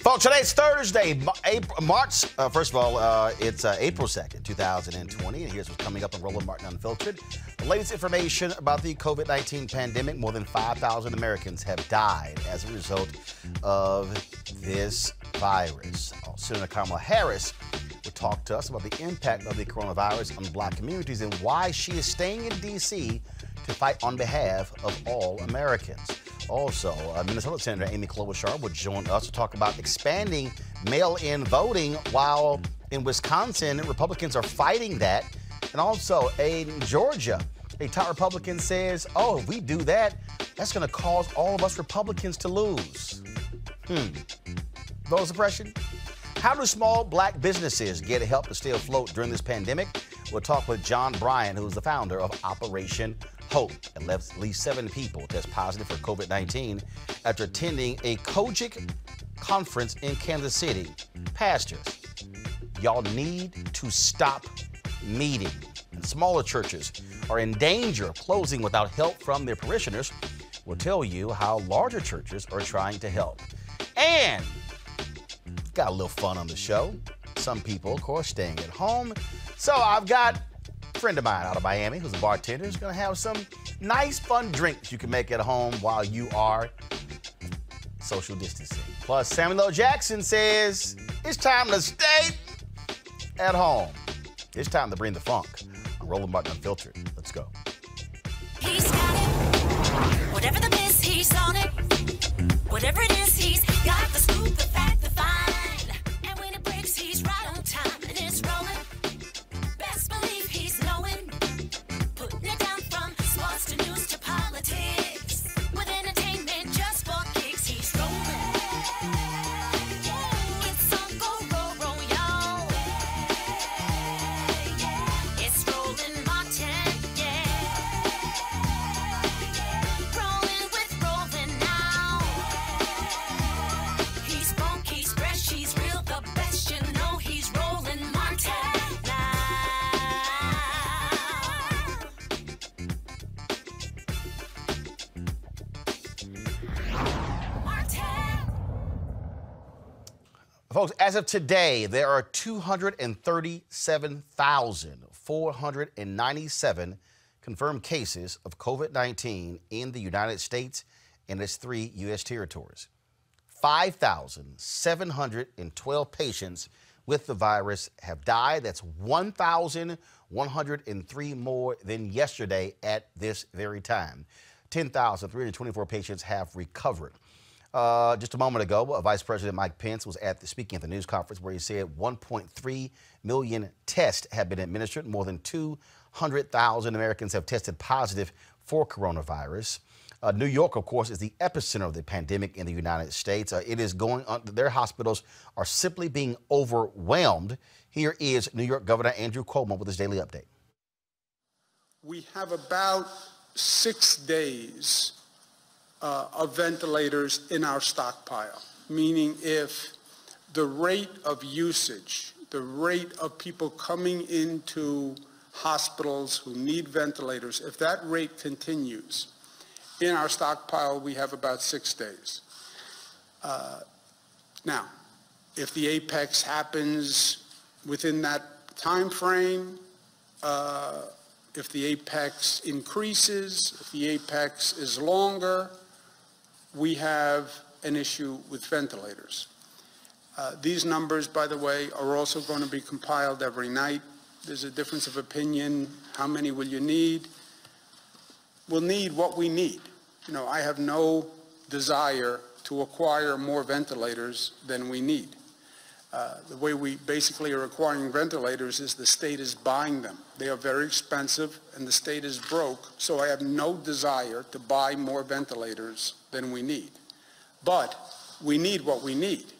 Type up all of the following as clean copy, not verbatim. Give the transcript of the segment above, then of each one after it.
Folks, today's Thursday, March, first of all, it's April 2nd, 2020, and here's what's coming up on Roland Unfiltered. The latest information about the COVID-19 pandemic. More than 5,000 Americans have died as a result of this virus. Senator Kamala Harris will talk to us about the impact of the coronavirus on black communities and why she is staying in D.C. to fight on behalf of all Americans. Also, Minnesota Senator Amy Klobuchar will join us to talk about expanding mail-in voting, while in Wisconsin, Republicans are fighting that. And also in Georgia, a top Republican says, oh, if we do that, that's going to cause all of us Republicans to lose. Voter suppression? How do small black businesses get help to stay afloat during this pandemic? We'll talk with John Bryan, who's the founder of Operation Hope. At least 7 people test positive for COVID-19 after attending a Kojic conference in Kansas City. Pastors, y'all need to stop meeting. And smaller churches are in danger of closing without help from their parishioners. We'll tell you how larger churches are trying to help. And got a little fun on the show. Some people, of course, staying at home. So I've got a friend of mine out of Miami who's a bartender who's going to have some nice, fun drinks you can make at home while you are social distancing. Plus, Samuel L. Jackson says it's time to stay at home. It's time to bring the funk. I'm Roland Martin Unfiltered. Let's go. He's got it. Whatever the miss, he's on it. Whatever it is, he's got the scoop, the fact, the find. And when it breaks, he's right on time. And it's rolling. Best believe he's knowing. Putting it down from sports to news to politics. With entertainment just for kicks, he's rolling. It's Uncle Roll, y'all. It's Roland Martin, yeah. Rolling with Roland now. He's funk, he's fresh, he's real, the best, you know he's Roland Martin now. Martin. Folks, as of today, there are 237,497 confirmed cases of COVID-19 in the United States and its 3 U.S. territories. 5,712 patients with the virus have died. That's 1,103 more than yesterday at this very time. 10,324 patients have recovered. Just a moment ago, Vice President Mike Pence was speaking at the news conference where he said 1.3 million tests have been administered. More than 200,000 Americans have tested positive for coronavirus. New York, of course, is the epicenter of the pandemic in the United States. It is going on. Their hospitals are simply being overwhelmed. Here is New York Governor Andrew Cuomo with his daily update. We have about 6 days of ventilators in our stockpile, meaning if the rate of usage, the rate of people coming into hospitals who need ventilators, if that rate continues, in our stockpile we have about 6 days. Now, if the apex happens within that time frame, if the apex increases, if the apex is longer, we have an issue with ventilators. These numbers, by the way, are also going to be compiled every night. There's a difference of opinion. How many will you need? We'll need what we need. You know, I have no desire to acquire more ventilators than we need. The way we basically are acquiring ventilators is the state is buying them. They are very expensive and the state is broke, so I have no desire to buy more ventilators than we need. But we need what we need.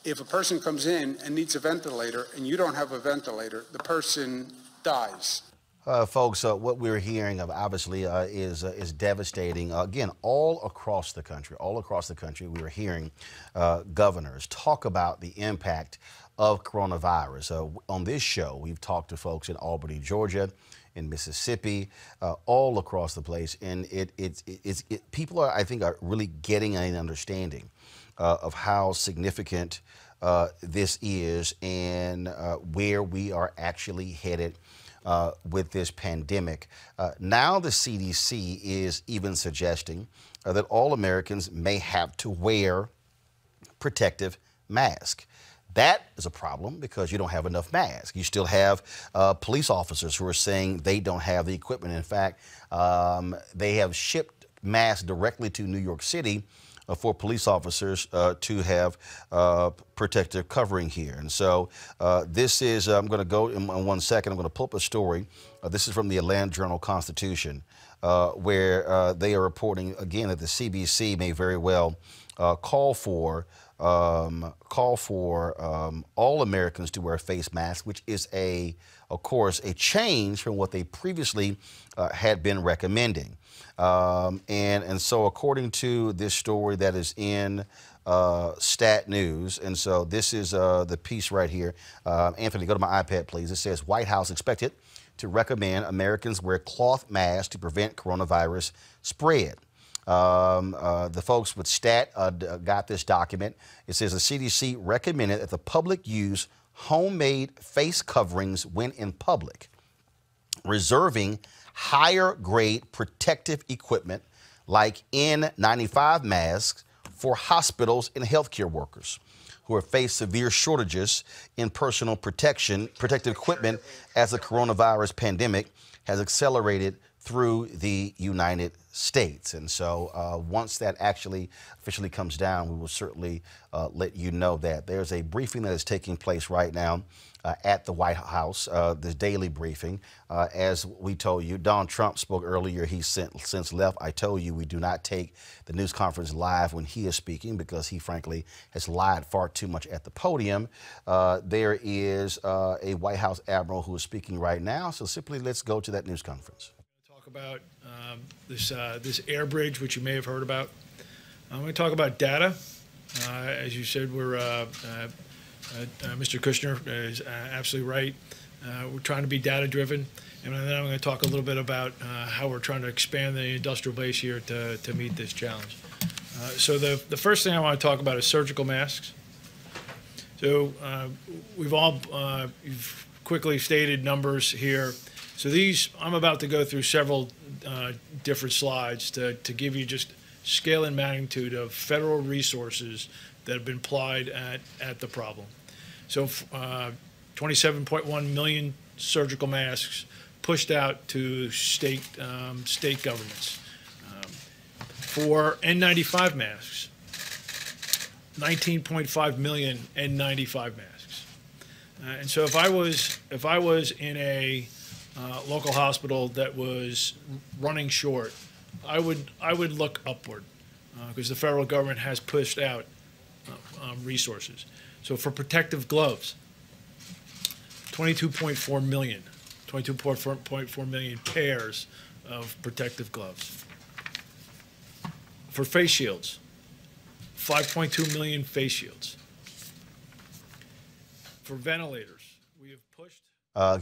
If a person comes in and needs a ventilator and you don't have a ventilator, the person dies. Folks, what we're hearing of obviously is devastating. Again, all across the country, we're hearing governors talk about the impact of coronavirus. On this show, we've talked to folks in Albany, Georgia, in Mississippi, all across the place. And people are, I think, are really getting an understanding of how significant this is and where we are actually headed with this pandemic. Now the CDC is even suggesting that all Americans may have to wear protective masks. That is a problem because you don't have enough masks. You still have police officers who are saying they don't have the equipment. In fact, they have shipped masks directly to New York City for police officers to have protective covering here. And so this is, I'm going to go in 1 second, I'm going to pull up a story. This is from the Atlanta Journal-Constitution, where they are reporting, again, that the CDC may very well call for all Americans to wear face masks, which is of course, a change from what they previously had been recommending. And so according to this story that is in Stat News, and so this is the piece right here. Anthony, go to my iPad, please. It says, White House expected to recommend Americans wear cloth masks to prevent coronavirus spread. The folks with Stat got this document. It says the CDC recommended that the public use homemade face coverings when in public, reserving higher grade protective equipment like N95 masks for hospitals and healthcare workers who have faced severe shortages in personal protective equipment as the coronavirus pandemic has accelerated through the United States. And so once that actually officially comes down, we will certainly let you know that. There's a briefing that is taking place right now at the White House, this daily briefing. As we told you, Donald Trump spoke earlier. He's since left. I told you we do not take the news conference live when he is speaking because he, frankly, has lied far too much at the podium. There is a White House admiral who is speaking right now. So simply let's go to that news conference. Talk about this air bridge, which you may have heard about. I'm going to talk about data. As you said, Mr. Kushner is absolutely right. We're trying to be data driven, and then I'm going to talk a little bit about how we're trying to expand the industrial base here to meet this challenge. So the first thing I want to talk about is surgical masks. So you've quickly stated numbers here. So I'm about to go through several different slides to give you just scale and magnitude of federal resources that have been applied at the problem. So 27.1 million surgical masks pushed out to state governments. For N95 masks, 19.5 million N95 masks. And so if I was in a local hospital that was running short, I would look upward because the federal government has pushed out resources. So for protective gloves, 22.4 million pairs of protective gloves. For face shields, 5.2 million face shields. For ventilators, we have pushed.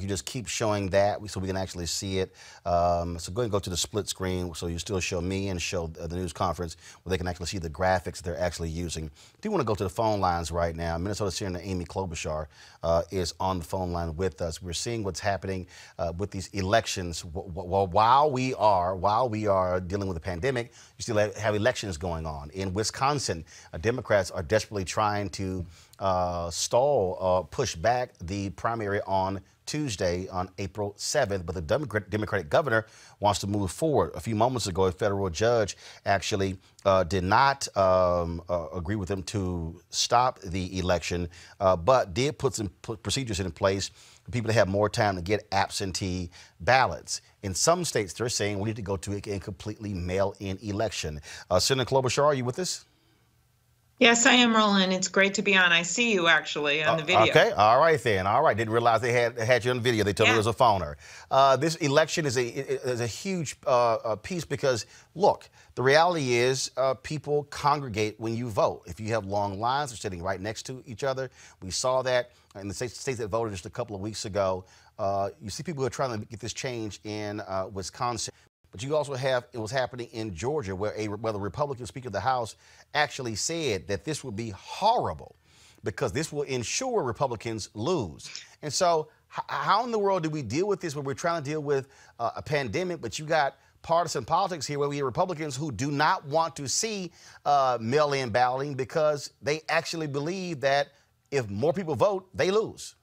You just keep showing that so we can actually see it. So go ahead and go to the split screen so you still show me and show the news conference where they can actually see the graphics they're actually using. I do want to go to the phone lines right now. Minnesota Senator Amy Klobuchar is on the phone line with us. We're seeing what's happening with these elections. While we are dealing with the pandemic, you still have elections going on. In Wisconsin, Democrats are desperately trying to push back the primary on Tuesday on April 7th, but the Democratic governor wants to move forward. A few moments ago, a federal judge actually did not agree with them to stop the election, but did put some procedures in place for people to have more time to get absentee ballots. In some states, they're saying we need to go to a completely mail-in election. Senator Klobuchar, are you with us? Yes, I am, Roland. It's great to be on. I see you actually on the video. Okay, all right then. All right, didn't realize they had you on video. They told me it was a phoner. This election is a huge piece because look, the reality is people congregate when you vote. If you have long lines, they're sitting right next to each other. We saw that in the states that voted just a couple of weeks ago. You see people who are trying to get this change in Wisconsin. But you also have it was happening in Georgia where the Republican Speaker of the House actually said that this would be horrible because this will ensure Republicans lose. And so how in the world do we deal with this when we're trying to deal with a pandemic, but you got partisan politics here where we have Republicans who do not want to see mail-in balloting because they actually believe that if more people vote, they lose?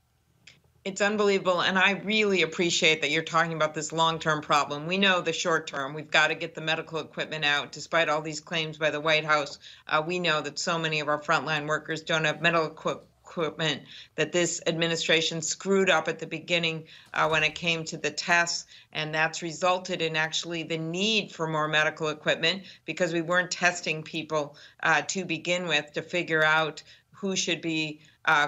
It's unbelievable, and I really appreciate that you're talking about this long-term problem. We know the short term. We've got to get the medical equipment out. Despite all these claims by the White House, we know that so many of our frontline workers don't have medical equipment, that this administration screwed up at the beginning when it came to the tests, and that's resulted in actually the need for more medical equipment because we weren't testing people to begin with to figure out who should be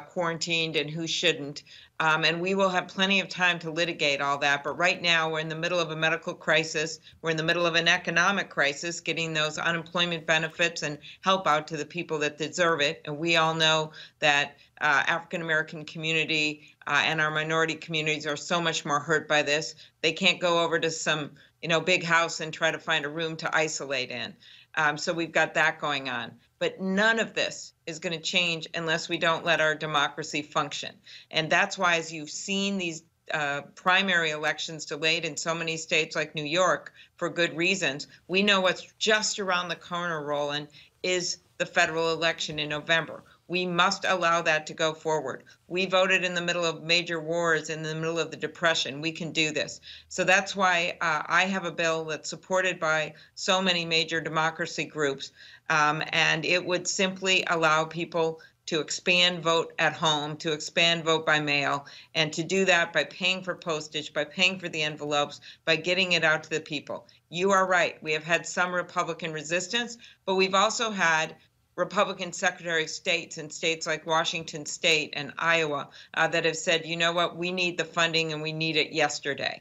quarantined and who shouldn't. And we will have plenty of time to litigate all that. But right now, we're in the middle of a medical crisis. We're in the middle of an economic crisis, getting those unemployment benefits and help out to the people that deserve it. And we all know that African-American community and our minority communities are so much more hurt by this. They can't go over to some, big house and try to find a room to isolate in. So we've got that going on. But none of this is going to change unless we don't let our democracy function. And that's why, as you've seen these primary elections delayed in so many states like New York for good reasons, we know what's just around the corner, Roland, is the federal election in November. We must allow that to go forward. We voted in the middle of major wars, in the middle of the Depression. We can do this. So that's why I have a bill that's supported by so many major democracy groups, and it would simply allow people to expand vote at home, to expand vote by mail, and to do that by paying for postage, by paying for the envelopes, by getting it out to the people. You are right. We have had some Republican resistance, but we've also had Republican Secretary of States in states like Washington State and Iowa that have said, you know what, we need the funding and we need it yesterday.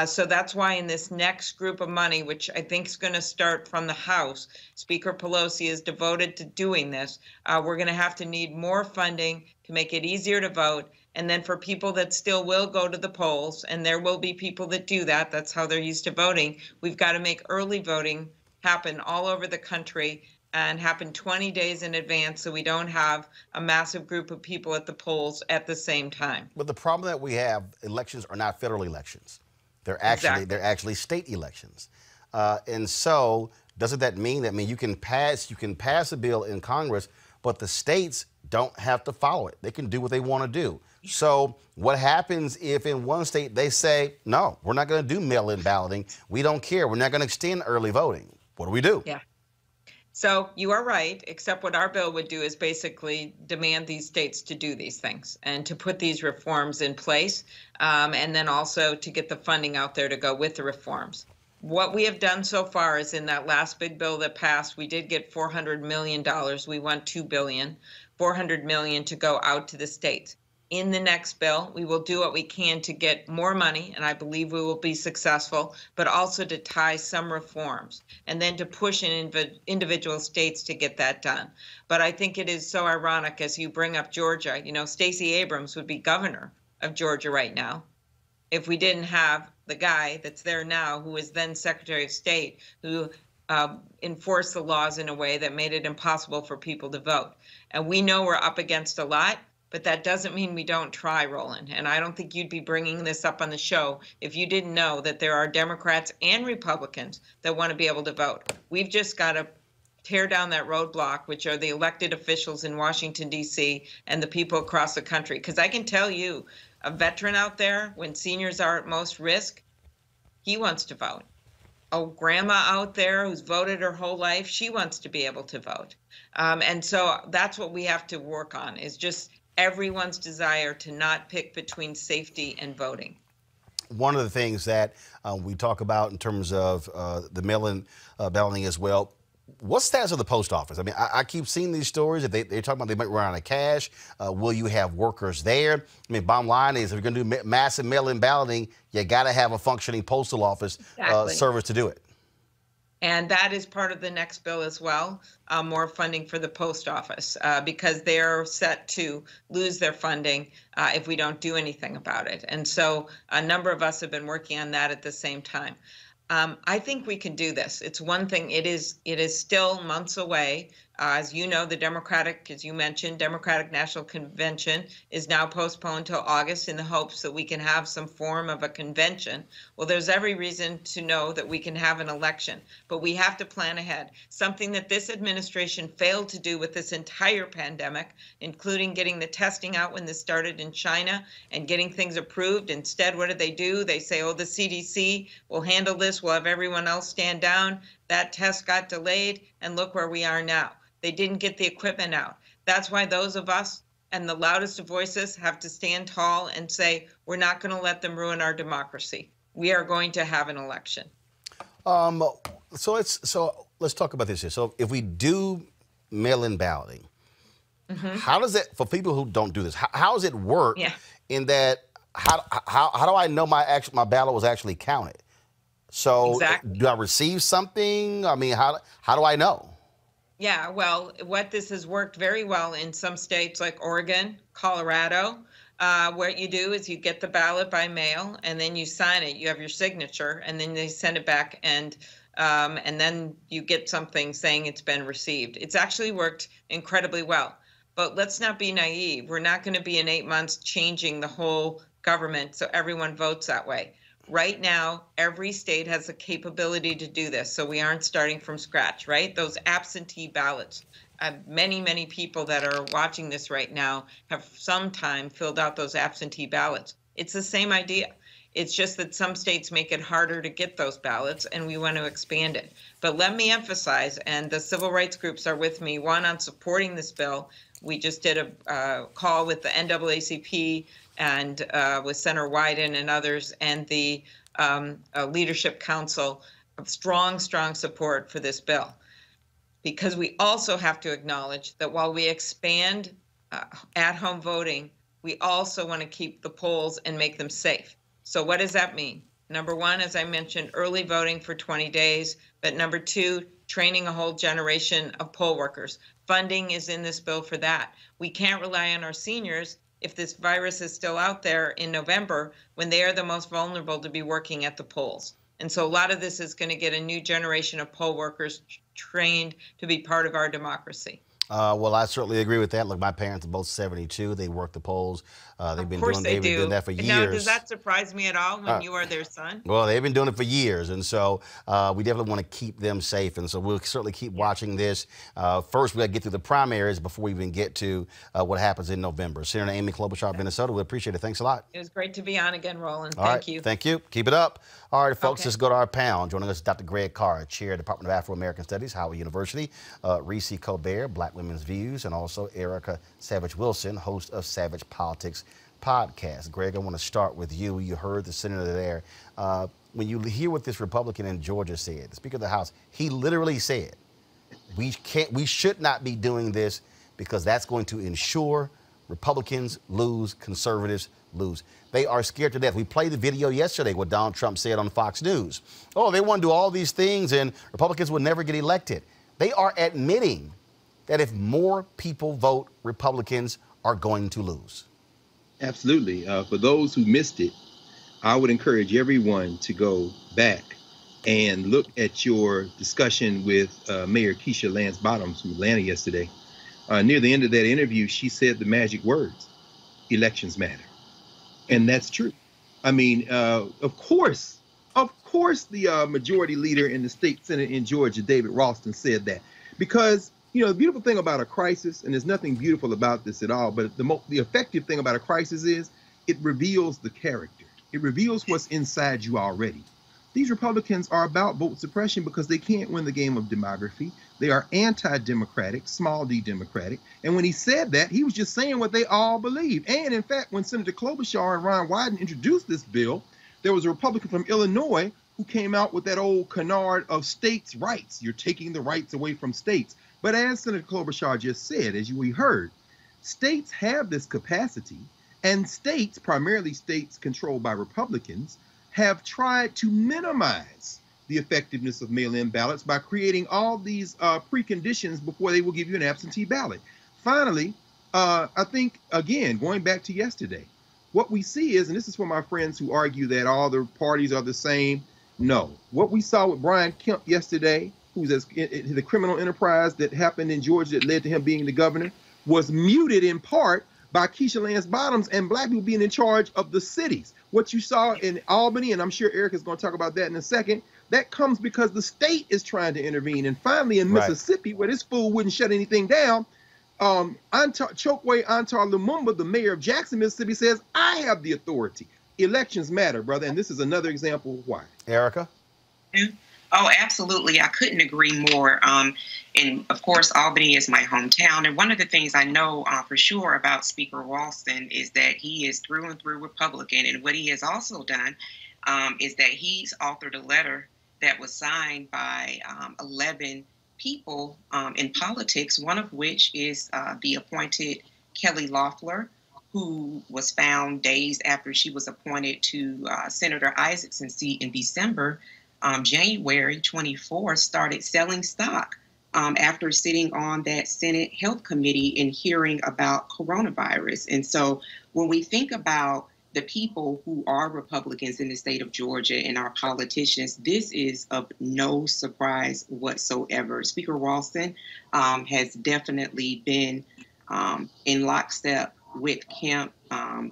So that's why in this next group of money, which I think is going to start from the House, Speaker Pelosi is devoted to doing this. We're going to have to need more funding to make it easier to vote. And then for people that still will go to the polls, and there will be people that do that, that's how they're used to voting, we've got to make early voting happen all over the country and happen 20 days in advance so we don't have a massive group of people at the polls at the same time. But the problem that we have, elections are not federal elections. They're actually state elections. And so doesn't that mean you can pass a bill in Congress, but the states don't have to follow it. They can do what they want to do. So what happens if in one state they say, no, we're not going to do mail-in balloting. We don't care. We're not going to extend early voting. What do we do? Yeah. So you are right, except what our bill would do is basically demand these states to do these things and to put these reforms in place, and then also to get the funding out there to go with the reforms. What we have done so far is in that last big bill that passed, we did get $400 million. We want $2 billion, $400 million to go out to the states. In the next bill, we will do what we can to get more money, and I believe we will be successful, but also to tie some reforms and then to push in individual states to get that done. But I think it is so ironic as you bring up Georgia. Stacey Abrams would be governor of Georgia right now if we didn't have the guy that's there now who was then Secretary of State who enforced the laws in a way that made it impossible for people to vote. And we know we're up against a lot. But that doesn't mean we don't try, Roland. And I don't think you'd be bringing this up on the show if you didn't know that there are Democrats and Republicans that want to be able to vote. We've just got to tear down that roadblock, which are the elected officials in Washington, D.C., and the people across the country. Because I can tell you, a veteran out there, when seniors are at most risk, he wants to vote. A grandma out there who's voted her whole life, she wants to be able to vote. And so that's what we have to work on, is just everyone's desire to not pick between safety and voting. One of the things that we talk about in terms of the mail-in balloting as well, What's the status of the post office? I mean, I keep seeing these stories that they're talking about they might run out of cash. Will you have workers there? I mean, bottom line is if you're going to do massive mail-in balloting, you got to have a functioning postal office service to do it. And that is part of the next bill as well, more funding for the post office, because they're set to lose their funding if we don't do anything about it. And so a number of us have been working on that at the same time. I think we can do this. It's one thing. It is still months away. As you know, the Democratic, as you mentioned, Democratic National Convention is now postponed till August in the hopes that we can have some form of a convention. Well, there's every reason to know that we can have an election, but we have to plan ahead. Something that this administration failed to do with this entire pandemic, including getting the testing out when this started in China and getting things approved. Instead, what do? They say, oh, the CDC will handle this. We'll have everyone else stand down. That test got delayed, and look where we are now. They didn't get the equipment out. That's why those of us and the loudest of voices have to stand tall and say, we're not going to let them ruin our democracy. We are going to have an election. So let's talk about this here. So if we do mail-in balloting, how does it, for people who don't do this, how does it work in that, how do I know my ballot was actually counted? So do I receive something? I mean, how do I know? Yeah, well, what this has worked very well in some states like Oregon, Colorado. What you do is you get the ballot by mail and then you sign it. You have your signature and then they send it back and then you get something saying it's been received. It's actually worked incredibly well. But let's not be naive. We're not going to be in 8 months changing the whole government so everyone votes that way. Right now, every state has the capability to do this, so we aren't starting from scratch, right? Those absentee ballots. Many people that are watching this right now have sometime filled out those absentee ballots. It's the same idea. It's just that some states make it harder to get those ballots, and we want to expand it. But let me emphasize, and the civil rights groups are with me, one, on supporting this bill. We just did a call with the NAACP and with Senator Wyden and others, and the Leadership Council of strong support for this bill. Because we also have to acknowledge that while we expand at-home voting, we also want to keep the polls and make them safe. So what does that mean? Number one, as I mentioned, early voting for 20 days. But number two, training a whole generation of poll workers. Funding is in this bill for that. We can't rely on our seniors if this virus is still out there in November when they are the most vulnerable to be working at the polls. And so a lot of this is going to get a new generation of poll workers trained to be part of our democracy. Well, I certainly agree with that. Look, my parents are both 72. They work the polls. They've been doing that for years. Now, does that surprise me at all when you are their son? Well, they've been doing it for years, and so we definitely want to keep them safe, and so we'll certainly keep watching this. First, we got to get through the primaries before we even get to what happens in November. Senator Amy Klobuchar, Minnesota, we appreciate it. Thanks a lot. It was great to be on again, Roland. Thank you. Thank you. Keep it up. All right, folks, let's go to our panel. Joining us is Dr. Greg Carr, Chair of the Department of Afro-American Studies, Howard University, Reese Colbert, Black Women's Views, and also Erica Savage-Wilson, host of Savage Politics podcast. Greg, I want to start with you. You heard the senator there. When you hear what this Republican in Georgia said, the Speaker of the House, he literally said, we should not be doing this because that's going to ensure Republicans lose, conservatives lose. They are scared to death. We played the video yesterday what Donald Trump said on Fox News. Oh, they want to do all these things and Republicans will never get elected. They are admitting that if more people vote, Republicans are going to lose. Absolutely. For those who missed it, I would encourage everyone to go back and look at your discussion with Mayor Keisha Lance Bottoms from Atlanta yesterday. Near the end of that interview, she said the magic words, elections matter. And that's true. I mean, of course, the majority leader in the state Senate in Georgia, David Ralston, said that. Because, you know, the beautiful thing about a crisis, and there's nothing beautiful about this at all, but the effective thing about a crisis is it reveals the character. It reveals what's inside you already. These Republicans are about vote suppression because they can't win the game of demography. They are anti-democratic, small d democratic. And when he said that, he was just saying what they all believe. And in fact, when Senator Klobuchar and Ron Wyden introduced this bill, there was a Republican from Illinois who came out with that old canard of states' rights. You're taking the rights away from states. But as Senator Klobuchar just said, as we heard, states have this capacity, and states, primarily states controlled by Republicans, have tried to minimize the effectiveness of mail-in ballots by creating all these preconditions before they will give you an absentee ballot. Finally, I think, again, going back to yesterday, what we see is, and this is for my friends who argue that all the parties are the same, no. What we saw with Brian Kemp yesterday, who's the criminal enterprise that happened in Georgia that led to him being the governor, was muted in part by Keisha Lance Bottoms and black people being in charge of the cities. What you saw in Albany, and I'm sure Eric is going to talk about that in a second, that comes because the state is trying to intervene. And finally, in Mississippi, where this fool wouldn't shut anything down, Chokwe Antar Lumumba, the mayor of Jackson, Mississippi, says, I have the authority. Elections matter, brother, and this is another example of why. Erica? Oh, absolutely. I couldn't agree more. And of course, Albany is my hometown. And one of the things I know for sure about Speaker Ralston is that he is through and through Republican. And what he has also done is that he's authored a letter that was signed by 11 people in politics, one of which is the appointed Kelly Loeffler, who was found days after she was appointed to Senator Isaacson's seat in December. January 24th, started selling stock after sitting on that Senate Health Committee and hearing about coronavirus. And so when we think about the people who are Republicans in the state of Georgia and our politicians, this is of no surprise whatsoever. Speaker Ralston has definitely been in lockstep with Kemp,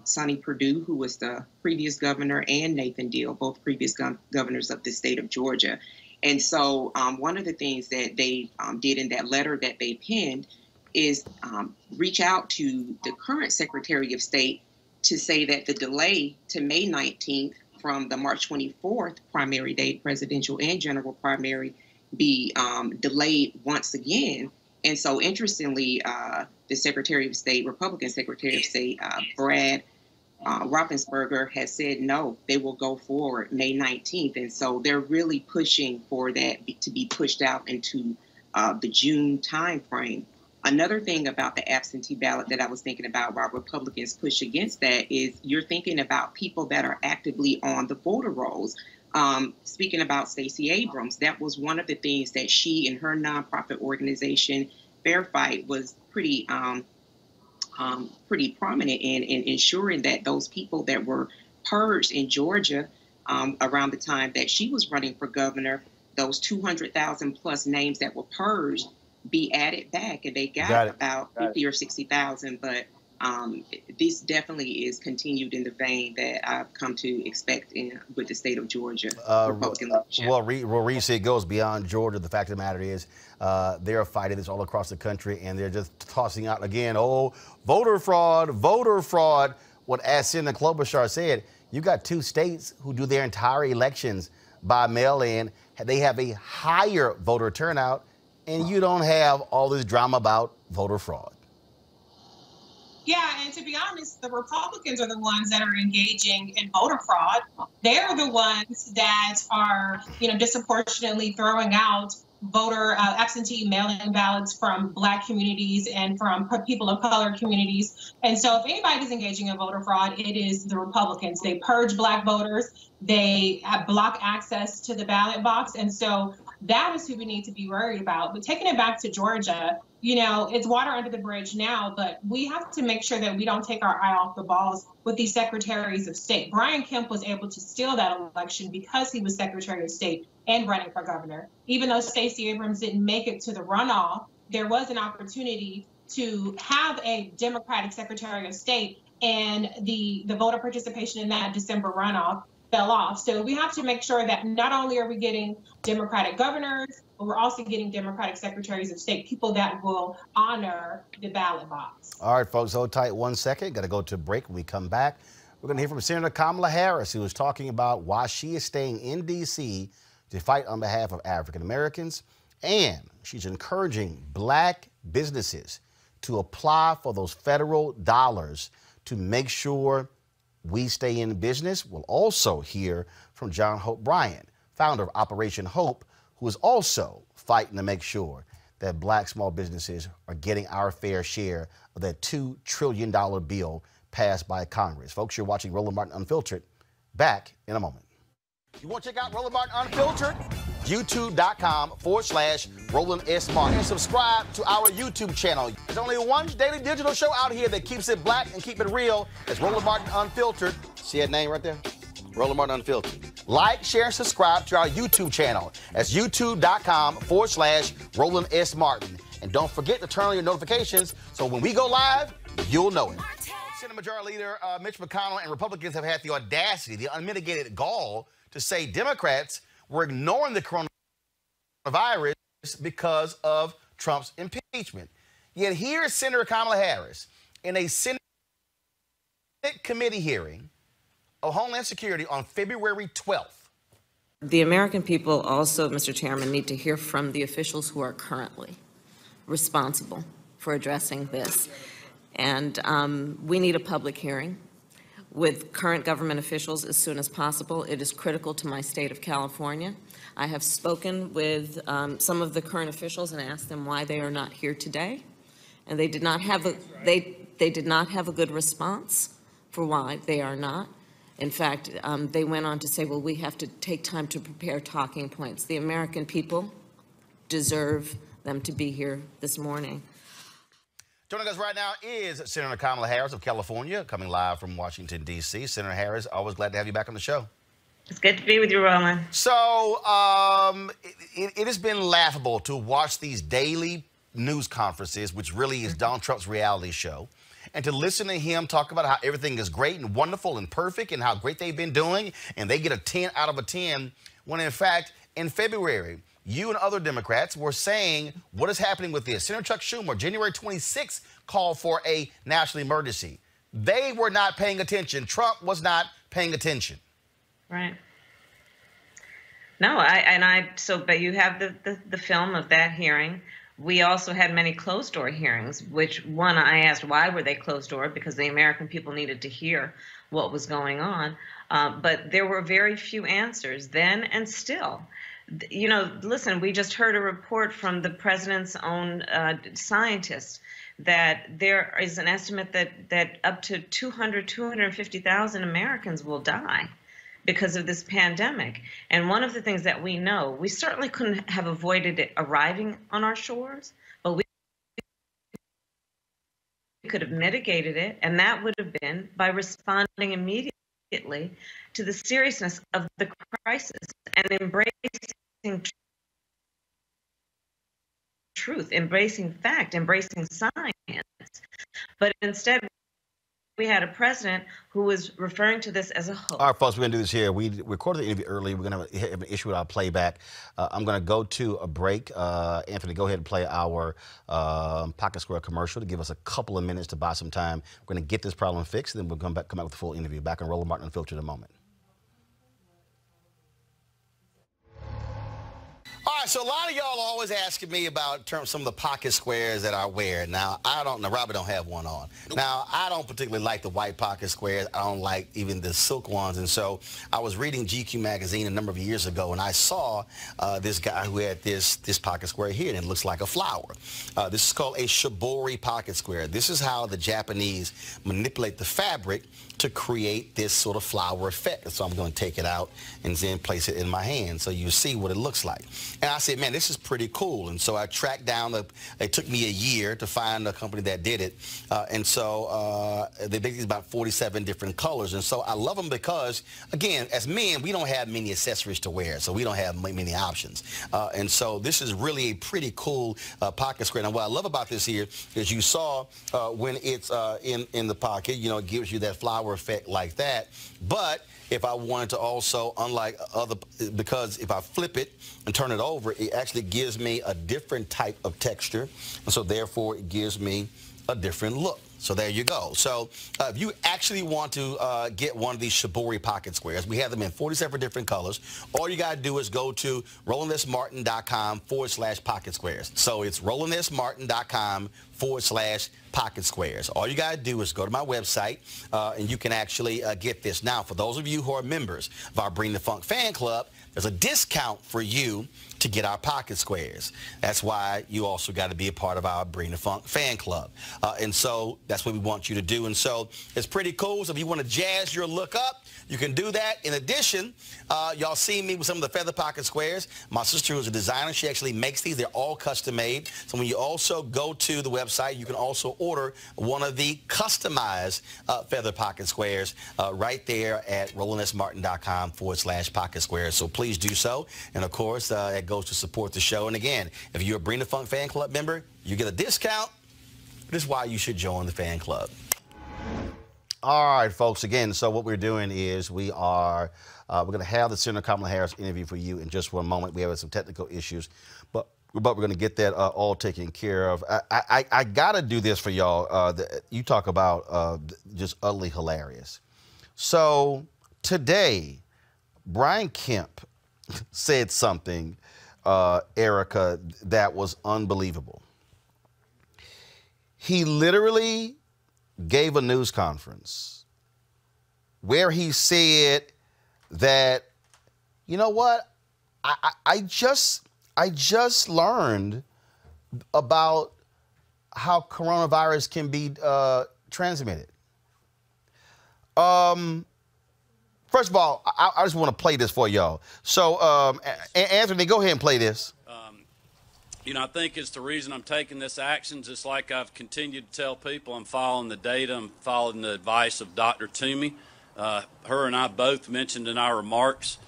Sonny Perdue, who was the previous governor, and Nathan Deal, both previous governors of the state of Georgia. And so one of the things that they did in that letter that they penned is reach out to the current Secretary of State to say that the delay to May 19th from the March 24th primary date, presidential and general primary, be delayed once again. And so interestingly, the Secretary of State, Republican Secretary of State, Brad Raffensperger, has said no, they will go forward May 19th. And so they're really pushing for that to be pushed out into the June timeframe. Another thing about the absentee ballot that I was thinking about while Republicans push against that is you're thinking about people that are actively on the voter rolls. Speaking about Stacey Abrams, that was one of the things that she and her nonprofit organization, Fair Fight, was pretty prominent in ensuring that those people that were purged in Georgia around the time that she was running for governor, those 200,000 plus names that were purged, be added back, and they got about 50 or 60,000. But this definitely is continued in the vein that I've come to expect with the state of Georgia Republican leadership. Well, Reese, it goes beyond Georgia. The fact of the matter is they're fighting this all across the country, and they're just tossing out again, oh, voter fraud, voter fraud. What, as Senator Klobuchar said, you got two states who do their entire elections by mail-in. They have a higher voter turnout, and you don't have all this drama about voter fraud. Yeah, and to be honest, the Republicans are the ones that are engaging in voter fraud. They're the ones that are, disproportionately throwing out voter absentee mail-in ballots from Black communities and from people of color communities. And so if anybody's engaging in voter fraud, it is the Republicans. They purge Black voters. They block access to the ballot box. And so that is who we need to be worried about. But taking it back to Georgia, it's water under the bridge now, but we have to make sure that we don't take our eye off the balls with these secretaries of state. Brian Kemp was able to steal that election because he was Secretary of State and running for governor. Even though Stacey Abrams didn't make it to the runoff, there was an opportunity to have a Democratic Secretary of State, and the voter participation in that December runoff fell off. So we have to make sure that not only are we getting Democratic governors, but we're also getting Democratic secretaries of state, people that will honor the ballot box. All right, folks, hold tight 1 second. Got to go to a break. When we come back, we're going to hear from Senator Kamala Harris, who is talking about why she is staying in D.C. to fight on behalf of African Americans. And she's encouraging Black businesses to apply for those federal dollars to make sure we stay in business. We'll also hear from John Hope Bryant, founder of Operation Hope, who is also fighting to make sure that black small businesses are getting our fair share of that $2 trillion bill passed by Congress. Folks, you're watching Roland Martin Unfiltered. Back in a moment. You want to check out Roland Martin Unfiltered? YouTube.com/Roland S. Martin. And subscribe to our YouTube channel. There's only one daily digital show out here that keeps it black and keep it real. It's Roland Martin Unfiltered. See that name right there? Roland Martin Unfiltered. Like, share, and subscribe to our YouTube channel. That's YouTube.com/Roland S. Martin. And don't forget to turn on your notifications so when we go live, you'll know it. Senate Majority Leader Mitch McConnell and Republicans have had the audacity, the unmitigated gall to say Democrats were ignoring the coronavirus because of Trump's impeachment. Yet here is Senator Kamala Harris in a Senate committee hearing of Homeland Security on February 12th. The American people also, Mr. Chairman, need to hear from the officials who are currently responsible for addressing this. And we need a public hearing with current government officials as soon as possible. It is critical to my state of California. I have spoken with some of the current officials and asked them why they are not here today. And they did not have they did not have a good response for why they are not. In fact, they went on to say, well, we have to take time to prepare talking points. The American people deserve them to be here this morning. Joining us right now is Senator Kamala Harris of California, coming live from Washington, D.C. Senator Harris, always glad to have you back on the show. It's good to be with you, Roland. So it has been laughable to watch these daily news conferences, which really is Donald Trump's reality show, and to listen to him talk about how everything is great and wonderful and perfect and how great they've been doing, and they get a 10 out of a 10, when in fact, in February, you and other Democrats were saying, what is happening with this? Senator Chuck Schumer, January 26th, called for a national emergency. They were not paying attention. Trump was not paying attention. Right. No, but you have the film of that hearing. We also had many closed-door hearings, which one I asked, why were they closed-door? Because the American people needed to hear what was going on. But there were very few answers then and still. You know, listen, we just heard a report from the president's own scientists that there is an estimate that up to 250,000 Americans will die because of this pandemic. And one of the things that we know, we certainly couldn't have avoided it arriving on our shores, but we could have mitigated it, and that would have been by responding immediately to the seriousness of the crisis and embracing truth, embracing fact, embracing science. But instead, we had a president who was referring to this as a hoax. All right, folks, we're going to do this here. We recorded the interview early. We're going to have an issue with our playback. I'm going to go to a break. Anthony, go ahead and play our Pocket Square commercial to give us a couple of minutes to buy some time. We're going to get this problem fixed, and then we'll come back with the full interview. Back on Roland Martin Unfiltered in a moment. All right, so a lot of y'all are always asking me about some of the pocket squares that I wear. Now, Robert don't have one on. Nope. Now, I don't particularly like the white pocket squares. I don't like even the silk ones. And so I was reading GQ magazine a number of years ago, and I saw this guy who had this pocket square here, and it looks like a flower. This is called a shibori pocket square. This is how the Japanese manipulate the fabric to create this sort of flower effect. So I'm going to take it out and then place it in my hand so you see what it looks like. And I said, man, this is pretty cool. And so I tracked down, it took me a year to find a company that did it. And so they make these about 47 different colors. And so I love them because, again, as men, we don't have many accessories to wear, so we don't have many options. And so this is really a pretty cool pocket square. Now, what I love about this here is you saw when it's in the pocket, you know, it gives you that flower effect like that. But if I wanted to also, unlike other, because if I flip it and turn it over, it actually gives me a different type of texture. And so therefore it gives me a different look. So there you go. So if you actually want to get one of these shibori pocket squares, we have them in 47 different colors. All you got to do is go to RolandSMartin.com/pocket squares. So it's RolandSMartin.com/pocket squares. All you got to do is go to my website, and you can actually get this. Now, for those of you who are members of our Bring the Funk fan club, there's a discount for you to get our pocket squares. That's why you also got to be a part of our Bring the Funk fan club. And so that's what we want you to do. And so it's pretty cool. So if you want to jazz your look up, you can do that. In addition, y'all see me with some of the feather pocket squares. My sister, who's a designer, she actually makes these. They're all custom made. So when you also go to the website, you can also order one of the customized feather pocket squares right there at rolandsmartin.com/pocket squares. So please do so. And of course, it goes to support the show. And again, if you're a Bring the Funk fan club member, you get a discount. This is why you should join the fan club. All right, folks, again, so what we're doing is we're going to have the Senator Kamala Harris interview for you in just one moment. We have some technical issues, but we're going to get that all taken care of. I got to do this for y'all. You talk about just utterly hilarious. So today, Brian Kemp said something, Erica, that was unbelievable. He literally gave a news conference where he said that, you know what, I just learned about how coronavirus can be transmitted. First of all, I just want to play this for y'all. So, Anthony, go ahead and play this. You know, I think it's the reason I'm taking this action. Just like I've continued to tell people, I'm following the data, I'm following the advice of Dr. Toomey. Her and I both mentioned in our remarks,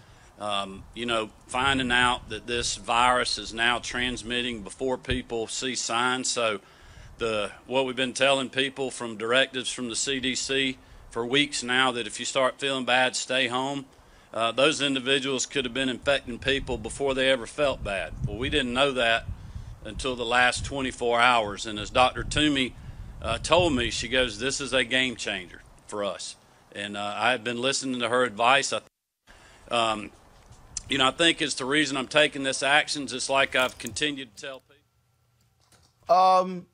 you know, finding out that this virus is now transmitting before people see signs. So what we've been telling people from directives from the CDC for weeks now, that if you start feeling bad, stay home. Those individuals could have been infecting people before they ever felt bad. Well, we didn't know that until the last 24 hours. And as Dr. Toomey told me, she goes, this is a game changer for us. And I have been listening to her advice. You know, I think it's the reason I'm taking this action, just like I've continued to tell people.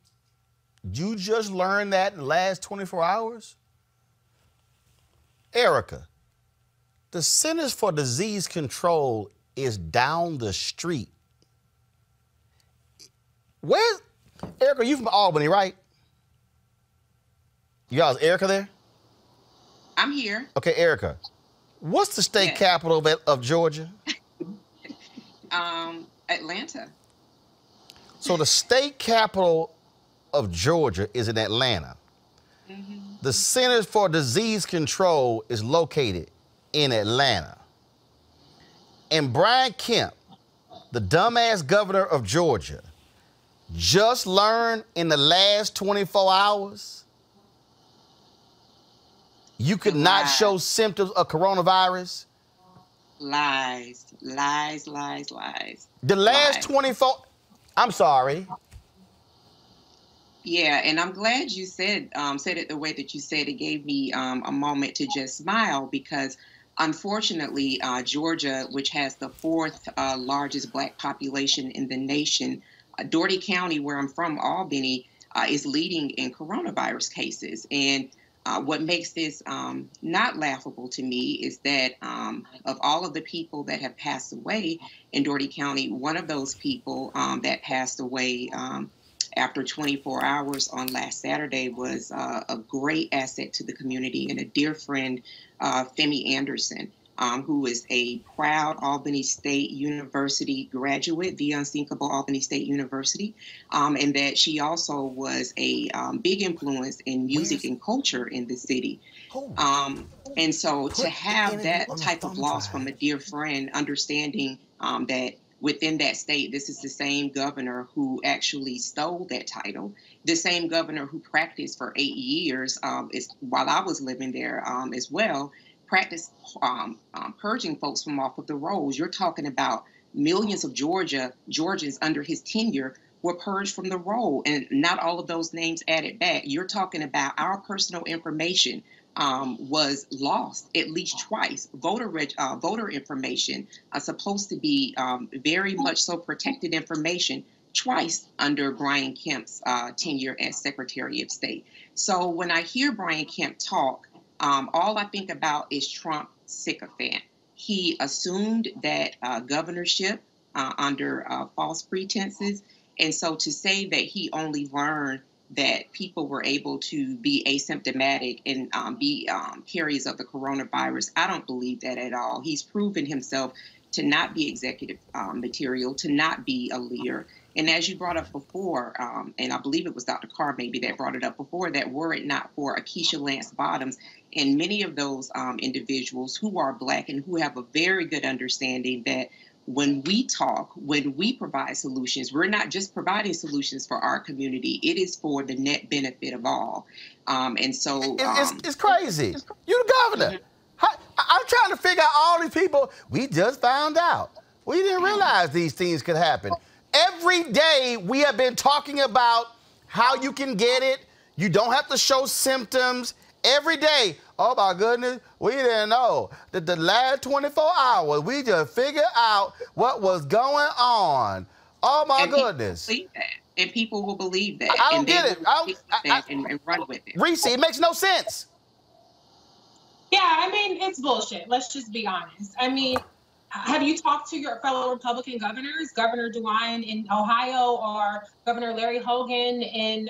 You just learned that in the last 24 hours? Erica, the Centers for Disease Control is down the street. Where's Erica? You from Albany, right? You guys, Erica there? I'm here. Okay, Erica, what's the state capital of Georgia? Atlanta. So the state capital of Georgia is in Atlanta. Mm-hmm. The Centers for Disease Control is located in Atlanta. And Brian Kemp, the dumbass governor of Georgia, just learned in the last 24 hours you could not show symptoms of coronavirus. Lies, lies, lies, lies. The last 24, I'm sorry. Yeah, and I'm glad you said it the way that you said. It gave me a moment to just smile, because unfortunately, Georgia, which has the fourth largest Black population in the nation, Dougherty County, where I'm from, Albany, is leading in coronavirus cases. And what makes this not laughable to me is that of all of the people that have passed away in Dougherty County, one of those people that passed away after 24 hours on last Saturday was a great asset to the community, and a dear friend, Femi Anderson, who is a proud Albany State University graduate, the Unsinkable Albany State University, and that she also was a big influence in music and culture in the city. And so to have that type of loss from a dear friend, understanding that within that state, this is the same governor who actually stole that title, the same governor who practiced for 8 years while I was living there as well, practiced purging folks from off of the rolls. You're talking about millions of Georgians under his tenure were purged from the roll, and not all of those names added back. You're talking about our personal information was lost at least twice. Voter information supposed to be very much so protected information twice under Brian Kemp's tenure as Secretary of State. So when I hear Brian Kemp talk, all I think about is Trump sycophant. He assumed that governorship under false pretenses. And so to say that he only learned that people were able to be asymptomatic and be carriers of the coronavirus, I don't believe that at all. He's proven himself to not be executive material, to not be a leader. And as you brought up before, and I believe it was Dr. Carr maybe that brought it up before, that were it not for Keisha Lance Bottoms and many of those individuals who are Black and who have a very good understanding that when we talk, when we provide solutions, we're not just providing solutions for our community. It is for the net benefit of all. And so it's crazy. You're the governor. I'm trying to figure out all these people. We just found out. We didn't realize these things could happen. Every day we have been talking about how you can get it. You don't have to show symptoms. Every day, oh my goodness, we didn't know that the last 24 hours, we just figured out what was going on. Oh my goodness. And people will believe that. I don't get it. And run with it. Reese, it makes no sense. Yeah, I mean, it's bullshit. Let's just be honest. I mean, have you talked to your fellow Republican governors, Governor DeWine in Ohio or Governor Larry Hogan in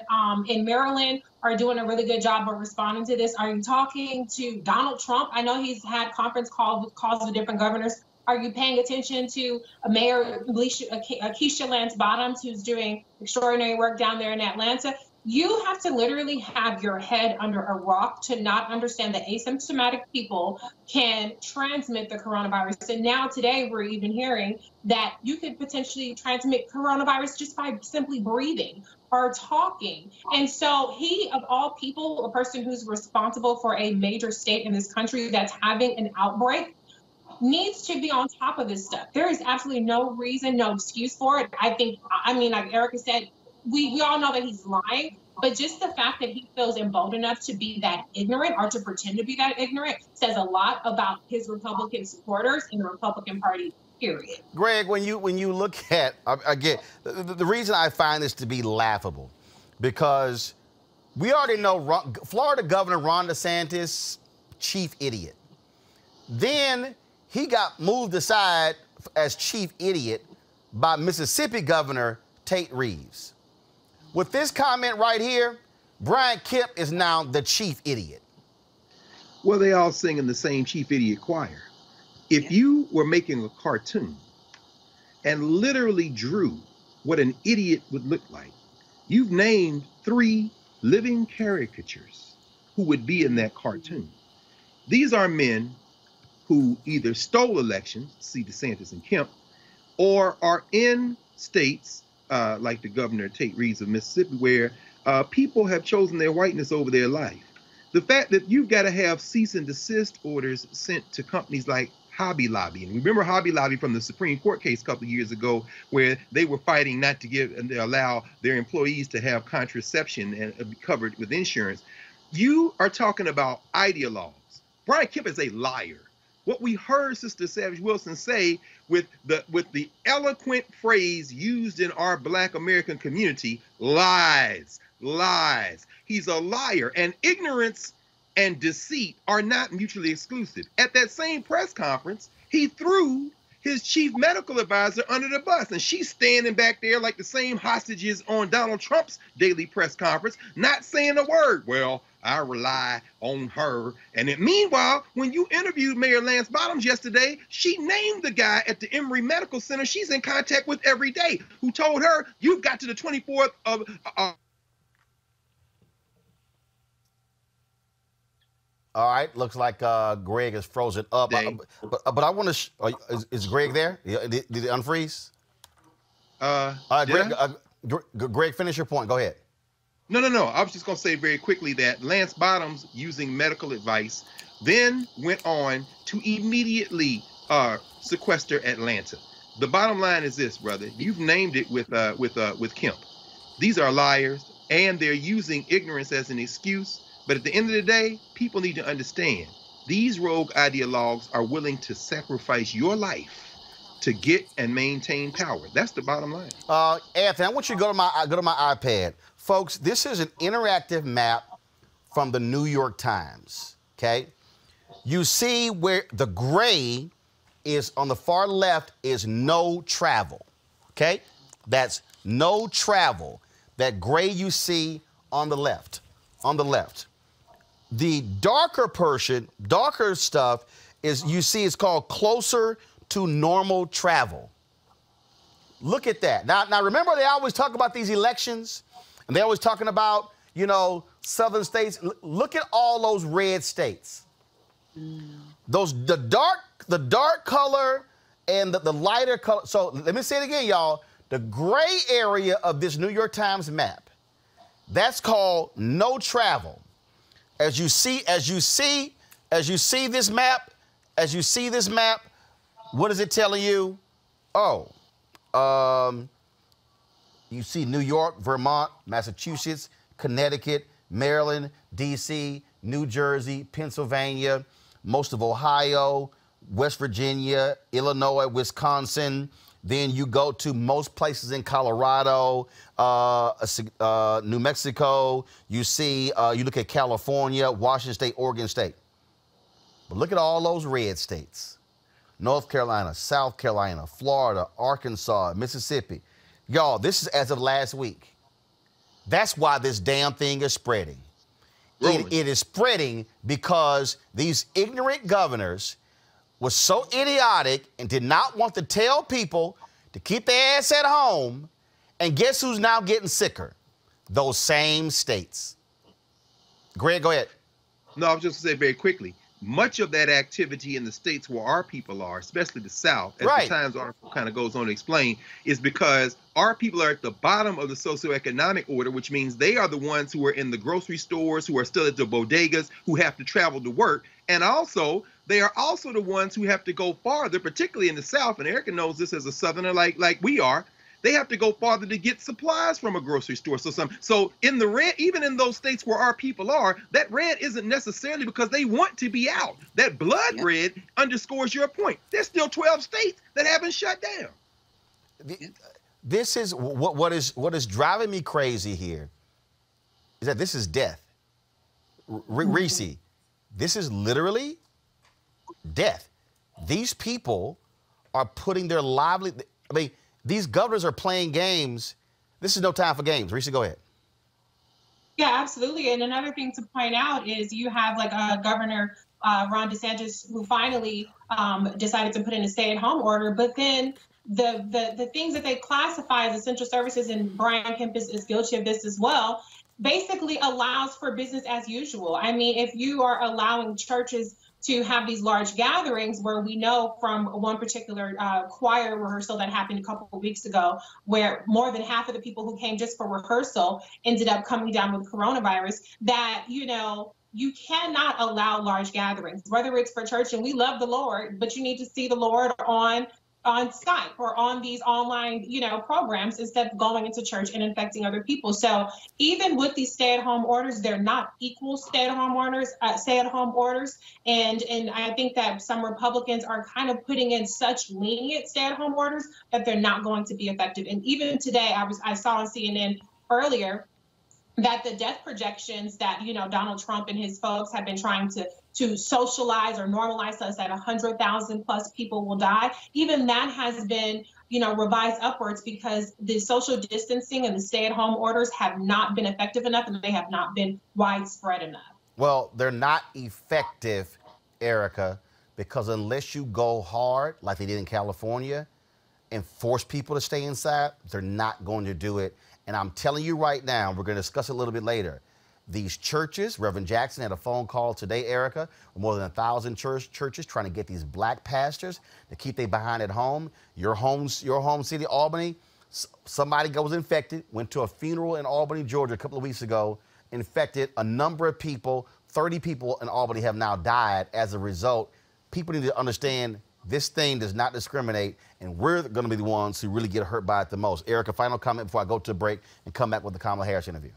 Maryland are doing a really good job of responding to this? Are you talking to Donald Trump? I know he's had conference calls with different governors. Are you paying attention to Mayor Keisha Lance Bottoms, who's doing extraordinary work down there in Atlanta? You have to literally have your head under a rock to not understand that asymptomatic people can transmit the coronavirus. And now today we're even hearing that you could potentially transmit coronavirus just by simply breathing or talking. And so he, of all people, a person who's responsible for a major state in this country that's having an outbreak, needs to be on top of this stuff. There is absolutely no reason, no excuse for it. I mean, like Erica said, we all know that he's lying, but just the fact that he feels emboldened enough to be that ignorant or to pretend to be that ignorant says a lot about his Republican supporters in the Republican Party, period. Greg, when you look at, again, the reason I find this to be laughable, because we already know Florida Governor Ron DeSantis, chief idiot. Then he got moved aside as chief idiot by Mississippi Governor Tate Reeves. With this comment right here, Brian Kemp is now the chief idiot. Well, they all sing in the same chief idiot choir. If you were making a cartoon and literally drew what an idiot would look like, you've named 3 living caricatures who would be in that cartoon. These are men who either stole elections, see DeSantis and Kemp, or are in states like the Governor Tate Reeves of Mississippi, where people have chosen their whiteness over their life. The fact that you've got to have cease and desist orders sent to companies like Hobby Lobby. And remember Hobby Lobby from the Supreme Court case a couple of years ago, where they were fighting not to give and allow their employees to have contraception and be covered with insurance. You are talking about ideologues. Brian Kemp is a liar. What we heard Sister Savage Wilson say with the eloquent phrase used in our Black American community, lies, lies. He's a liar, and ignorance and deceit are not mutually exclusive. At that same press conference, he threw his chief medical advisor under the bus, and she's standing back there like the same hostages on Donald Trump's daily press conference, not saying a word. Well, I rely on her. And then meanwhile, when you interviewed Mayor Lance Bottoms yesterday, she named the guy at the Emory Medical Center she's in contact with every day, who told her, you've got to the 24th of... All right, looks like Greg is frozen up. But I want to... is Greg there? Did it unfreeze? Greg, finish your point. Go ahead. No. I was just going to say very quickly that Lance Bottoms, using medical advice, then went on to immediately sequester Atlanta. The bottom line is this, brother. You've named it with Kemp. These are liars, and they're using ignorance as an excuse. But at the end of the day, people need to understand these rogue ideologues are willing to sacrifice your life to get and maintain power. That's the bottom line. Anthony, I want you to go to my iPad. Folks, this is an interactive map from the New York Times, okay? You see where the gray is on the far left is no travel. Okay? That's no travel. That gray you see on the left. On the left. The darker portion, darker stuff is, you see, it's called closer to normal travel. Look at that. Now remember, they always talk about these elections, and they're always talking about, you know, southern states. Look at all those red states. The dark color and the lighter color. So let me say it again, y'all. The gray area of this New York Times map, that's called no travel. As you see this map, what is it telling you? Oh, you see New York, Vermont, Massachusetts, Connecticut, Maryland, D.C., New Jersey, Pennsylvania, most of Ohio, West Virginia, Illinois, Wisconsin. Then you go to most places in Colorado, New Mexico. You see, you look at California, Washington State, Oregon State. But look at all those red states. North Carolina, South Carolina, Florida, Arkansas, Mississippi. Y'all, this is as of last week. That's why this damn thing is spreading. It is spreading because these ignorant governors was so idiotic and did not want to tell people to keep their ass at home. And guess who's now getting sicker? Those same states. Greg, go ahead. No, I was just going to say very quickly, much of that activity in the states where our people are, especially the South, as the Times article kind of goes on to explain, is because our people are at the bottom of the socioeconomic order, which means they are the ones who are in the grocery stores, who are still at the bodegas, who have to travel to work. And also, they are also the ones who have to go farther, particularly in the South, and Erica knows this as a Southerner like we are. They have to go farther to get supplies from a grocery store. So in the red, even in those states where our people are, that red isn't necessarily because they want to be out. That blood red underscores your point. There's still 12 states that haven't shut down. This is what is driving me crazy here is that this is death. Reese, this is literally death. These people are putting their livelihood. I mean, these governors are playing games. This is no time for games. Reese, go ahead. Yeah, absolutely. And another thing to point out is you have like Governor Ron DeSantis, who finally decided to put in a stay-at-home order. But then the things that they classify as essential services, and Brian Kemp is guilty of this as well, basically allows for business as usual. I mean, if you are allowing churches to have these large gatherings, where we know from one particular choir rehearsal that happened a couple of weeks ago, where more than half of the people who came just for rehearsal ended up coming down with coronavirus, that, you know, you cannot allow large gatherings, whether it's for church, and we love the Lord, but you need to see the Lord on Skype or on these online, you know, programs, instead of going into church and infecting other people. So even with these stay-at-home orders, they're not equal stay-at-home orders. And I think that some Republicans are kind of putting in such lenient stay-at-home orders that they're not going to be effective. And even today, I saw on CNN earlier that the death projections that, you know, Donald Trump and his folks have been trying to socialize or normalize us, that 100,000 plus people will die, even that has been, you know, revised upwards because the social distancing and the stay-at-home orders have not been effective enough, and they have not been widespread enough. Well, they're not effective, Erica, because unless you go hard, like they did in California, and force people to stay inside, they're not going to do it. And I'm telling you right now, we're going to discuss it a little bit later, these churches, Reverend Jackson had a phone call today, Erica, with more than 1,000 churches trying to get these black pastors to keep their behind at home. Your home city, Albany, somebody was infected, went to a funeral in Albany, Georgia a couple of weeks ago, infected a number of people. 30 people in Albany have now died as a result. People need to understand this thing does not discriminate, and we're going to be the ones who really get hurt by it the most. Erica, final comment before I go to a break and come back with the Kamala Harris interview.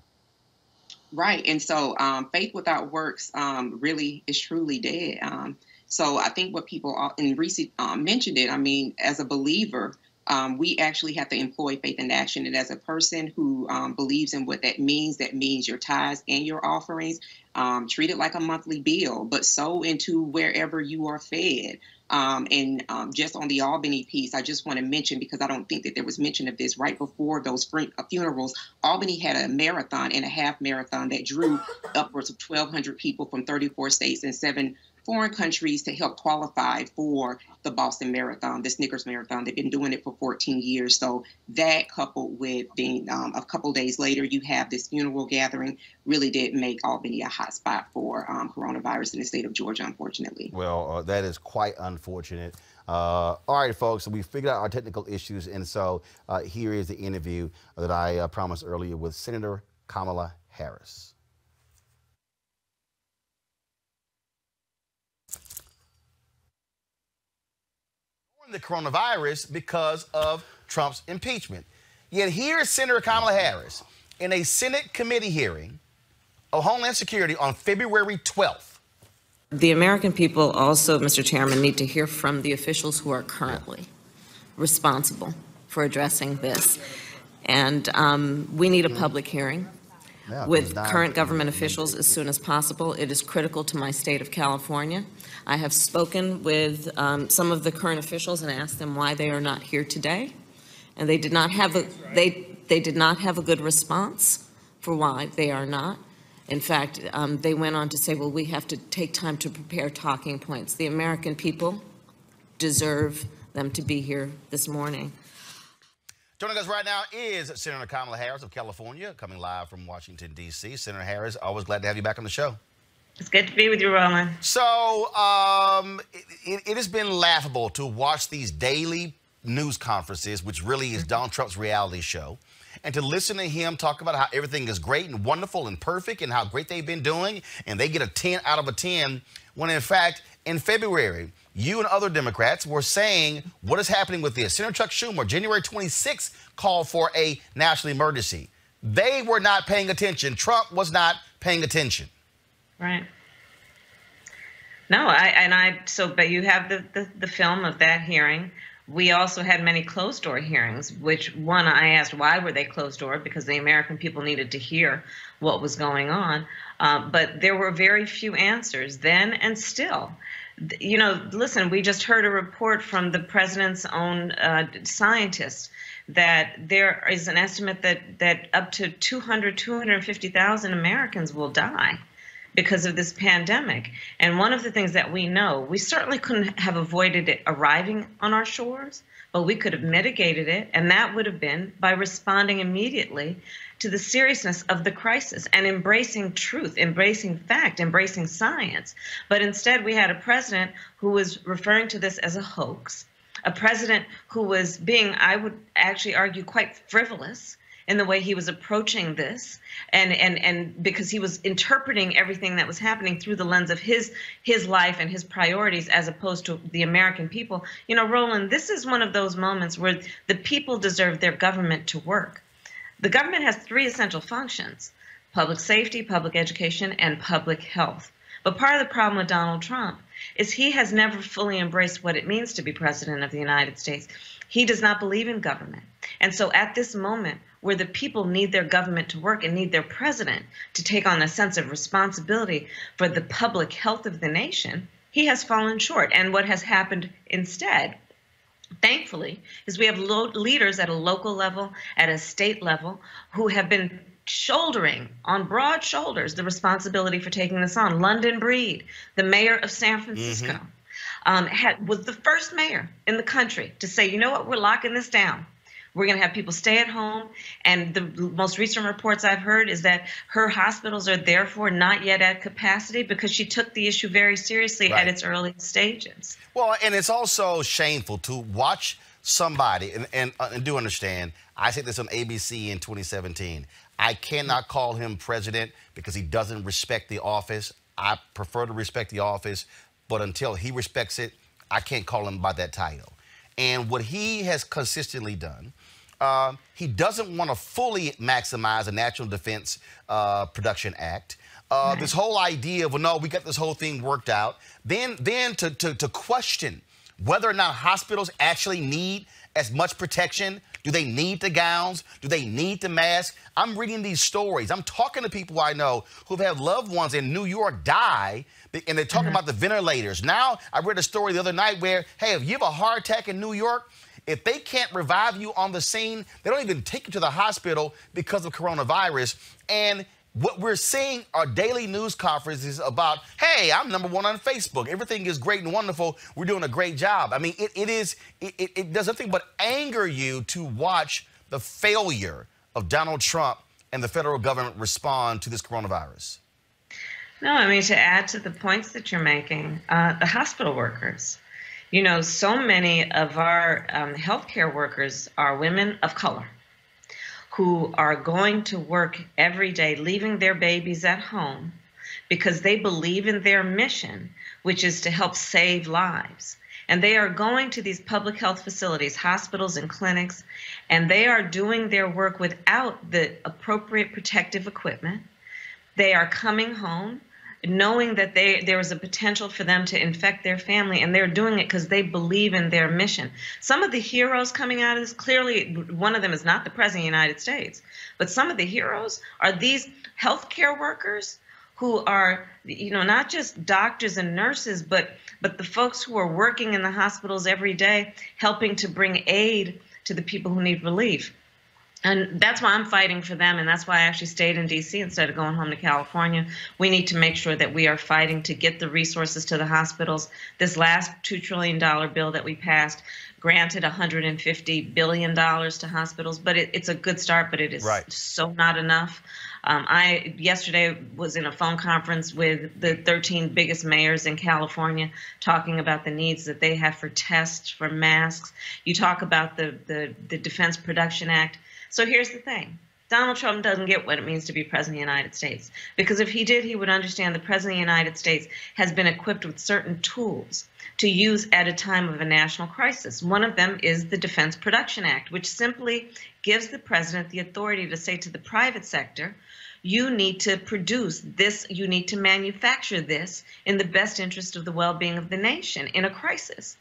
Right. And so faith without works really is truly dead. So I think what people, and Reese mentioned it, I mean, as a believer, we actually have to employ faith in action. And as a person who believes in what that means your tithes and your offerings, treat it like a monthly bill, but sow into wherever you are fed. Just on the Albany piece, I just want to mention, because I don't think that there was mention of this right before those funerals, Albany had a marathon and a half marathon that drew upwards of 1,200 people from 34 states and 7 foreign countries to help qualify for the Boston Marathon, the Snickers Marathon. They've been doing it for 14 years. So that, coupled with being a couple days later, you have this funeral gathering, really did make Albany a hot spot for coronavirus in the state of Georgia, unfortunately. Well, that is quite unfortunate. All right, folks, so we figured out our technical issues, and so here is the interview that I promised earlier with Senator Kamala Harris. The coronavirus because of Trump's impeachment. Yet here is Senator Kamala Harris in a Senate committee hearing of Homeland Security on February 12th. The American people also, Mr. Chairman, need to hear from the officials who are currently responsible for addressing this. And we need a public hearing with current government officials as soon as possible. It is critical to my state of California. I have spoken with some of the current officials and asked them why they are not here today, and they did not have a they did not have a good response for why they are not. In fact, they went on to say, well, we have to take time to prepare talking points. The American people deserve them to be here this morning. Joining us right now is Senator Kamala Harris of California, coming live from Washington, D.C. Senator Harris, always glad to have you back on the show. It's good to be with you, Roland. So it has been laughable to watch these daily news conferences, which really is Donald Trump's reality show, and to listen to him talk about how everything is great and wonderful and perfect and how great they've been doing, and they get a 10 out of a 10, when in fact, in February, you and other Democrats were saying, what is happening with this? Senator Chuck Schumer, January 26th, called for a national emergency. They were not paying attention. Trump was not paying attention. Right. No, but you have the film of that hearing. We also had many closed-door hearings, which one, I asked why were they closed-door, because the American people needed to hear what was going on. But there were very few answers then and still. You know, listen, we just heard a report from the president's own scientists that there is an estimate that up to 250,000 Americans will die because of this pandemic. And one of the things that we know, we certainly couldn't have avoided it arriving on our shores, but we could have mitigated it, and that would have been by responding immediately to the seriousness of the crisis and embracing truth, embracing fact, embracing science. But instead, we had a president who was referring to this as a hoax, a president who was being, I would actually argue, quite frivolous in the way he was approaching this, and because he was interpreting everything that was happening through the lens of his life and his priorities as opposed to the American people. You know, Roland, this is one of those moments where the people deserve their government to work. The government has 3 essential functions: public safety, public education, and public health. But part of the problem with Donald Trump is he has never fully embraced what it means to be president of the United States. He does not believe in government. And so at this moment, where the people need their government to work and need their president to take on a sense of responsibility for the public health of the nation, he has fallen short. And what has happened instead, thankfully, is we have leaders at a local level, at a state level, who have been shouldering on broad shoulders the responsibility for taking this on. London Breed, the mayor of San Francisco, was the first mayor in the country to say, you know what, we're locking this down. We're going to have people stay at home. And the most recent reports I've heard is that her hospitals are therefore not yet at capacity because she took the issue very seriously at its early stages. Well, and it's also shameful to watch somebody, and do understand, I said this on ABC in 2017, I cannot call him president because he doesn't respect the office. I prefer to respect the office, but until he respects it, I can't call him by that title. And what he has consistently done, he doesn't want to fully maximize the National Defense Production Act. This whole idea of, well, no, we got this whole thing worked out. Then to question whether or not hospitals actually need as much protection. Do they need the gowns? Do they need the masks? I'm reading these stories. I'm talking to people I know who've had loved ones in New York die, and they're talking about the ventilators. Now, I read a story the other night where, hey, if you have a heart attack in New York, if they can't revive you on the scene, they don't even take you to the hospital because of coronavirus. And what we're seeing are daily news conferences about, hey, I'm #1 on Facebook. Everything is great and wonderful. We're doing a great job. I mean, it does nothing but anger you to watch the failure of Donald Trump and the federal government respond to this coronavirus. No, I mean, to add to the points that you're making, the hospital workers, you know, so many of our healthcare workers are women of color who are going to work every day, leaving their babies at home because they believe in their mission, which is to help save lives. And they are going to these public health facilities, hospitals and clinics, and they are doing their work without the appropriate protective equipment. They are coming home knowing that there is a potential for them to infect their family, and they're doing it because they believe in their mission. Some of the heroes coming out of this, clearly one of them is not the President of the United States, but some of the heroes are these healthcare workers who are, you know, not just doctors and nurses, but the folks who are working in the hospitals every day, helping to bring aid to the people who need relief. And that's why I'm fighting for them, and that's why I actually stayed in D.C. instead of going home to California. We need to make sure that we are fighting to get the resources to the hospitals. This last $2 trillion bill that we passed granted $150 billion to hospitals, but it's a good start, but it is so not enough. I yesterday was in a phone conference with the 13 biggest mayors in California talking about the needs that they have for tests, for masks. You talk about the Defense Production Act. So here's the thing. Donald Trump doesn't get what it means to be President of the United States. Because if he did, he would understand the President of the United States has been equipped with certain tools to use at a time of a national crisis. One of them is the Defense Production Act, which simply gives the president the authority to say to the private sector, you need to produce this, you need to manufacture this in the best interest of the well-being of the nation in a crisis.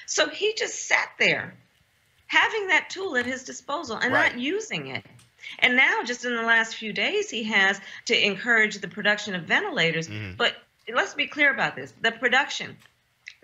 So he just sat there having that tool at his disposal and not using it. And now, just in the last few days, he has to encourage the production of ventilators. But let's be clear about this. The production,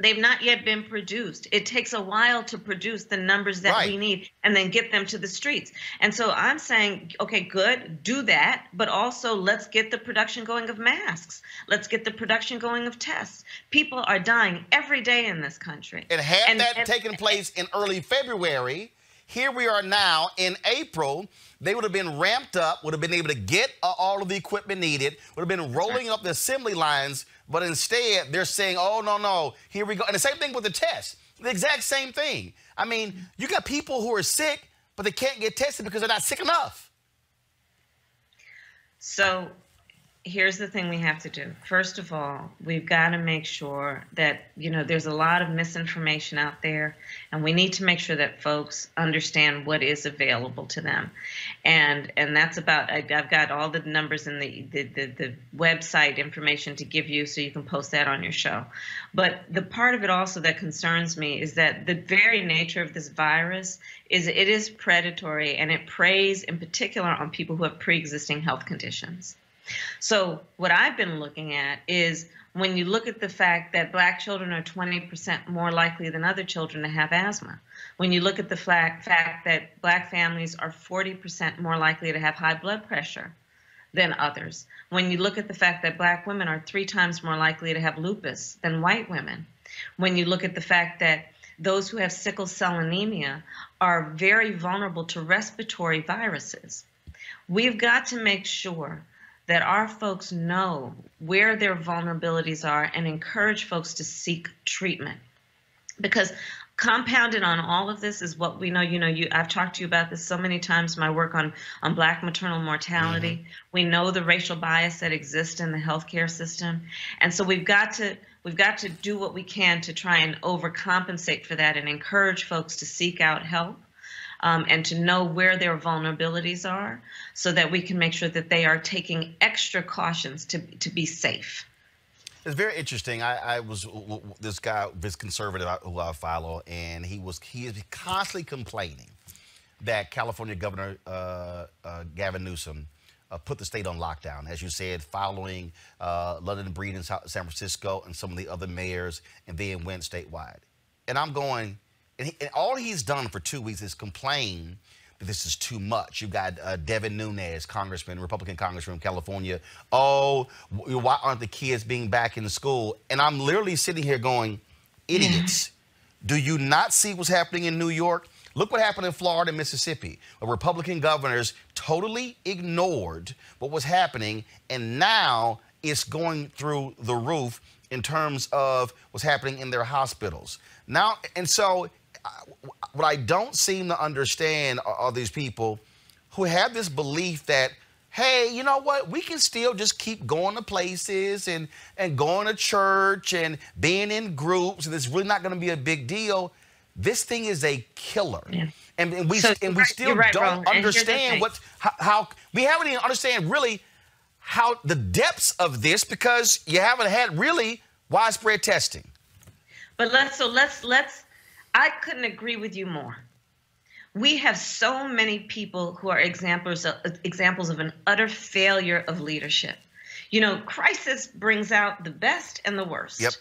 they've not yet been produced. It takes a while to produce the numbers that we need and then get them to the streets. And so I'm saying, okay, good, do that, but also let's get the production going of masks. Let's get the production going of tests. People are dying every day in this country. And had that taken place in early February, here we are now in April, they would have been ramped up, would have been able to get all of the equipment needed, would have been rolling up the assembly lines, but instead they're saying, oh, no, here we go. And the same thing with the tests, the exact same thing. I mean, you got people who are sick, but they can't get tested because they're not sick enough. So here's the thing we have to do. First of all, we've got to make sure that, you know, there's a lot of misinformation out there, and we need to make sure that folks understand what is available to them. And that's about, I've got all the numbers and the website information to give you so you can post that on your show. But the part of it also that concerns me is that the very nature of this virus is it is predatory, and it preys in particular on people who have pre-existing health conditions. So what I've been looking at is when you look at the fact that Black children are 20% more likely than other children to have asthma, when you look at the fact that Black families are 40% more likely to have high blood pressure than others, when you look at the fact that Black women are 3 times more likely to have lupus than white women, when you look at the fact that those who have sickle cell anemia are very vulnerable to respiratory viruses, we've got to make sure that our folks know where their vulnerabilities are and encourage folks to seek treatment. Because compounded on all of this is what we know. You know, I've talked to you about this so many times, my work on Black maternal mortality. We know the racial bias that exists in the healthcare system. And so we've got to do what we can to try and overcompensate for that and encourage folks to seek out help. And to know where their vulnerabilities are so that we can make sure that they are taking extra cautions to be safe. It's very interesting. I was this guy, this conservative who I follow, and he is constantly complaining that California Governor Gavin Newsom put the state on lockdown, as you said, following London Breed in San Francisco and some of the other mayors, and then went statewide. And I'm going, and all he's done for 2 weeks is complain that this is too much. You've got Devin Nunes, congressman, Republican congressman from California. Oh, why aren't the kids being back in school? And I'm literally sitting here going, idiots. Do you not see what's happening in New York? Look what happened in Florida and Mississippi. The Republican governors totally ignored what was happening, and now it's going through the roof in terms of what's happening in their hospitals. Now, and so what I don't seem to understand are these people who have this belief that, hey, you know what, we can still just keep going to places and going to church and being in groups, and it's really not going to be a big deal. This thing is a killer. Yeah. And we still don't understand how we haven't even understand really how the depths of this, because you haven't had really widespread testing. But let's I couldn't agree with you more. We have so many people who are examples of an utter failure of leadership. You know, crisis brings out the best and the worst. Yep.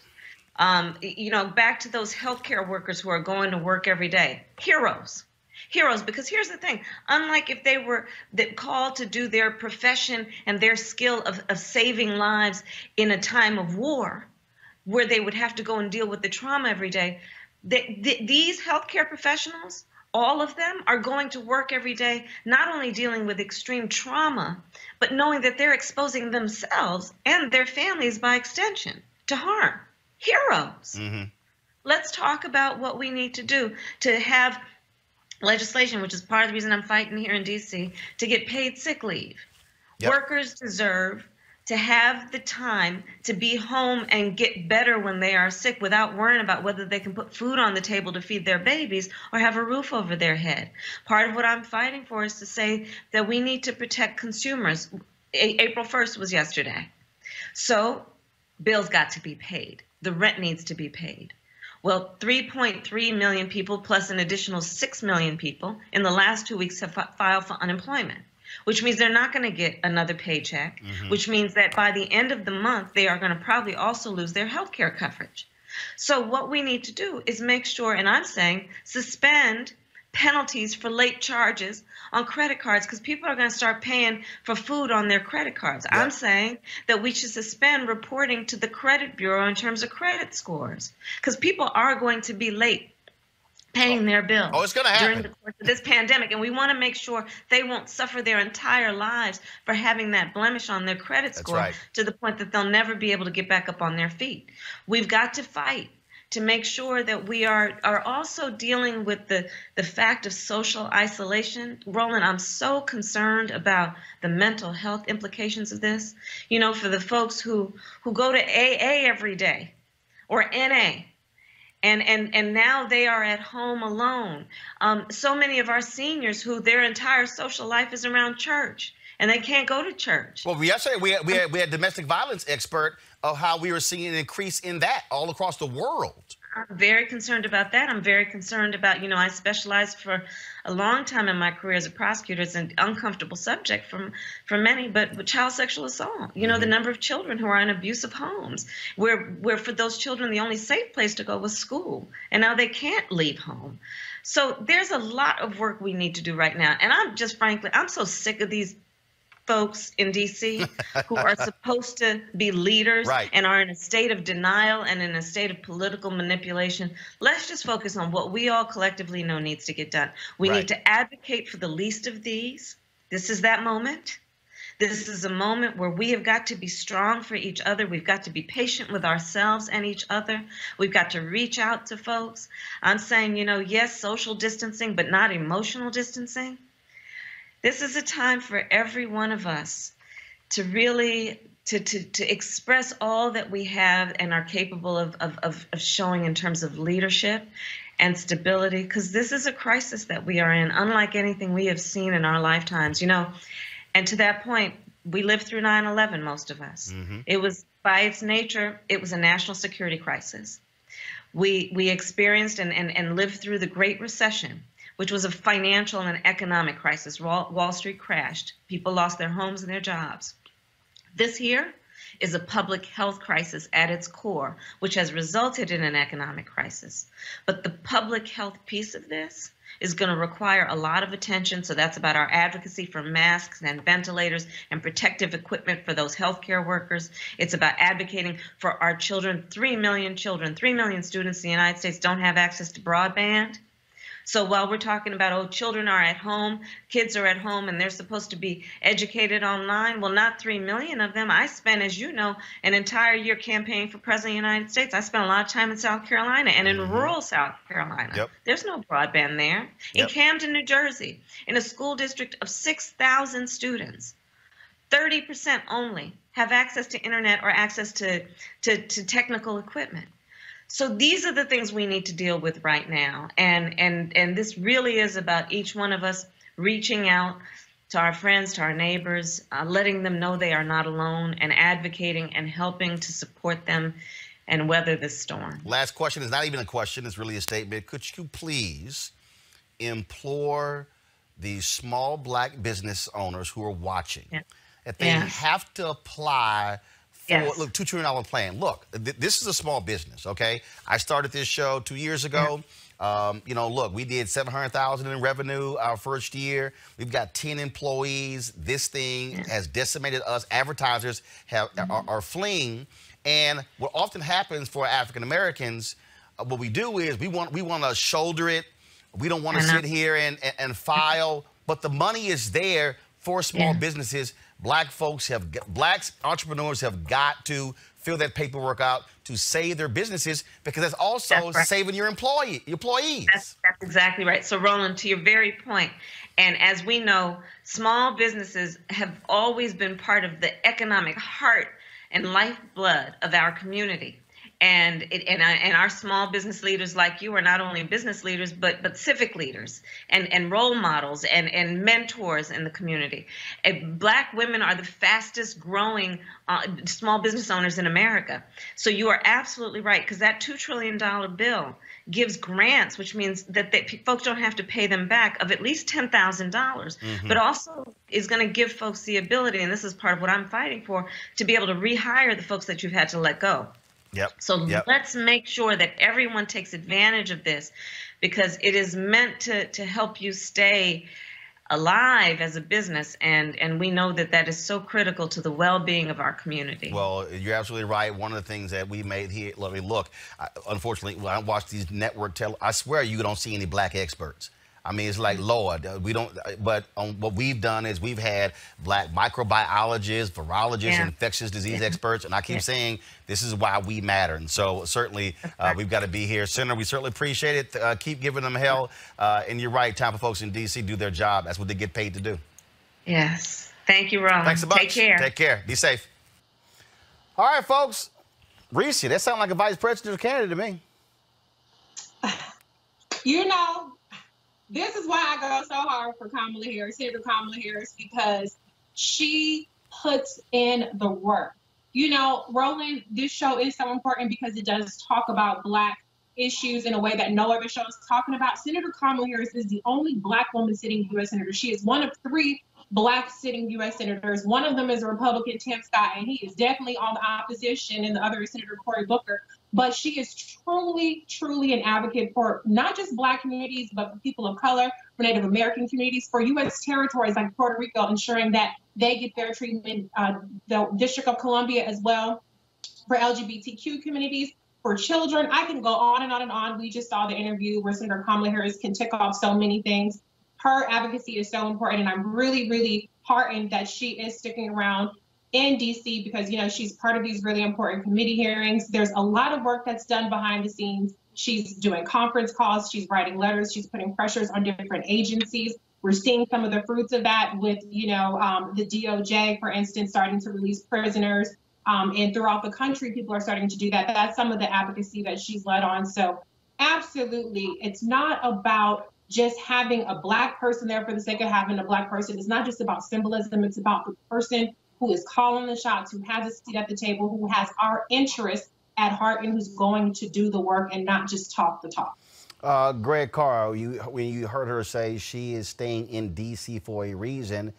You know, back to those healthcare workers who are going to work every day. Heroes, because here's the thing. Unlike if they were called to do their profession and their skill of saving lives in a time of war, where they would have to go and deal with the trauma every day, these healthcare professionals, all of them, are going to work every day, not only dealing with extreme trauma, but knowing that they're exposing themselves and their families by extension to harm. Heroes. Mm-hmm. Let's talk about what we need to do to have legislation, which is part of the reason I'm fighting here in D.C., to get paid sick leave. Yep. Workers deserve to have the time to be home and get better when they are sick without worrying about whether they can put food on the table to feed their babies or have a roof over their head. Part of what I'm fighting for is to say that we need to protect consumers. April 1st was yesterday. So bills got to be paid. The rent needs to be paid. Well, 3.3 million people plus an additional 6 million people in the last 2 weeks have filed for unemployment, which means they're not going to get another paycheck, which means that by the end of the month, they are going to probably also lose their health care coverage. So what we need to do is make sure, and I'm saying, suspend penalties for late charges on credit cards, because people are going to start paying for food on their credit cards. Yep. I'm saying that we should suspend reporting to the credit bureau in terms of credit scores, because people are going to be late paying their bills it's going to happen during the course of this pandemic, and we want to make sure they won't suffer their entire lives for having that blemish on their credit score to the point that they'll never be able to get back up on their feet. We've got to fight to make sure that we are also dealing with the fact of social isolation. Roland, I'm so concerned about the mental health implications of this. You know, for the folks who go to AA every day or NA, and now they are at home alone. So many of our seniors who their entire social life is around church, and they can't go to church. Well, yesterday we had domestic violence expert of how we were seeing an increase in that all across the world. I'm very concerned about that. I'm very concerned about, you know, I specialized for a long time in my career as a prosecutor. It's an uncomfortable subject for many, but child sexual assault, you know, the number of children who are in abusive homes, where for those children, the only safe place to go was school, and now they can't leave home. So there's a lot of work we need to do right now. And I'm so sick of these folks in D.C. who are supposed to be leaders and are in a state of denial and in a state of political manipulation. Let's just focus on what we all collectively know needs to get done. We need to advocate for the least of these. This is that moment. This is a moment where we have got to be strong for each other. We've got to be patient with ourselves and each other. We've got to reach out to folks. I'm saying, you know, yes, social distancing, but not emotional distancing. This is a time for every one of us to really to express all that we have and are capable of showing in terms of leadership and stability, because this is a crisis that we are in, unlike anything we have seen in our lifetimes. You know, and to that point, We lived through 9/11, most of us. It was, by its nature, it was a national security crisis. We experienced and lived through the Great Recession, which was a financial and economic crisis. Wall Street crashed. People lost their homes and their jobs. This here is a public health crisis at its core, which has resulted in an economic crisis. But the public health piece of this is going to require a lot of attention. So that's about our advocacy for masks and ventilators and protective equipment for those healthcare workers. It's about advocating for our children. 3 million children, 3 million students in the United States don't have access to broadband. So while we're talking about, oh, children are at home, kids are at home, and they're supposed to be educated online, well, not 3 million of them. I spent, as you know, an entire year campaigning for President of the United States. I spent a lot of time in South Carolina and in rural South Carolina. Yep. There's no broadband there. In Camden, New Jersey, in a school district of 6,000 students, 30% only have access to internet or access to technical equipment. So these are the things we need to deal with right now. And this really is about each one of us reaching out to our friends, to our neighbors, letting them know they are not alone, and advocating and helping to support them and weather this storm. Last question is not even a question, it's really a statement. Could you please implore the small black business owners who are watching that they have to apply for, look, $2 trillion plan. Look, this is a small business, okay? I started this show 2 years ago. You know, look, we did $700,000 in revenue our first year. We've got 10 employees. This thing has decimated us. Advertisers are fleeing. And what often happens for African Americans, what we do is we want to shoulder it. We don't want to sit here and file. But the money is there for small businesses. Black entrepreneurs have got to fill that paperwork out to save their businesses, because that's also saving your employees. That's exactly right. So Roland, to your very point, and as we know, small businesses have always been part of the economic heart and lifeblood of our community. And our small business leaders like you are not only business leaders, but civic leaders and role models and mentors in the community. And Black women are the fastest growing small business owners in America. So you are absolutely right, because that $2 trillion bill gives grants, which means that folks don't have to pay them back, of at least $10,000, but also is going to give folks the ability, and this is part of what I'm fighting for, to be able to rehire the folks that you've had to let go. So let's make sure that everyone takes advantage of this, because it is meant to help you stay alive as a business, and we know that is so critical to the well-being of our community. Well, you're absolutely right. One of the things that we made here, look, unfortunately, when I watch these network I swear you don't see any black experts. I mean, it's like, Lord, we don't, but what we've done is we've had black microbiologists, virologists, infectious disease experts, and I keep saying this is why we matter. And so certainly we've got to be here. Senator, we certainly appreciate it. Keep giving them hell. And you're right, time for folks in D.C. do their job. That's what they get paid to do. Yes. Thank you, Roland. Thanks a bunch. Take care. Take care. Be safe. All right, folks. Reese, that sounds like a vice presidential candidate to me. You know, this is why I go so hard for Kamala Harris, Senator Kamala Harris, because she puts in the work. You know, Roland, this show is so important because it does talk about Black issues in a way that no other show is talking about. Senator Kamala Harris is the only Black woman sitting U.S. Senator. She is one of 3 Black sitting U.S. Senators. One of them is a Republican, Tim Scott, and he is definitely on the opposition, and the other is Senator Cory Booker. But she is truly, truly an advocate for not just Black communities, but for people of color, for Native American communities, for U.S. territories like Puerto Rico, ensuring that they get their treatment, the District of Columbia as well, for LGBTQ communities, for children. I can go on and on and on. We just saw the interview where Senator Kamala Harris can tick off so many things. Her advocacy is so important, and I'm really, really heartened that she is sticking around in DC, because, you know, she's part of these really important committee hearings. There's a lot of work that's done behind the scenes. She's doing conference calls, she's writing letters, she's putting pressures on different agencies. We're seeing some of the fruits of that with, you know, the DOJ, for instance, starting to release prisoners. And throughout the country, people are starting to do that. That's some of the advocacy that she's led on. So absolutely, it's not about just having a Black person there for the sake of having a Black person. It's not just about symbolism. It's about the person who is calling the shots, who has a seat at the table, who has our interests at heart, and who's going to do the work and not just talk the talk. Greg Carr, when you heard her say she is staying in D.C. for a reason,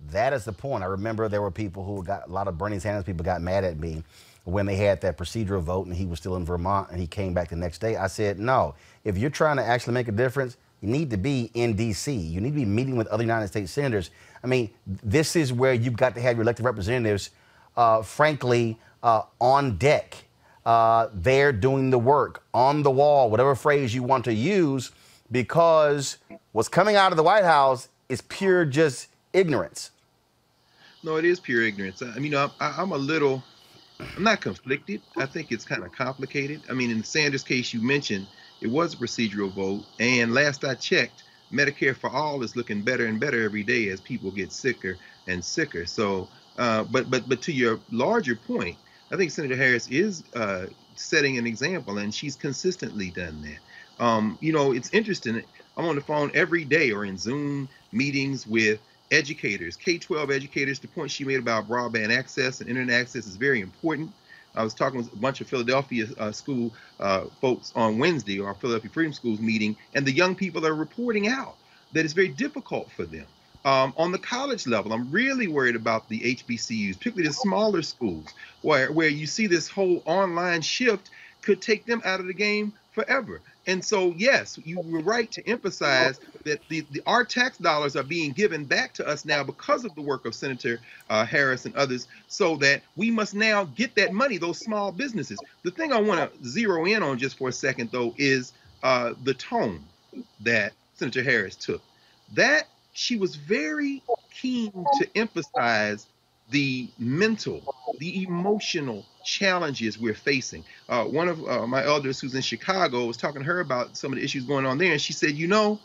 that is the point. I remember there were people who got, a lot of Bernie Sanders people got mad at me when they had that procedural vote and he was still in Vermont and he came back the next day. I said, no, if you're trying to actually make a difference, you need to be in D.C. You need to be meeting with other United States senators. I mean, this is where you've got to have your elected representatives, frankly, on deck. They're doing the work, on the wall, whatever phrase you want to use, because what's coming out of the White House is pure just ignorance. No, it is pure ignorance. I mean, I'm not conflicted. I think it's kind of complicated. I mean, in the Sanders case you mentioned, it was a procedural vote. And last I checked, Medicare for all is looking better and better every day as people get sicker and sicker. So, but to your larger point, I think Senator Harris is setting an example, and she's consistently done that. You know, it's interesting. I'm on the phone every day or in Zoom meetings with educators, K-12 educators. The point she made about broadband access and internet access is very important. I was talking with a bunch of Philadelphia school folks on Wednesday, or our Philadelphia Freedom Schools meeting, and the young people are reporting out that it's very difficult for them. On the college level, I'm really worried about the HBCUs, particularly the smaller schools, where you see this whole online shift could take them out of the game forever. And so, yes, you were right to emphasize that our tax dollars are being given back to us now because of the work of Senator Harris and others, so that we must now get that money, those small businesses. The thing I want to zero in on just for a second, though, is the tone that Senator Harris took. That she was very keen to emphasize the mental, the emotional challenges we're facing. One of my elders who's in Chicago was talking to her about some of the issues going on there, and she said, you know,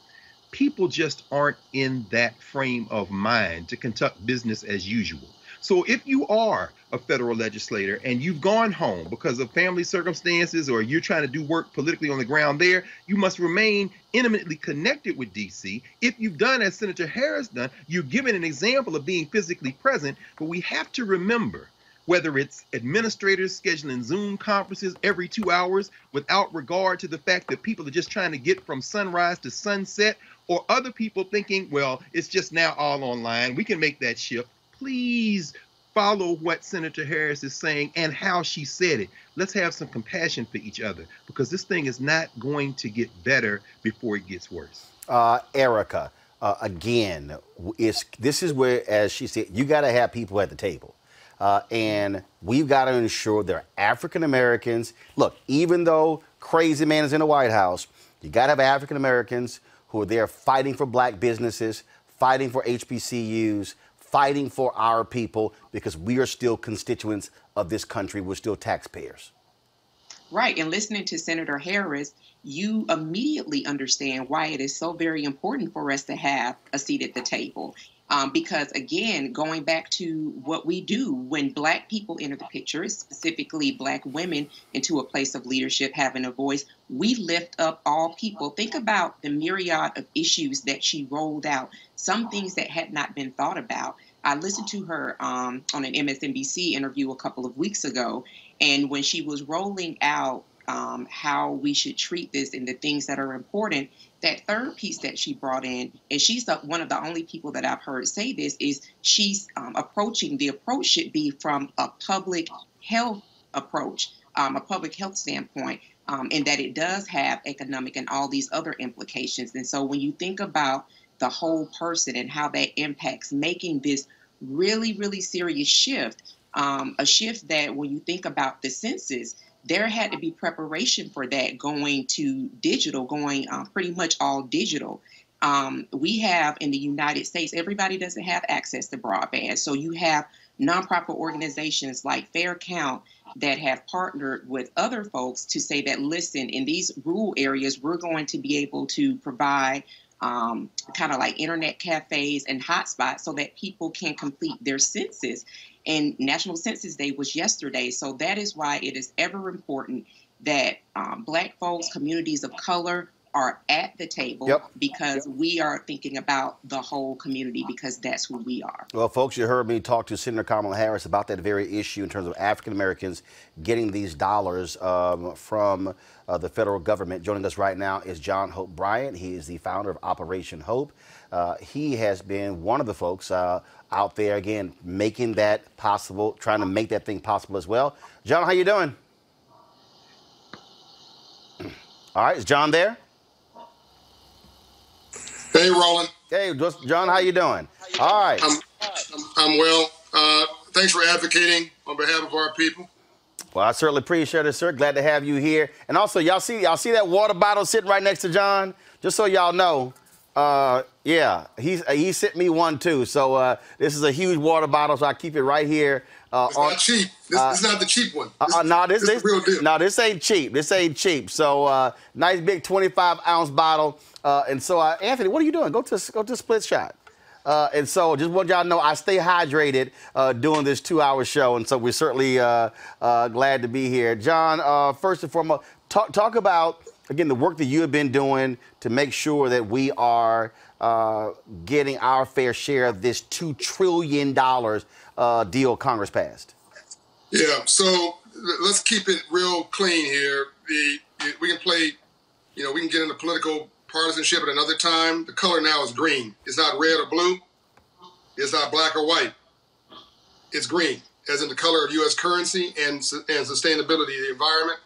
people just aren't in that frame of mind to conduct business as usual. So if you are a federal legislator and you've gone home because of family circumstances, or you're trying to do work politically on the ground there, you must remain intimately connected with D.C. If you've done as Senator Harris done, you're given an example of being physically present. But we have to remember, whether it's administrators scheduling Zoom conferences every 2 hours without regard to the fact that people are just trying to get from sunrise to sunset, or other people thinking, well, it's just now all online, we can make that shift. Please follow what Senator Harris is saying and how she said it. Let's have some compassion for each other, because this thing is not going to get better before it gets worse. Erica, again, this is where, as she said, you got to have people at the table. And we've got to ensure they're African Americans. Look, even though Crazy Man is in the White House, you got to have African Americans who are there fighting for black businesses, fighting for HBCUs, fighting for our people, because we are still constituents of this country. We're still taxpayers. Right. And listening to Senator Harris, you immediately understand why it is so very important for us to have a seat at the table. Because, again, going back to what we do when Black people enter the picture, specifically Black women into a place of leadership, having a voice, we lift up all people. Think about the myriad of issues that she rolled out, some things that had not been thought about. I listened to her on an MSNBC interview a couple of weeks ago, and when she was rolling out how we should treat this and the things that are important, that third piece that she brought in, and she's one of the only people that I've heard say this, is she's the approach should be from a public health approach, a public health standpoint, and that it does have economic and all these other implications. And so when you think about the whole person and how that impacts making this really, really serious shift, a shift that when you think about the census, there had to be preparation for that, going to digital, going pretty much all digital. We have in the United States, everybody doesn't have access to broadband. So you have nonprofit organizations like Fair Count that have partnered with other folks to say that, listen, in these rural areas, we're going to be able to provide kind of like internet cafes and hotspots so that people can complete their census. And National Census Day was yesterday. So that is why it is ever important that Black folks, communities of color are at the table Yep. because we are thinking about the whole community, because that's who we are. Well, folks, you heard me talk to Senator Kamala Harris about that very issue in terms of African Americans getting these dollars from the federal government. Joining us right now is John Hope Bryant. He is the founder of Operation Hope. He has been one of the folks out there, again, making that possible, trying to make that thing possible as well. John, how you doing? All right, is John there? Hey, Roland. Hey, John, how you doing? All right. I'm well. Thanks for advocating on behalf of our people. Well, I certainly appreciate it, sir. Glad to have you here. And also, y'all see that water bottle sitting right next to John? Just so y'all know, yeah, he sent me one too. So this is a huge water bottle, so I keep it right here. It's not cheap. This is not the cheap one. This is the real deal. No, this ain't cheap. This ain't cheap. So nice big 25-ounce bottle. And so, Anthony, what are you doing? Go to Split Shot. And so just want y'all to know I stay hydrated doing this 2-hour show. And so we're certainly glad to be here. John, first and foremost, talk about, again, the work that you have been doing to make sure that we are getting our fair share of this $2 trillion deal Congress passed. Yeah, so let's keep it real clean here. We can play, we can get into political partisanship at another time. The color now is green. It's not red or blue. It's not black or white. It's green, as in the color of U.S. currency and sustainability of the environment.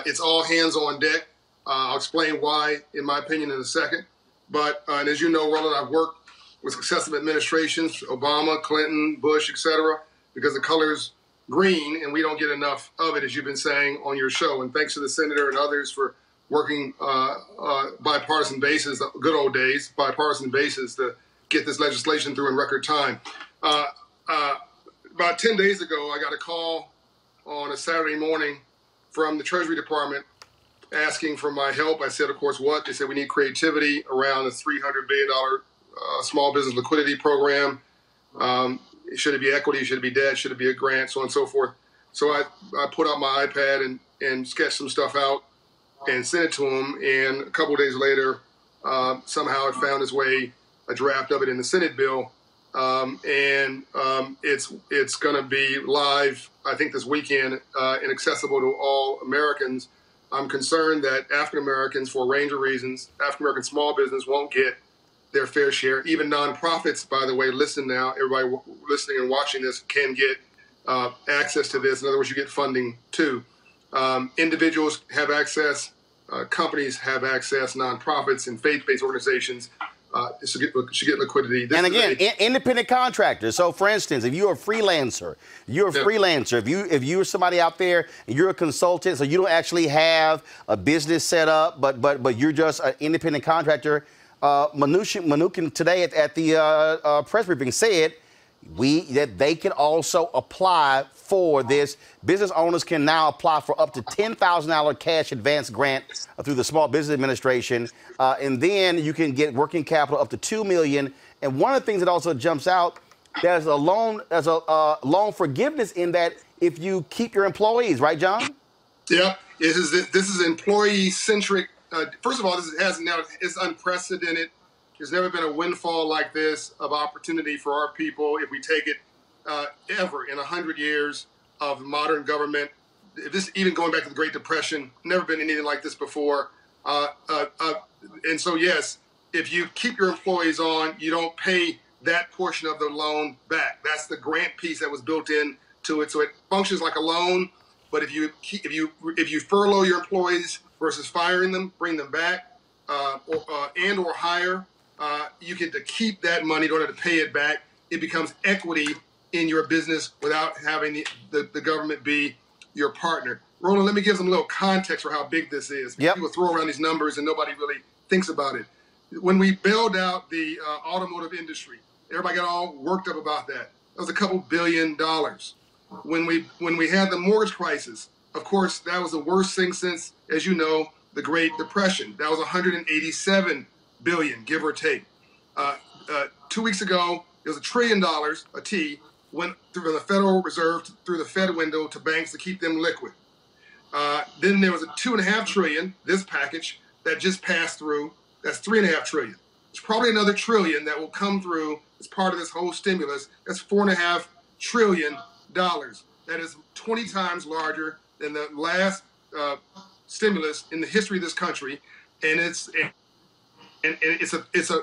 It's all hands on deck. I'll explain why, in my opinion, in a second. But and as you know, Roland, I've worked with successive administrations, Obama, Clinton, Bush, etc., because the color is green and we don't get enough of it, as you've been saying on your show. And thanks to the senator and others for working bipartisan basis, the good old days, bipartisan basis, to get this legislation through in record time. About 10 days ago, I got a call on a Saturday morning from the Treasury Department asking for my help. I said, of course, what? They said, we need creativity around a $300 billion small business liquidity program. Should it be equity? Should it be debt? Should it be a grant? So on and so forth. So I put out my iPad and sketched some stuff out and sent it to him. And a couple of days later, somehow it found its way, a draft of it in the Senate bill. It's going to be live, I think, this weekend and accessible to all Americans. I'm concerned that African Americans, for a range of reasons, African American small business won't get their fair share. Even nonprofits, by the way, listen now, everybody listening and watching this can get access to this. In other words, you get funding too. Individuals have access, companies have access, nonprofits and faith-based organizations should get liquidity. And again, independent contractors. So, for instance, if you're a freelancer, if you're somebody out there and you're a consultant, so you don't actually have a business set up, but you're just an independent contractor. Mnuchin today at the press briefing said that they can also apply for this. Business owners can now apply for up to $10,000 cash advance grant through the Small Business Administration, and then you can get working capital up to $2 million. And one of the things that also jumps out, there's a loan forgiveness in that if you keep your employees, right, John? Yeah, this is employee centric. First of all, it's unprecedented. There's never been a windfall like this of opportunity for our people if we take it ever in 100 years of modern government. This even going back to the Great Depression, never been anything like this before. And so, yes, if you keep your employees on, you don't pay that portion of the loan back. That's the grant piece that was built into it. So it functions like a loan. But if you furlough your employees versus firing them, bring them back, or hire, you get to keep that money in order to pay it back. It becomes equity in your business without having the government be your partner. Roland, let me give some little context for how big this is. Yep. People throw around these numbers and nobody really thinks about it. When we bailed out the automotive industry, everybody got all worked up about that. That was a couple $2 billion. When we had the mortgage crisis, of course, that was the worst thing since, as you know, the Great Depression. That was $187 billion, give or take. 2 weeks ago, it was $1 trillion, a T, went through the Federal Reserve, through the Fed window to banks to keep them liquid. Then there was a $2.5 trillion, this package, that just passed through. That's $3.5 trillion. There's probably another trillion that will come through as part of this whole stimulus. That's $4.5 trillion. That is 20 times larger than the last stimulus in the history of this country, and it's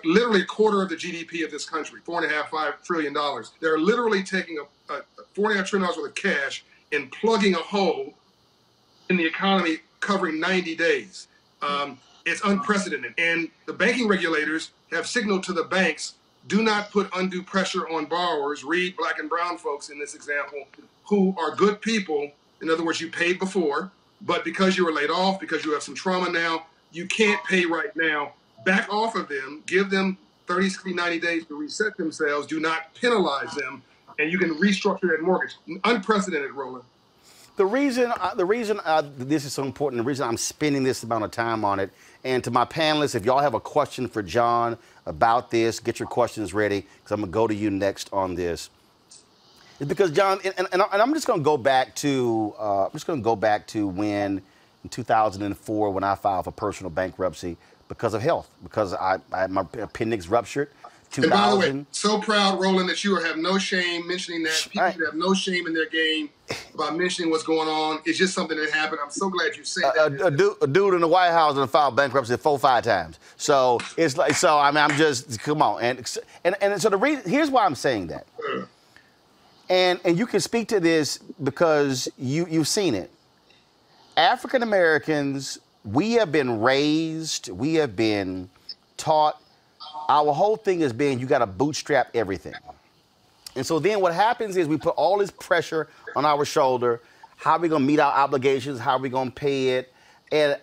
literally a quarter of the GDP of this country. $4.5 trillion. They're literally taking a $4.5 trillion worth of cash and plugging a hole in the economy covering 90 days. It's unprecedented. And the banking regulators have signaled to the banks, do not put undue pressure on borrowers, read black and brown folks in this example, who are good people. In other words, you paid before, but because you were laid off, because you have some trauma now, you can't pay right now. Back off of them, give them 30, 60, 90 days to reset themselves. Do not penalize them, and you can restructure that mortgage. Unprecedented, Roland. The reason this is so important, the reason I'm spending this amount of time on it, and to my panelists, if y'all have a question for John about this, get your questions ready, because I'm going to go to you next on this. It's because, John, and I'm just going to go back to, when, in 2004, when I filed for personal bankruptcy because of health, because my appendix ruptured. And by the way, so proud, Roland, that you have no shame mentioning that. People should have no shame in their game about mentioning what's going on. It's just something that happened. I'm so glad you said that. A dude in the White House and filed bankruptcy 4 or 5 times. So it's like, so I mean, I'm just, come on. And so the reason, here's why I'm saying that. And you can speak to this because you've seen it. African Americans, we have been raised, we have been taught. Our whole thing has been you got to bootstrap everything. And so then what happens is we put all this pressure on our shoulder. How are we going to meet our obligations? How are we going to pay it? And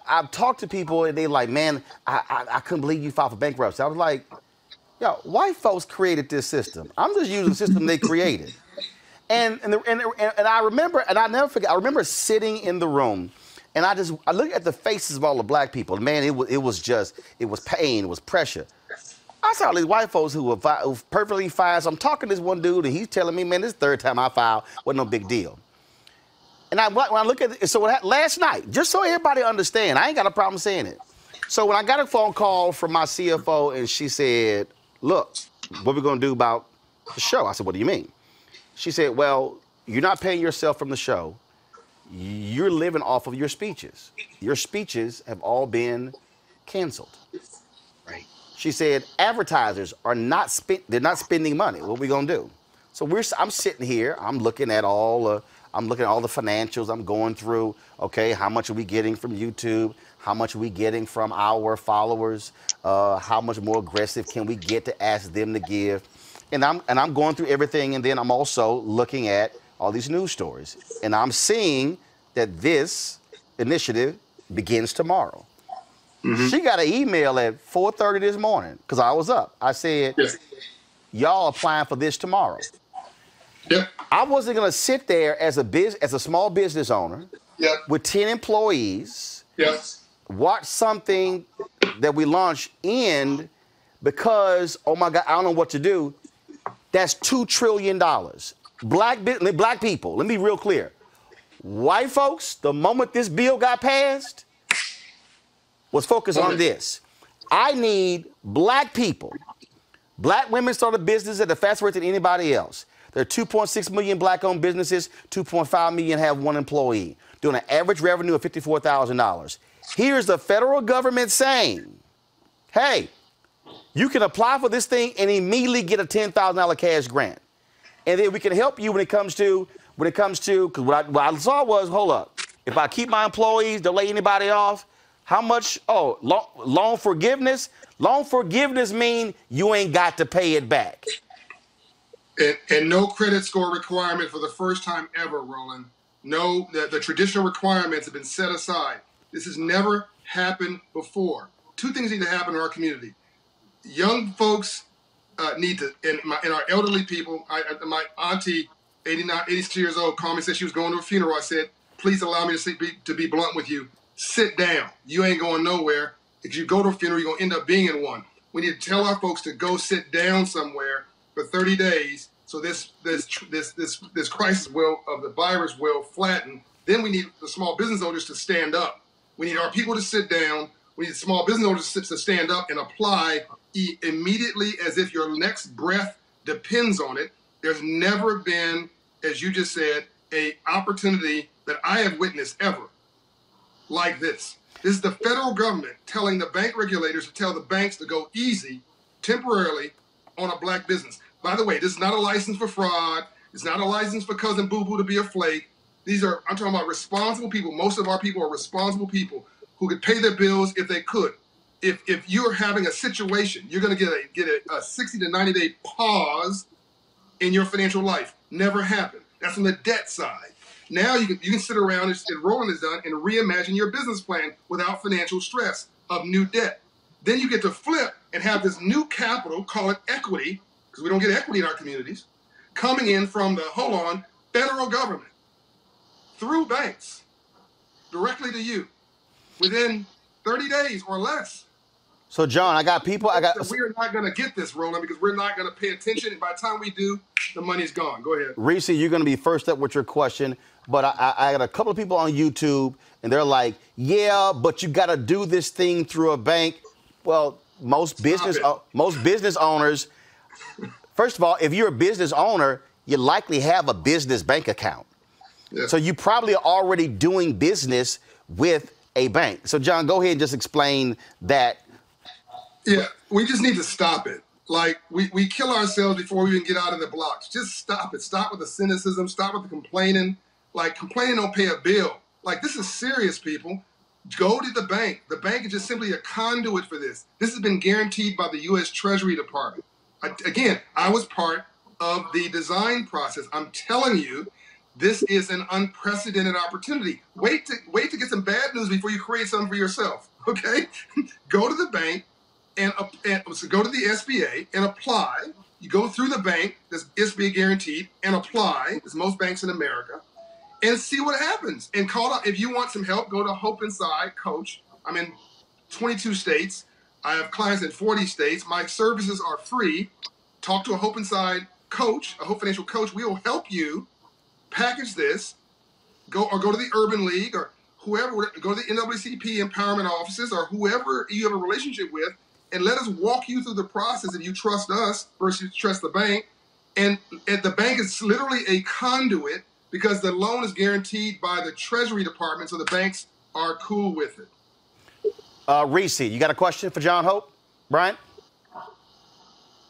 I've talked to people and they're like, man, I couldn't believe you filed for bankruptcy. I was like, yo, white folks created this system. I'm just using the system they created. And I remember, and I never forget, I remember sitting in the room and I looked at the faces of all the black people. Man, it was pain, it was pressure. I saw these white folks who were perfectly fine. So I'm talking to this one dude, and he's telling me, man, this is the 3rd time I filed, wasn't no big deal. And when I look at it, so last night, just so everybody understand, I ain't got a problem saying it. So when I got a phone call from my CFO, and she said, look, what are we going to do about the show? I said, what do you mean? She said, well, you're not paying yourself from the show. You're living off of your speeches. Your speeches have all been canceled. Right. She said, advertisers are not spending money. What are we gonna do? So I'm sitting here. I'm looking at all the financials. I'm going through. Okay, how much are we getting from YouTube? How much are we getting from our followers? How much more aggressive can we get to ask them to give? And I'm going through everything, and then I'm also looking at all these news stories. And I'm seeing that this initiative begins tomorrow. Mm-hmm. She got an email at 4:30 this morning, because I was up. I said, yes, y'all applying for this tomorrow. Yep. I wasn't gonna sit there as a small business owner, yep, with 10 employees, yes, watch something that we launched end because, oh my God, I don't know what to do. That's $2 trillion. Black people, let me be real clear. White folks, the moment this bill got passed, was focused on this. I need black people. Black women start a business at a faster rate than anybody else. There are 2.6 million black-owned businesses, 2.5 million have 1 employee, doing an average revenue of $54,000. Here's the federal government saying, hey, you can apply for this thing and immediately get a $10,000 cash grant. And then we can help you when it comes to, because what I saw was, hold up, if I keep my employees, don't lay anybody off, how much, loan forgiveness? Loan forgiveness mean you ain't got to pay it back. And no credit score requirement for the first time ever, Roland. No, the traditional requirements have been set aside. This has never happened before. 2 things need to happen in our community. Young folks need to, and our elderly people, my auntie, 86 years old, called me and said she was going to a funeral. I said, please allow me to be blunt with you. Sit down. You ain't going nowhere. If you go to a funeral, you're going to end up being in one. We need to tell our folks to go sit down somewhere for 30 days so this crisis of the virus will flatten. Then we need the small business owners to stand up. We need our people to sit down. We need small business owners to stand up and apply immediately as if your next breath depends on it. There's never been, as you just said, a opportunity that I have witnessed ever like this. This is the federal government telling the bank regulators to tell the banks to go easy temporarily on a black business. By the way, this is not a license for fraud. It's not a license for cousin boo-boo to be a flake. I'm talking about responsible people. Most of our people are responsible people who could pay their bills if they could. If you're having a situation, you're going to get a 60 to 90 day pause in your financial life. Never happened. That's on the debt side. Now you can sit around, as Roland has done, and reimagine your business plan without financial stress of new debt. Then you get to flip and have this new capital, call it equity, because we don't get equity in our communities, coming in from the, federal government through banks directly to you within 30 days or less. So, John, We're not going to get this, Roland, because we're not going to pay attention. And by the time we do, the money's gone. Go ahead. Reese, you're going to be first up with your question. But I got a couple of people on YouTube, and they're like, yeah, but you got to do this thing through a bank. Well, most business owners, first of all, if you're a business owner, you likely have a business bank account. Yeah. So you probably are already doing business with a bank. So, John, go ahead and just explain that. Yeah, we just need to stop it. Like, we kill ourselves before we even get out of the blocks. Just stop it. Stop with the cynicism. Stop with the complaining. Like, complaining don't pay a bill. Like, this is serious, people. Go to the bank. The bank is just simply a conduit for this. This has been guaranteed by the U.S. Treasury Department. I was part of the design process. I'm telling you, this is an unprecedented opportunity. Wait to get some bad news before you create something for yourself, okay? Go to the bank and so go to the SBA and apply. You go through the bank that's SBA guaranteed and apply, as most banks in America, and see what happens. And call out, if you want some help, go to Hope Inside Coach. I'm in 22 states. I have clients in 40 states. My services are free. Talk to a Hope Inside coach, a Hope Financial coach. We will help you package this. Go to the Urban League or whoever. Go to the NAACP empowerment offices or whoever you have a relationship with, and let us walk you through the process if you trust us versus trust the bank. And the bank is literally a conduit because the loan is guaranteed by the Treasury Department, so the banks are cool with it. Reese, you got a question for John Hope? Brian?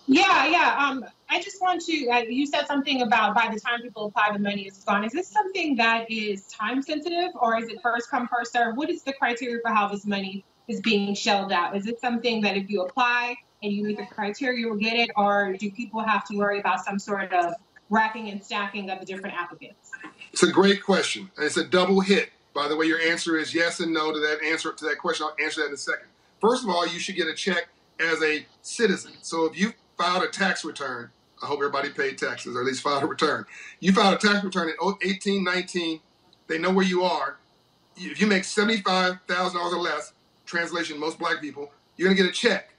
Yeah. I just want to, you said something about by the time people apply, the money is gone. Is this something that is time sensitive, or is it first come, first serve? What is the criteria for how this money is being shelled out? Is it something that if you apply and you meet the criteria, you'll get it, or do people have to worry about some sort of racking and stacking of the different applicants? It's a great question. And it's a double hit. By the way, your answer is yes and no to that question. I'll answer that in a second. First of all, you should get a check as a citizen. So if you filed a tax return, I hope everybody paid taxes, or at least filed a return. You filed a tax return in 18, 19, they know where you are. If you make $75,000 or less, translation, most black people, you're gonna get a check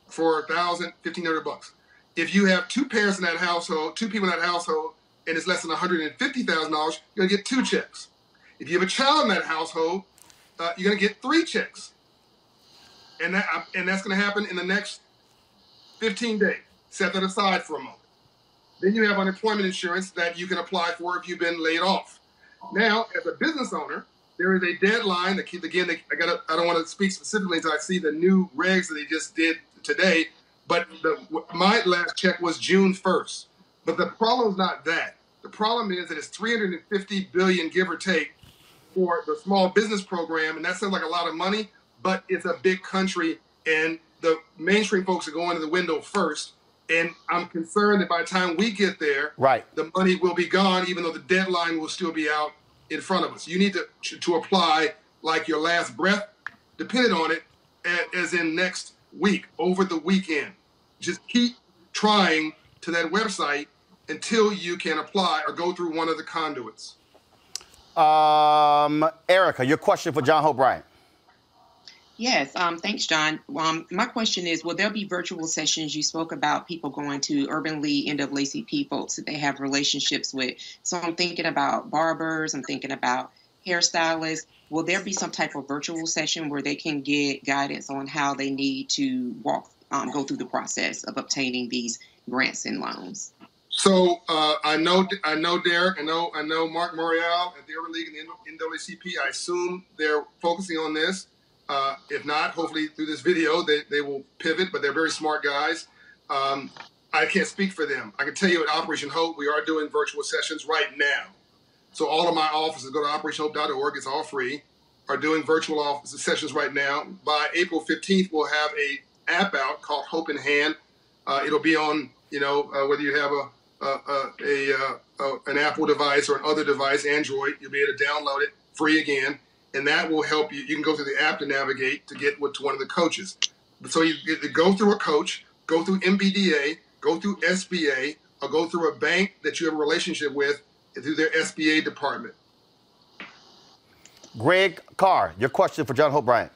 for $1,000, $1,500. If you have two parents in that household, two people in that household, and it's less than $150,000, you're gonna get 2 checks. If you have a child in that household, you're gonna get 3 checks. And that's gonna happen in the next 15 days. Set that aside for a moment. Then you have unemployment insurance that you can apply for if you've been laid off. Now, as a business owner, there is a deadline. I don't want to speak specifically until I see the new regs that they just did today, but my last check was June 1st. But the problem is not that. The problem is that it's $350 billion, give or take, for the small business program, and that sounds like a lot of money, but it's a big country, and the mainstream folks are going to the window first. And I'm concerned that by the time we get there, the money will be gone, even though the deadline will still be out in front of us. You need to apply like your last breath, depending on it, as in next week, over the weekend. Just keep trying to that website until you can apply or go through one of the conduits. Erica, your question for John Hope Bryant. Yes, thanks, John. My question is, will there be virtual sessions? You spoke about people going to Urban League, NAACP folks that they have relationships with. So I'm thinking about barbers. I'm thinking about hairstylists, will there be some type of virtual session where they can get guidance on how they need to go through the process of obtaining these grants and loans? So I know Derek, I know Mark Morial at the Urban League and the NAACP. I assume they're focusing on this. If not, hopefully through this video they will pivot, but they're very smart guys. I can't speak for them. I can tell you at Operation Hope, we are doing virtual sessions right now. So all of my offices, go to operationhope.org, it's all free, are doing virtual office sessions right now. By April 15th, we'll have a app out called Hope in Hand. It'll be on, whether you have an Apple device or an other device, Android, you'll be able to download it free again, and that will help you. You can go through the app to navigate to get to one of the coaches. So you go through a coach, go through MBDA, go through SBA, or go through a bank that you have a relationship with through their SBA department. Greg Carr, your question for John Hope Bryant.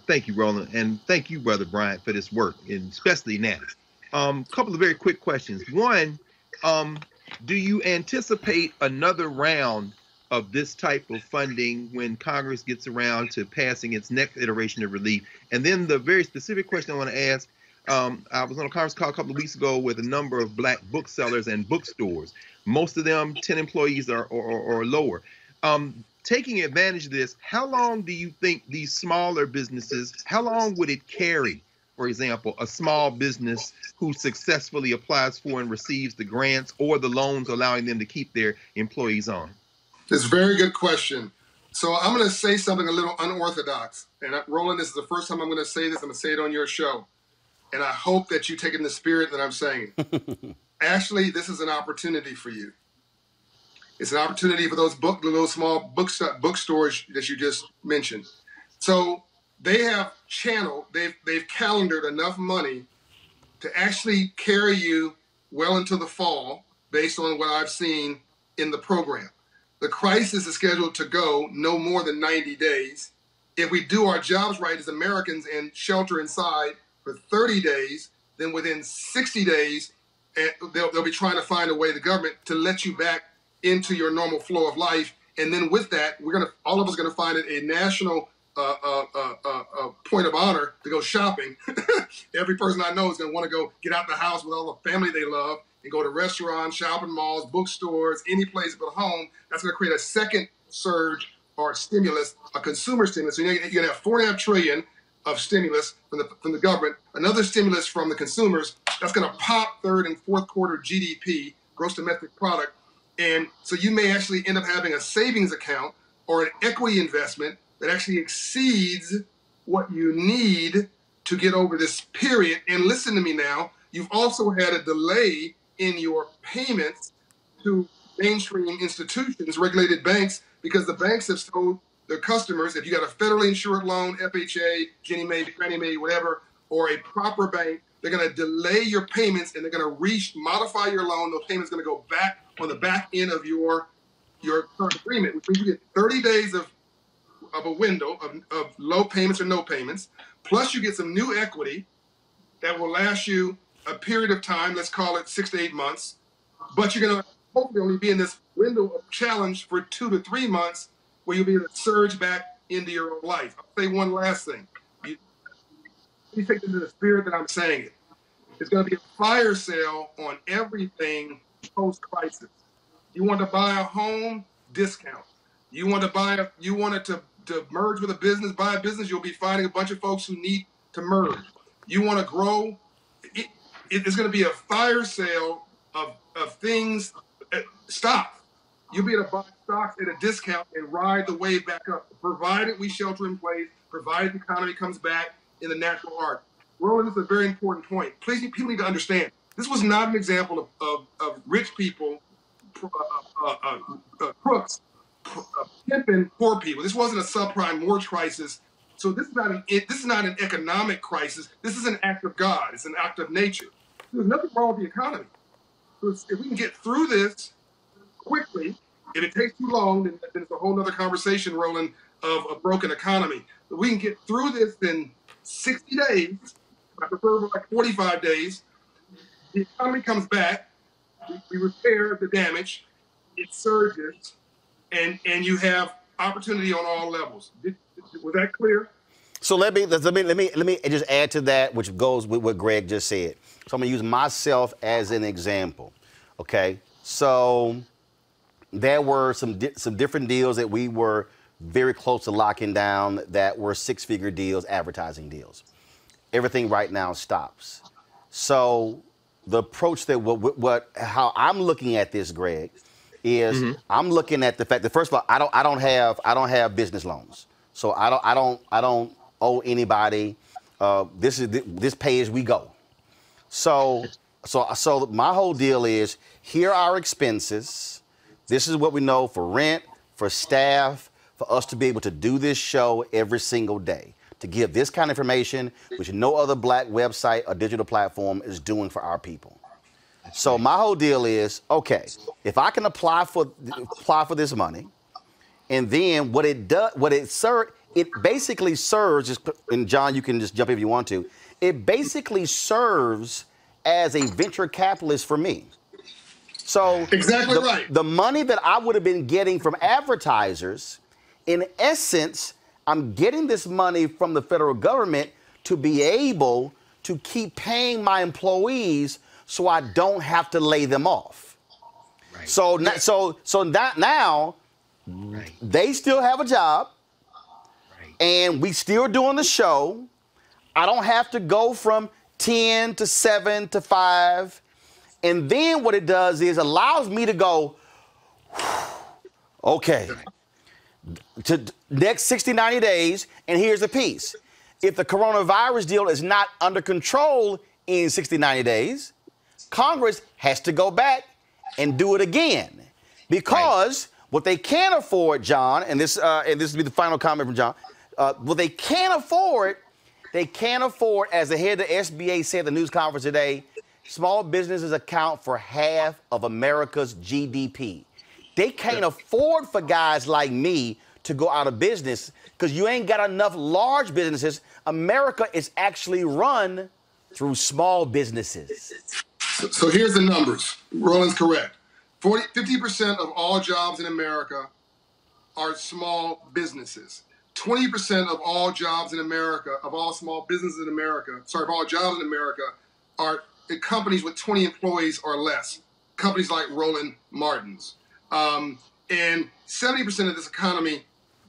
Thank you, Roland, and thank you, Brother Bryant, for this work, and especially now. Couple of very quick questions. One, do you anticipate another round of this type of funding when Congress gets around to passing its next iteration of relief? And then the very specific question I want to ask, I was on a conference call a couple of weeks ago with a number of black booksellers and bookstores. Most of them 10 employees or lower. Taking advantage of this, how long do you think these smaller businesses, how long would it carry, for example, a small business who successfully applies for and receives the grants or the loans allowing them to keep their employees on? It's a very good question. So I'm going to say something a little unorthodox. And Roland, this is the first time I'm going to say this. I'm going to say it on your show. And I hope that you take it in the spirit that I'm saying it. Actually, this is an opportunity for you. It's an opportunity for those small bookstores that you just mentioned. So they have they've calendared enough money to actually carry you well into the fall based on what I've seen in the program. The crisis is scheduled to go no more than 90 days. If we do our jobs right as Americans and shelter inside for 30 days, then within 60 days, they'll be trying to find a way, the government, to let you back into your normal flow of life. And then with that, all of us are going to find it a national point of honor to go shopping. Every person I know is going to want to go get out the house with all the family they love and go to restaurants, shopping malls, bookstores, any place but home. That's going to create a second surge or stimulus, a consumer stimulus. So you're going to have $4.5 trillion of stimulus from the government, another stimulus from the consumers. That's going to pop third and fourth quarter GDP, gross domestic product. And so you may actually end up having a savings account or an equity investment that actually exceeds what you need to get over this period. And listen to me now, you've also had a delay in your payments to mainstream institutions, regulated banks, because the banks have told their customers, if you got a federally insured loan, FHA, Ginnie Mae, Fannie Mae, whatever, or a proper bank, they're going to delay your payments and they're going to modify your loan. Those payments are going to go back on the back end of your current agreement, which means you get 30 days of a window of low payments or no payments, plus you get some new equity that will last you a period of time, let's call it 6 to 8 months, but you're going to hopefully only be in this window of challenge for 2 to 3 months where you'll be able to surge back into your own life. I'll say one last thing. You take this in the spirit that I'm saying it. It's going to be a fire sale on everything post-crisis. You want to buy a home, discount. You want to merge with a business, buy a business, you'll be finding a bunch of folks who need to merge. You want to grow, it's going to be a fire sale of things. Stop. You'll be able to buy stocks at a discount and ride the wave back up, provided we shelter in place, provided the economy comes back in the natural arc. Roland, this is a very important point. Please, people need to understand, this was not an example of rich people, crooks, pimping poor people. This wasn't a subprime mortgage crisis. So this is not an economic crisis. This is an act of God. It's an act of nature. There's nothing wrong with the economy. So if we can get through this quickly, if it takes too long, then it's a whole other conversation, Roland, of a broken economy. But we can get through this in 60 days, I prefer like 45 days. The economy comes back. We repair the damage. It surges. and you have opportunity on all levels. Was that clear? So let me just add to that, which goes with what Greg just said. So I'm gonna use myself as an example. Okay, so there were some different deals that we were very close to locking down that were six-figure deals, advertising deals. Everything right now stops. So the approach that how I'm looking at this, Greg, is I'm looking at the fact that, first of all, I don't have business loans, so I don't owe anybody. This pay as we go. So my whole deal is, here are our expenses. This is what we know for rent, for staff, for us to be able to do this show every single day, to give this kind of information, which no other black website or digital platform is doing for our people. So my whole deal is, okay, if I can apply for this money, and then it basically serves, and John, you can just jump in if you want to, it basically serves as a venture capitalist for me. So exactly right. The money that I would have been getting from advertisers, in essence, I'm getting this money from the federal government to be able to keep paying my employees so I don't have to lay them off. Right. So now they still have a job, and we still doing the show. I don't have to go from 10 to 7 to 5. And then what it does is allows me to go, okay, to next 60, 90 days, and here's the piece. If the coronavirus deal is not under control in 60, 90 days, Congress has to go back and do it again. Because what they can't afford, John, and this will be the final comment from John, what they can't afford, as the head of the SBA said at the news conference today, small businesses account for half of America's GDP. They can't afford for guys like me to go out of business because you ain't got enough large businesses. America is actually run through small businesses. So here's the numbers. Roland's correct. 50% of all jobs in America are small businesses. 20% of all jobs in America, of all small businesses in America, of all jobs in America, are companies with 20 employees or less, companies like Roland Martin's. And 70% of this economy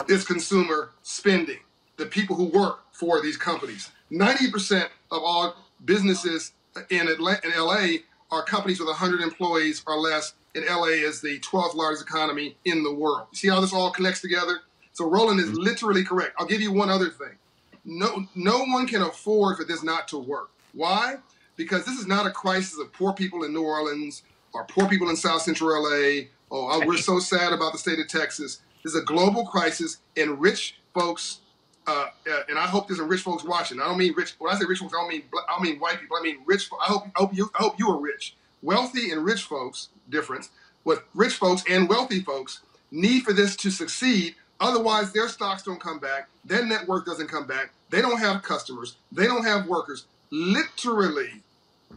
is consumer spending, the people who work for these companies. 90% of all businesses in LA are companies with 100 employees or less, and LA is the 12th largest economy in the world. See how this all connects together? So Roland is literally correct. I'll give you one other thing. No one can afford for this not to work. Why? Because this is not a crisis of poor people in New Orleans or poor people in South Central LA. Oh, we're so sad about the state of Texas. This is a global crisis, and rich folks, and I hope there's some rich folks watching. I don't mean rich. When I say rich folks, I don't mean white people. I mean rich. I hope you are rich. Wealthy and rich folks, difference. What rich folks and wealthy folks need for this to succeed. Otherwise, their stocks don't come back. Their network doesn't come back. They don't have customers. They don't have workers. Literally,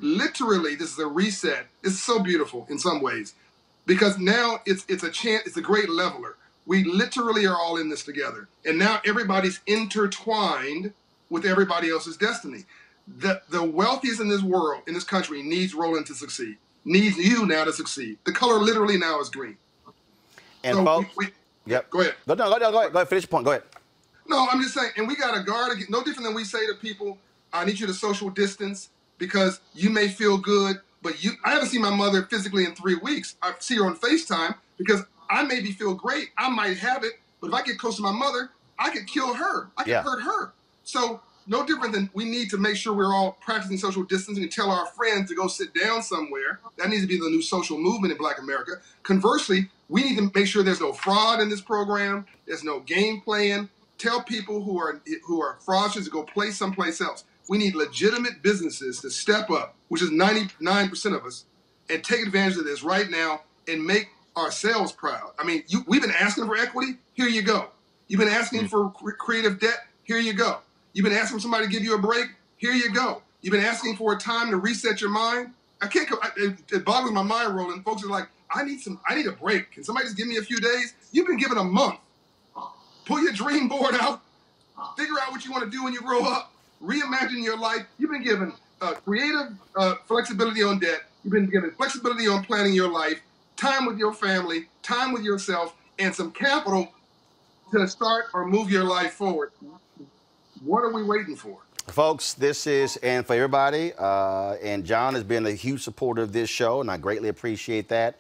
this is a reset. It's so beautiful in some ways, because now it's a chance. It's a great leveler. We literally are all in this together, and now everybody's intertwined with everybody else's destiny. The wealthiest in this world, in this country, needs Roland to succeed. Needs you now to succeed. The color literally now is green. And so folks, yep. Go ahead. Go ahead. Finish your point. Go ahead. No, I'm just saying, and we got to guard against, no different than we say to people, I need you to social distance because you may feel good, but I haven't seen my mother physically in 3 weeks. I see her on FaceTime because I maybe feel great. I might have it, but if I get close to my mother, I could kill her. I could hurt her. So no different than we need to make sure we're all practicing social distancing and tell our friends to go sit down somewhere. That needs to be the new social movement in Black America. Conversely, we need to make sure there's no fraud in this program. There's no game playing. Tell people who are fraudsters to go play someplace else. We need legitimate businesses to step up, which is 99% of us, and take advantage of this right now and make ourselves proud. I mean, we've been asking for equity. Here you go. You've been asking for creative debt. Here you go. You've been asking for somebody to give you a break. Here you go. You've been asking for a time to reset your mind. It boggles my mind, Roland. Folks are like, I need a break. Can somebody just give me a few days? You've been given a month. Pull your dream board out. Figure out what you want to do when you grow up. Reimagine your life. You've been given creative flexibility on debt. You've been given flexibility on planning your life, time with your family, time with yourself, and some capital to start or move your life forward. What are we waiting for? Folks, this is, and for everybody, and John has been a huge supporter of this show, and I greatly appreciate that,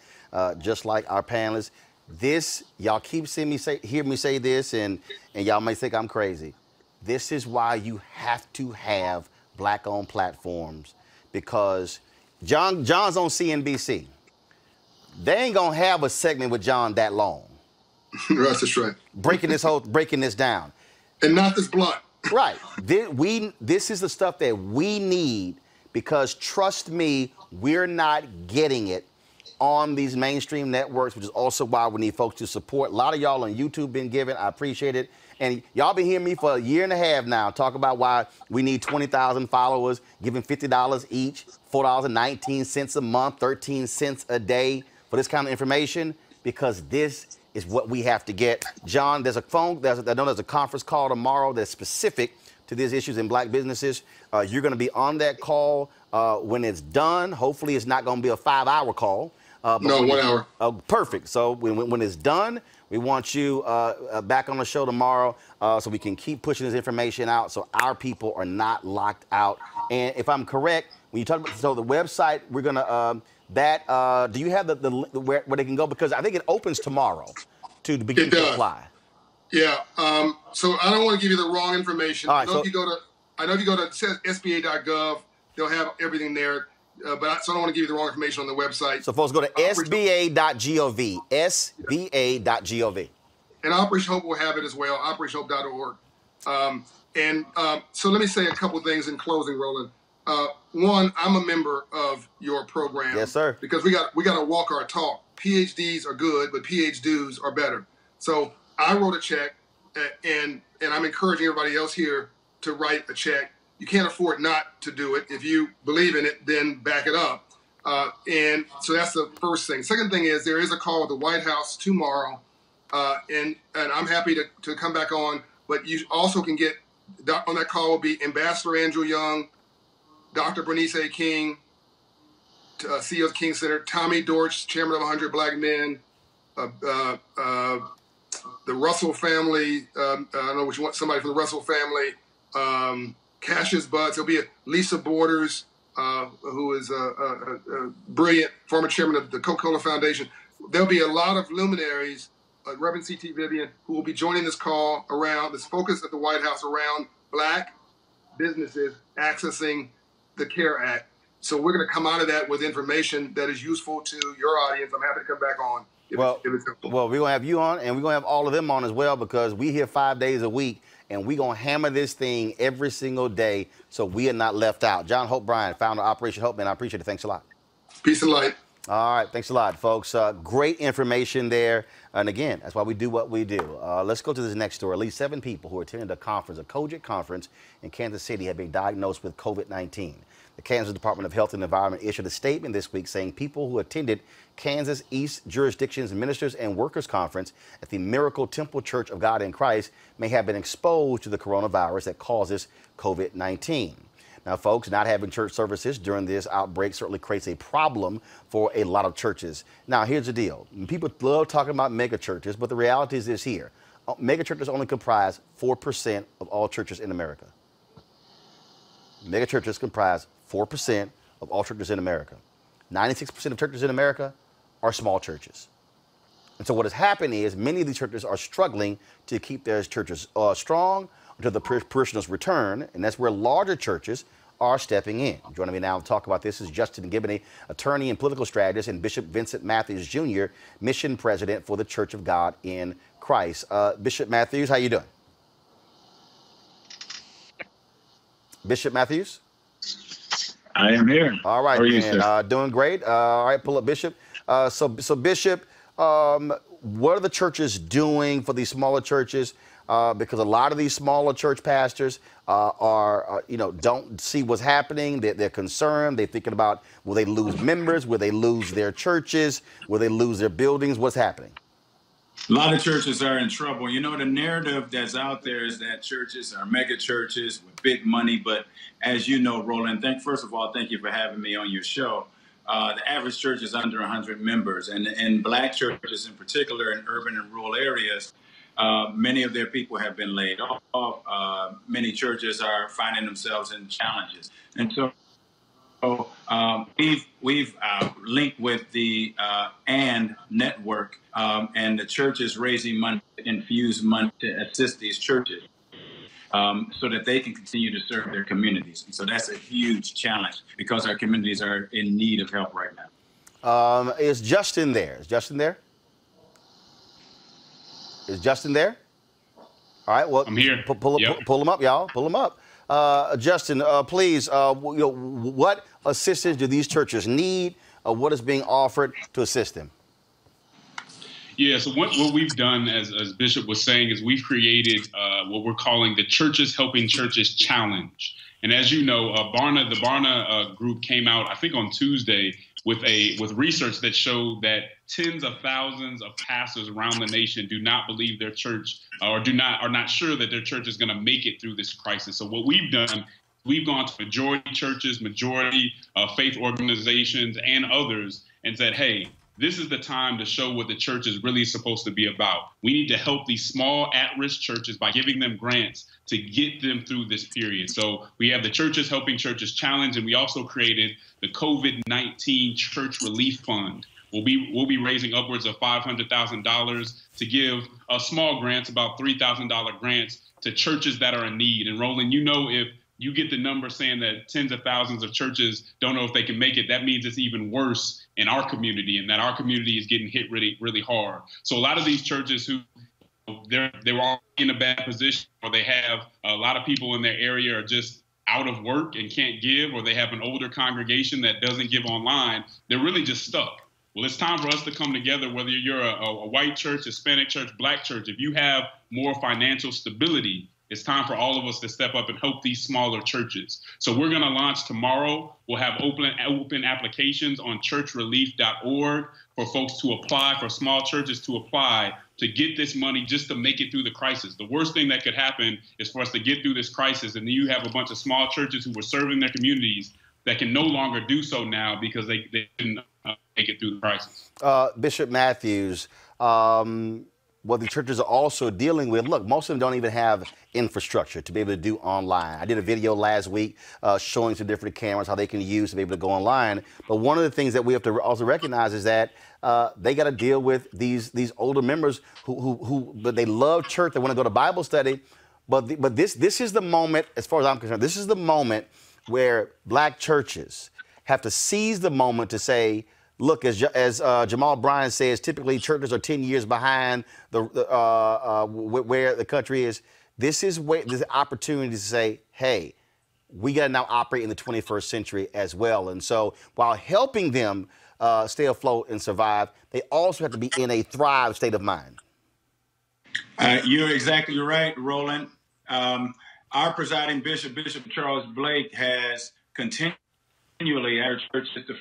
just like our panelists. This, y'all keep seeing me hear me say this, and y'all may think I'm crazy. This is why you have to have Black-owned platforms, because John's on CNBC. They ain't gonna have a segment with John that long. That's right. Breaking this down. And not this blunt. Right. This is the stuff that we need, because trust me, we're not getting it on these mainstream networks, which is also why we need folks to support. A lot of y'all on YouTube been giving. I appreciate it. And y'all been hearing me for a year and a half now talk about why we need 20,000 followers, giving $50 each, $4.19 a month, 13 cents a day for this kind of information, because this is what we have to get. John, there's a conference call tomorrow that's specific to these issues in Black businesses. You're going to be on that call when it's done. Hopefully, it's not going to be a 5-hour call. No, 1 hour. Perfect. So when it's done, we want you back on the show tomorrow so we can keep pushing this information out so our people are not locked out. And if I'm correct, when you talk about the website, we're going to do you have the where they can go? Because I think it opens tomorrow to begin to apply. Yeah. So I don't want to give you the wrong information. All right, I know if you go to SBA.gov, they'll have everything there. So I don't want to give you the wrong information on the website. So folks, go to sba.gov, sba.gov. And Operation Hope will have it as well, operationhope.org. So let me say a couple things in closing, Roland. One, I'm a member of your program. Yes, sir. Because we got to walk our talk. PhDs are good, but PhDs are better. So I wrote a check, and I'm encouraging everybody else here to write a check. You can't afford not to do it. If you believe in it, then back it up. And so that's the first thing. Second thing is there is a call with the White House tomorrow, and I'm happy to come back on. But you also can get on that call will be Ambassador Andrew Young, Dr. Bernice A. King, CEO of the King Center, Tommy Dortch, Chairman of 100 Black Men, the Russell family. I don't know which one. Somebody from the Russell family. Cassius Butts. There'll be Lisa Borders, who is a brilliant former chairman of the Coca-Cola Foundation. There'll be a lot of luminaries, Reverend C.T. Vivian, who will be joining this call around this focus at the White House around Black businesses accessing the CARE Act. So we're going to come out of that with information that is useful to your audience. I'm happy to come back on. If it's helpful. Well, we're going to have you on, and we're going to have all of them on as well, because we here 5 days a week, and we're going to hammer this thing every single day so we are not left out. John Hope Bryan, founder of Operation Hope, man, I appreciate it. Thanks a lot. Peace and light. All right, thanks a lot, folks. Great information there. And again, that's why we do what we do. Let's go to this next story. At least 7 people who attended a COGIC conference in Kansas City have been diagnosed with COVID-19. The Kansas Department of Health and Environment issued a statement this week saying people who attended Kansas East Jurisdiction's Ministers and Workers Conference at the Miracle Temple Church of God in Christ may have been exposed to the coronavirus that causes COVID-19. Now, folks, not having church services during this outbreak certainly creates a problem for a lot of churches. Now, here's the deal. People love talking about mega churches, but the reality is this here. Mega churches only comprise 4% of all churches in America. Mega churches comprise 4% of all churches in America. 96% of churches in America are small churches. And so what has happened is many of these churches are struggling to keep their churches strong until the parishioners return, and that's where larger churches are stepping in. Joining me now to talk about this is Justin Giboney, attorney and political strategist, and Bishop Vincent Matthews Jr., mission president for the Church of God in Christ. Bishop Matthews, how you doing? Bishop Matthews? I am here. All right, how are you, man. sir? Doing great. All right, pull up Bishop. So Bishop, what are the churches doing for these smaller churches because a lot of these smaller church pastors don't see what's happening. They're concerned. They're thinking about, will they lose members? Will they lose their churches? Will they lose their buildings? What's happening? A lot of churches are in trouble. You know, the narrative that's out there is that churches are mega churches with big money. But as you know, Roland, first of all, thank you for having me on your show. The average church is under 100 members. And in black churches in particular, in urban and rural areas, many of their people have been laid off. Many churches are finding themselves in challenges. And so we've linked with the AND network, and the church is raising money, infuse money to assist these churches so that they can continue to serve their communities. And so that's a huge challenge because our communities are in need of help right now. Is Justin there? Is Justin there? Is Justin there? All right, well, I'm here. Pull him up, y'all. Pull him up. Justin, please, what assistance do these churches need? What is being offered to assist them? Yeah, so what we've done, as Bishop was saying, is we've created what we're calling the Churches Helping Churches Challenge. And as you know, the Barna group came out, I think on Tuesday, with research that showed that tens of thousands of pastors around the nation do not believe their church are not sure that their church is going to make it through this crisis. So what we've done, we've gone to majority churches, majority faith organizations, and others, and said, hey, this is the time to show what the church is really supposed to be about. We need to help these small at-risk churches by giving them grants to get them through this period. So we have the Churches Helping Churches Challenge, and we also created the COVID-19 Church Relief Fund. We'll be raising upwards of $500,000 to give small grants, about $3,000 grants to churches that are in need. And Roland, you know, if you get the number saying that tens of thousands of churches don't know if they can make it, that means it's even worse in our community, and that our community is getting hit really, really hard. So a lot of these churches who they were already in a bad position, or they have a lot of people in their area are just out of work and can't give, or they have an older congregation that doesn't give online, they're really just stuck. Well, it's time for us to come together, whether you're a white church, Hispanic church, black church. If you have more financial stability, it's time for all of us to step up and help these smaller churches. So we're going to launch tomorrow. We'll have open applications on churchrelief.org for folks to apply, for small churches to apply to get this money just to make it through the crisis. The worst thing that could happen is for us to get through this crisis, and then you have a bunch of small churches who were serving their communities that can no longer do so now because they didn't make it through the crisis. Bishop Matthews, what the churches are also dealing with, look, most of them don't even have infrastructure to be able to do online. I did a video last week showing some different cameras, how they can use to be able to go online. But one of the things that we have to also recognize is that they got to deal with these older members but they love church, they want to go to Bible study. But this is the moment, as far as I'm concerned, this is the moment where black churches have to seize the moment to say, look, as Jamal Bryant says, typically churches are 10 years behind where the country is. This is the opportunity to say, hey, we got to now operate in the 21st century as well. And so while helping them stay afloat and survive, they also have to be in a thrive state of mind. You're exactly right, Roland. Our presiding bishop, Bishop Charles Blake, has continually urged churches to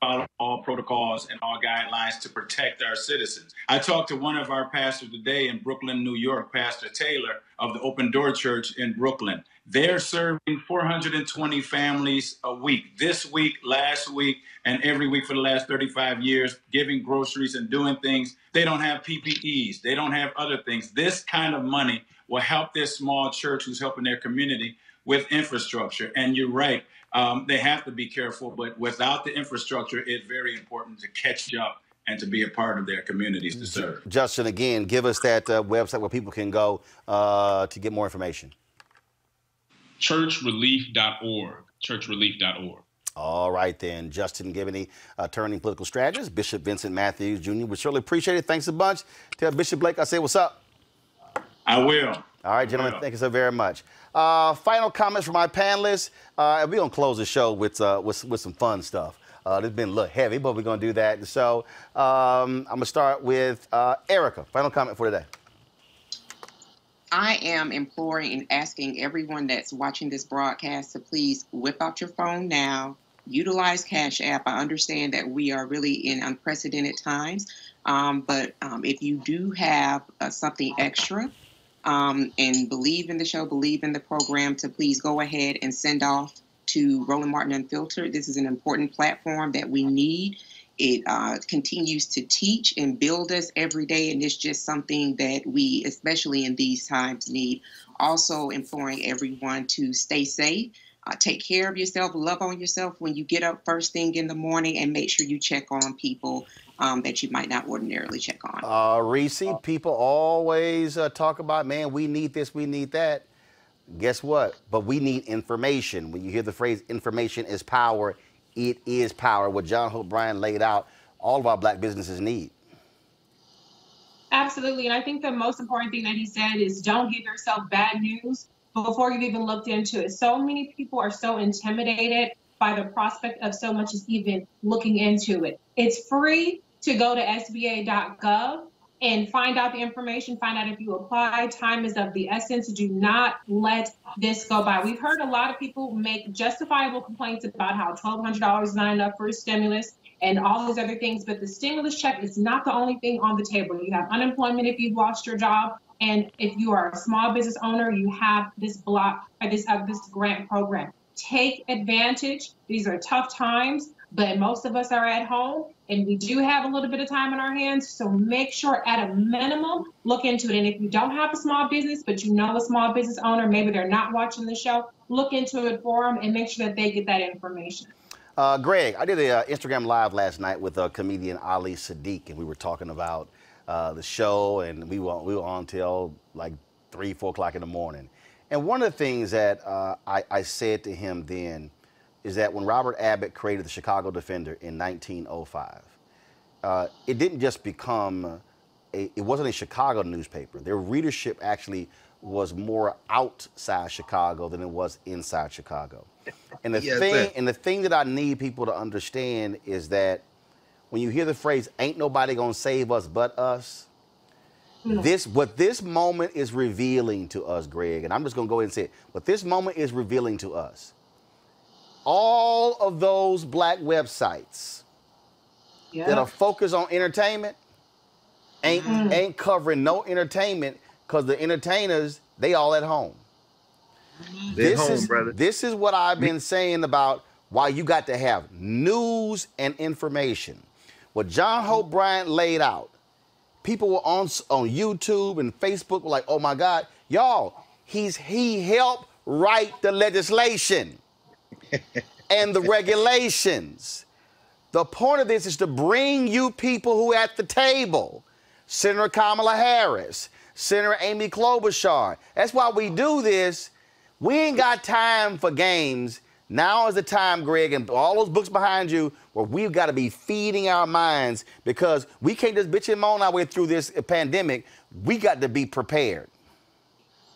follow all protocols and all guidelines to protect our citizens. I talked to one of our pastors today in Brooklyn, New York, Pastor Taylor of the Open Door Church in Brooklyn. They're serving 420 families a week, this week, last week, and every week for the last 35 years, giving groceries and doing things. They don't have PPEs. They don't have other things. This kind of money will help this small church who's helping their community with infrastructure. And you're right. They have to be careful, but without the infrastructure, it's very important to catch up and to be a part of their communities to serve. Justin, again, give us that website where people can go to get more information. Churchrelief.org. Churchrelief.org. All right, then. Justin Giboney, attorney, political strategist, Bishop Vincent Matthews Jr. We certainly appreciate it. Thanks a bunch. Tell Bishop Blake I say what's up. I will. All right, gentlemen, thank you so very much. Final comments from my panelists. We're going to close the show with some fun stuff. This has been a little heavy, but we're going to do that. So I'm going to start with Erica. Final comment for today. I am imploring and asking everyone that's watching this broadcast to please whip out your phone now, utilize Cash App. I understand that we are really in unprecedented times, but if you do have something extra and believe in the show, believe in the program, to please go ahead and send off to Roland Martin Unfiltered. This is an important platform that we need. It continues to teach and build us every day, and it's just something that we, especially in these times, need. Also imploring everyone to stay safe, take care of yourself, love on yourself when you get up first thing in the morning, and make sure you check on people that you might not ordinarily check on. Reese, people always talk about, man, we need this, we need that. Guess what? But we need information. When you hear the phrase information is power, it is power. What John Hope Bryant laid out, all of our black businesses need. Absolutely. And I think the most important thing that he said is don't give yourself bad news before you've even looked into it. So many people are so intimidated by the prospect of so much as even looking into it. It's free to go to sba.gov and find out the information, find out if you apply. Time is of the essence. Do not let this go by. We've heard a lot of people make justifiable complaints about how $1,200 is not enough for a stimulus and all these other things, but the stimulus check is not the only thing on the table. You have unemployment if you've lost your job, and if you are a small business owner, you have this this grant program. Take advantage. These are tough times, but most of us are at home and we do have a little bit of time on our hands. So make sure at a minimum, look into it. And if you don't have a small business, but you know a small business owner, maybe they're not watching the show, look into it for them and make sure that they get that information. Greg, I did an Instagram Live last night with comedian Ali Sadiq, and we were talking about the show, and we were on till like 3, 4 o'clock in the morning. And one of the things that I said to him then is that when Robert Abbott created the Chicago Defender in 1905, it didn't just become, it wasn't a Chicago newspaper. Their readership actually was more outside Chicago than it was inside Chicago. And the thing that I need people to understand is that when you hear the phrase, ain't nobody gonna save us but us, what this moment is revealing to us, Greg, and I'm just gonna go ahead and say it, what this moment is revealing to us, all of those black websites that are focused on entertainment ain't covering no entertainment, because the entertainers, they all at home. This is what I've been saying about why you got to have news and information. What John Hope Bryant laid out, people were on YouTube and Facebook were like, oh my God, y'all, he helped write the legislation and the regulations. The point of this is to bring you people who are at the table. Senator Kamala Harris, Senator Amy Klobuchar. That's why we do this. We ain't got time for games. Now is the time, Greg, and all those books behind you, where we've got to be feeding our minds, because we can't just bitch and moan our way through this pandemic. We got to be prepared.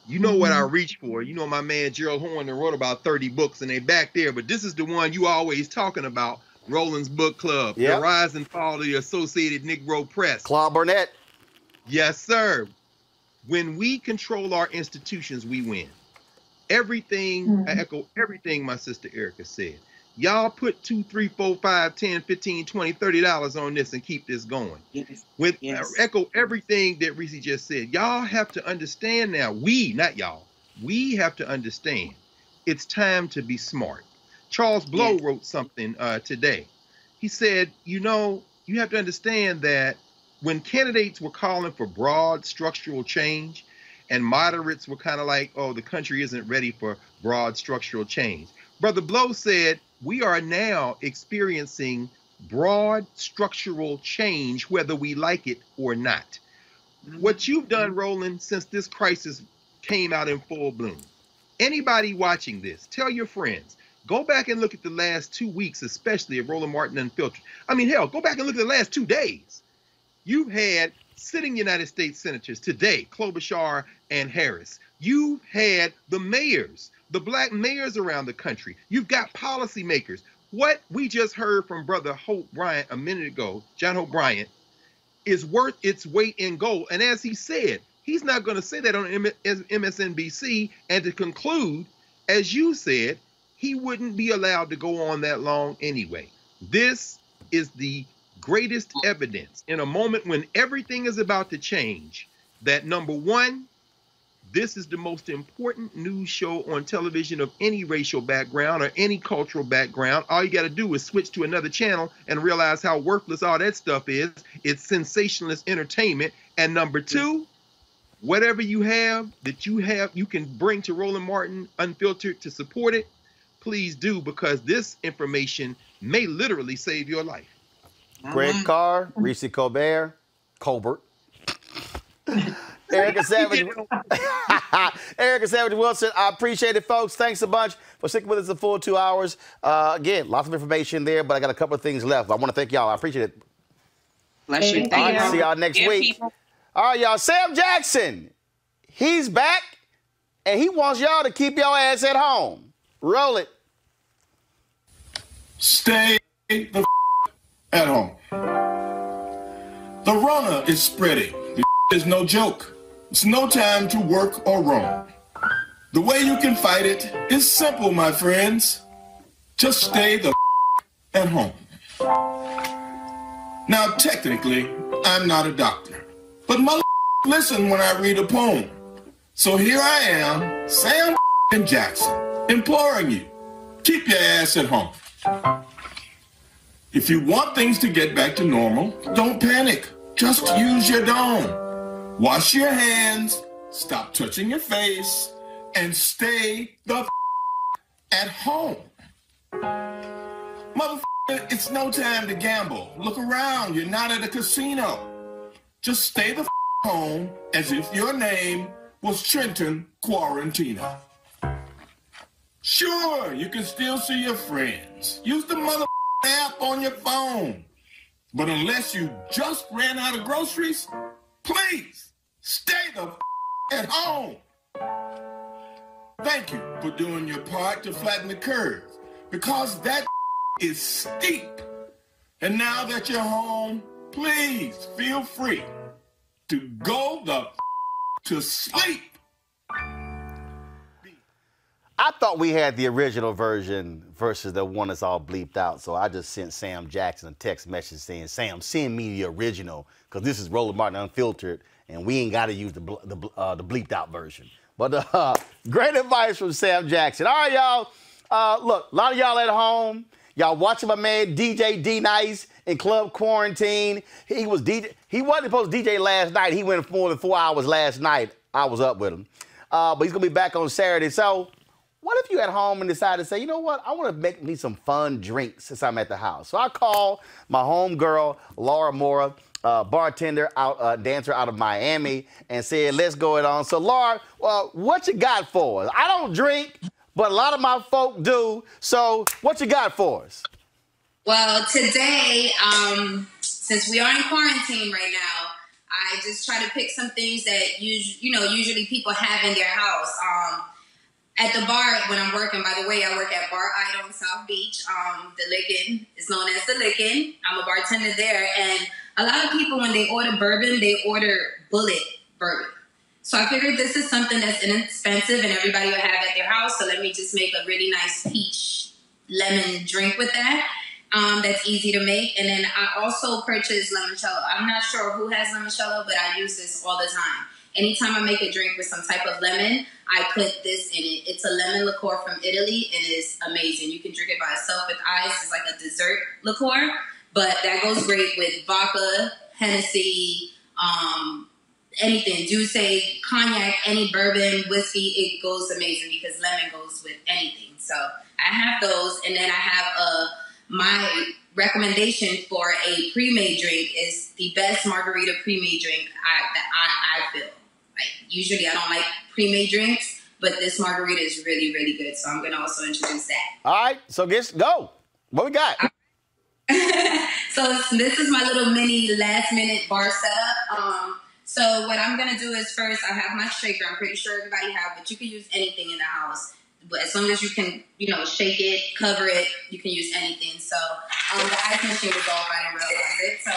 You know what I reach for. You know my man Gerald Horn wrote about 30 books, and they back there, but this is the one you always talking about, Roland's Book Club, The Rise and Fall of the Associated Negro Press. Claude Burnett. Yes, sir. When we control our institutions, we win. Everything, I echo everything my sister Erica said. Y'all put $2, $3, $4, $5, $10, $15, $20, $30 on this and keep this going. Echo everything that Reese just said. Y'all have to understand now, not y'all, we have to understand it's time to be smart. Charles Blow wrote something today. He said, you know, you have to understand that when candidates were calling for broad structural change, and moderates were kind of like, oh, the country isn't ready for broad structural change. Brother Blow said, we are now experiencing broad structural change, whether we like it or not. What you've done, Roland, since this crisis came out in full bloom, anybody watching this, tell your friends, go back and look at the last 2 weeks, especially of Roland Martin Unfiltered. I mean, hell, go back and look at the last 2 days. You've had sitting United States senators today, Klobuchar and Harris. You've had the mayors, the black mayors around the country. You've got policymakers. What we just heard from Brother Hope Bryant a minute ago, John Hope Bryant, is worth its weight in gold. And as he said, He's not going to say that on MSNBC. And to conclude, as you said, he wouldn't be allowed to go on that long anyway. This is the greatest evidence in a moment when everything is about to change that, number one, this is the most important news show on television of any racial background or any cultural background. All you got to do is switch to another channel and realize how worthless all that stuff is. It's sensationalist entertainment. And number two, whatever you have you can bring to Roland Martin Unfiltered to support it, please do, because this information may literally save your life. Greg Carr, Reese Colbert, Erica Savage. Erica Savage Wilson, I appreciate it, folks. Thanks a bunch for sticking with us the full 2 hours. Again, lots of information there, but I got a couple of things left. I want to thank y'all. I appreciate it. Bless you. All right, see y'all next week. People. All right, y'all. Sam Jackson, he's back, and he wants y'all to keep your ass at home. Roll it. Stay the at home. The Rona is spreading. Is no joke. It's no time to work or roam. The way you can fight it is simple, my friends. Just stay the at home. Now, technically, I'm not a doctor, but mother listen when I read a poem. So here I am, Sam Jackson, imploring you, keep your ass at home. If you want things to get back to normal, don't panic. Just use your dome. Wash your hands, stop touching your face, and stay the at home. Motherfucker, it's no time to gamble. Look around, you're not at a casino. Just stay the home as if your name was Trenton Quarantino. Sure, you can still see your friends. Use the mother app on your phone. But unless you just ran out of groceries, please stay the at home. Thank you for doing your part to flatten the curves, because that is steep. And now that you're home, please feel free to go to sleep. I thought we had the original version versus the one that's all bleeped out, so I just sent Sam Jackson a text message saying, Sam, send me the original, because this is Roland Martin Unfiltered, and we ain't got to use the bleeped out version. But great advice from Sam Jackson. All right, y'all. Look, a lot of y'all at home. Y'all watching my man DJ D-Nice in club quarantine. He wasn't supposed to DJ last night. He went more than 4 hours last night. I was up with him. But he's going to be back on Saturday. So what if you at home and decide to say, you know what, I want to make me some fun drinks since I'm at the house. So I called my home girl, Laura Mora, bartender, dancer out of Miami, and said, let's go it on. So Laura, what you got for us? I don't drink, but a lot of my folk do. So what you got for us? Well, today, since we are in quarantine right now, I just try to pick some things that usually people have in their house. At the bar when I'm working, by the way, I work at Bar Idol in South Beach. The Lickin' is known as the Lickin'. I'm a bartender there, and a lot of people, when they order bourbon, they order bullet bourbon. So I figured this is something that's inexpensive and everybody will have at their house. So let me just make a really nice peach lemon drink with that. That's easy to make. And then I also purchased limoncello. I'm not sure who has limoncello, but I use this all the time. Anytime I make a drink with some type of lemon, I put this in it. It's a lemon liqueur from Italy, and it's amazing. You can drink it by itself with ice. It's like a dessert liqueur, but that goes great with vodka, Hennessy, anything, Douce, cognac, any bourbon, whiskey. It goes amazing because lemon goes with anything. So I have those, and then I have my recommendation for a pre-made drink is the best margarita pre-made drink I feel. Like, usually I don't like pre-made drinks, but this margarita is really, really good. So I'm going to also introduce that. All right. So go. What we got? So this is my little mini last minute bar setup. So what I'm going to do is first I have my shaker. I'm pretty sure everybody have, but you can use anything in the house. But as long as you can, shake it, cover it, you can use anything. So the ice machine was off. I didn't realize it. So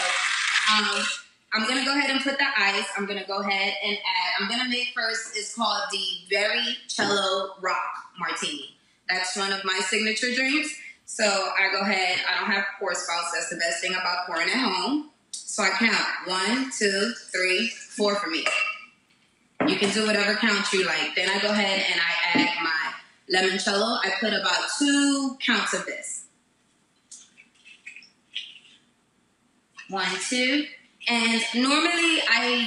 I'm going to go ahead and put the ice. I'm going to go ahead and add, I'm going to make first is called the Very Cello Rock Martini. That's one of my signature drinks. So I go ahead. I don't have pour spouts. That's the best thing about pouring at home. So I count 1, 2, 3, 4 for me. You can do whatever count you like. Then I go ahead and I add my limoncello. I put about 2 counts of this. 1, 2. And normally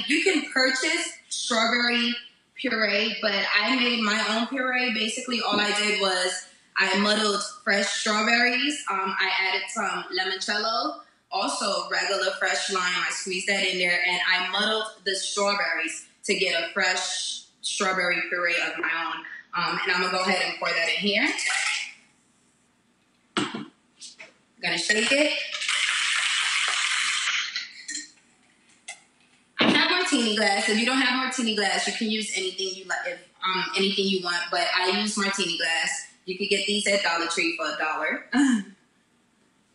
you can purchase strawberry puree, but I made my own puree. Basically, all I did was I muddled fresh strawberries. I added some limoncello, also regular fresh lime. I squeezed that in there, and I muddled the strawberries to get a fresh strawberry puree of my own. And I'm going to go ahead and pour that in here. I'm going to shake it. I have martini glass. If you don't have martini glass, you can use anything you like, anything you want. But I use martini glass. You can get these at Dollar Tree for $1. And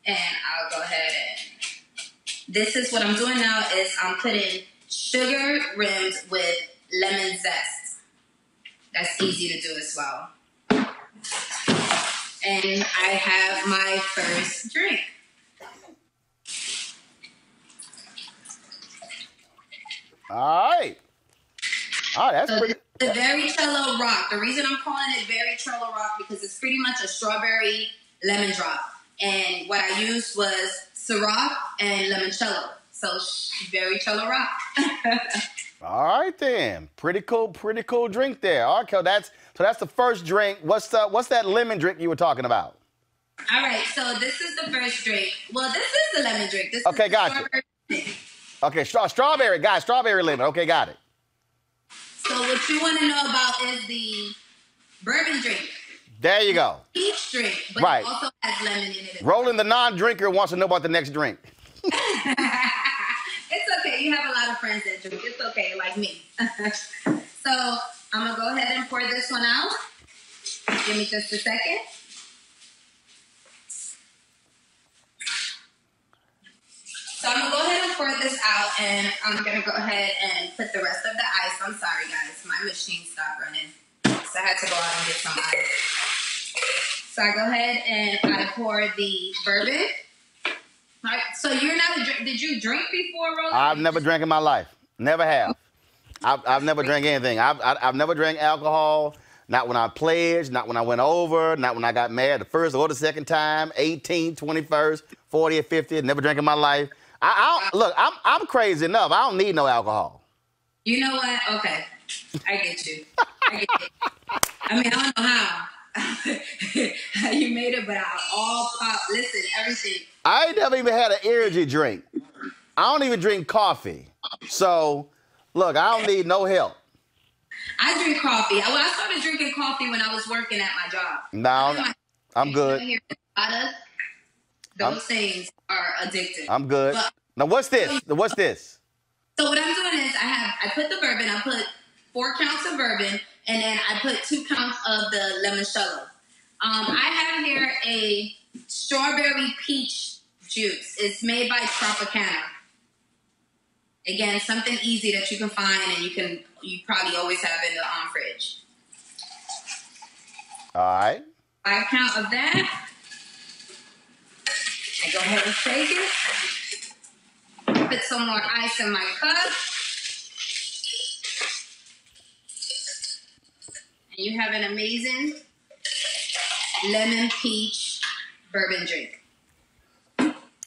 I'll go ahead and this is what I'm doing now is I'm putting sugar rimmed with lemon zest. That's easy to do as well. And I have my first drink. All right. That's pretty. The Very Cello Rock. The reason I'm calling it Very Cello Rock because it's pretty much a strawberry lemon drop. And what I used was Ciroc and limoncello. So Very Cello Rock. All right then. Pretty cool drink there. Okay, that's the first drink. What's that lemon drink you were talking about? All right, so this is the first drink. Well, this is the lemon drink. This okay, is gotcha. Okay, strawberry, guys, strawberry lemon. Okay, got it. So what you want to know about is the bourbon drink. There you go. Peach drink, but right. It also has lemon in it. Roland, the non-drinker, wants to know about the next drink. It's okay. You have a lot of friends that drink. It's okay, like me. So I'm going to go ahead and pour this one out. Give me just a second. So I'm going to go ahead and pour this out, and I'm going to go ahead and put the rest of the ice. I'm sorry, guys. My machine stopped running, so I had to go out and get some ice. So I go ahead and I pour the bourbon. All right, so you're not a drink. Did you drink before, Roland? I've never drank in my life. Never have. I've never drank anything. I've never drank alcohol. Not when I pledged, not when I went over, not when I got married the first or the second time, 18th, 21st, 40th, 50th. Never drank in my life. Look, I'm crazy enough. I don't need no alcohol. You know what? Okay. I get you. I get it. I mean, I don't know how you made it, but all pop. Listen, everything. I ain't never even had an energy drink. I don't even drink coffee. So, look, I don't need no help. I drink coffee. Well, I started drinking coffee when I was working at my job. No, I'm good. Those things are addictive. I'm good. But, now, what's this? What's this? So what I'm doing is I put the bourbon. I put 4 counts of bourbon, and then I put 2 counts of the limoncello. I have here a strawberry peach juice. It's made by Tropicana. Again, something easy that you can find, and you probably always have in the fridge. All right. 5 count of that. I go ahead and shake it. Put some more ice in my cup. And you have an amazing lemon peach bourbon drink.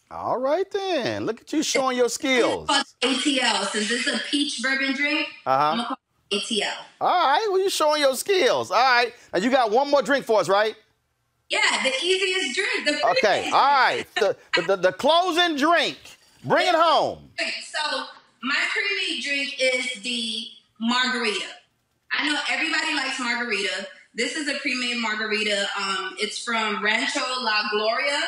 All right then. Look at you showing your skills. ATL. Since this is a peach bourbon drink, I'm going to call it ATL. All right. Well, you're showing your skills. All right. Now, you got one more drink for us, right? Yeah, the easiest drink. Okay. All right. The closing drink. Bring it home. So my pre-made drink is the margarita. I know everybody likes margarita. This is a pre-made margarita. It's from Rancho La Gloria.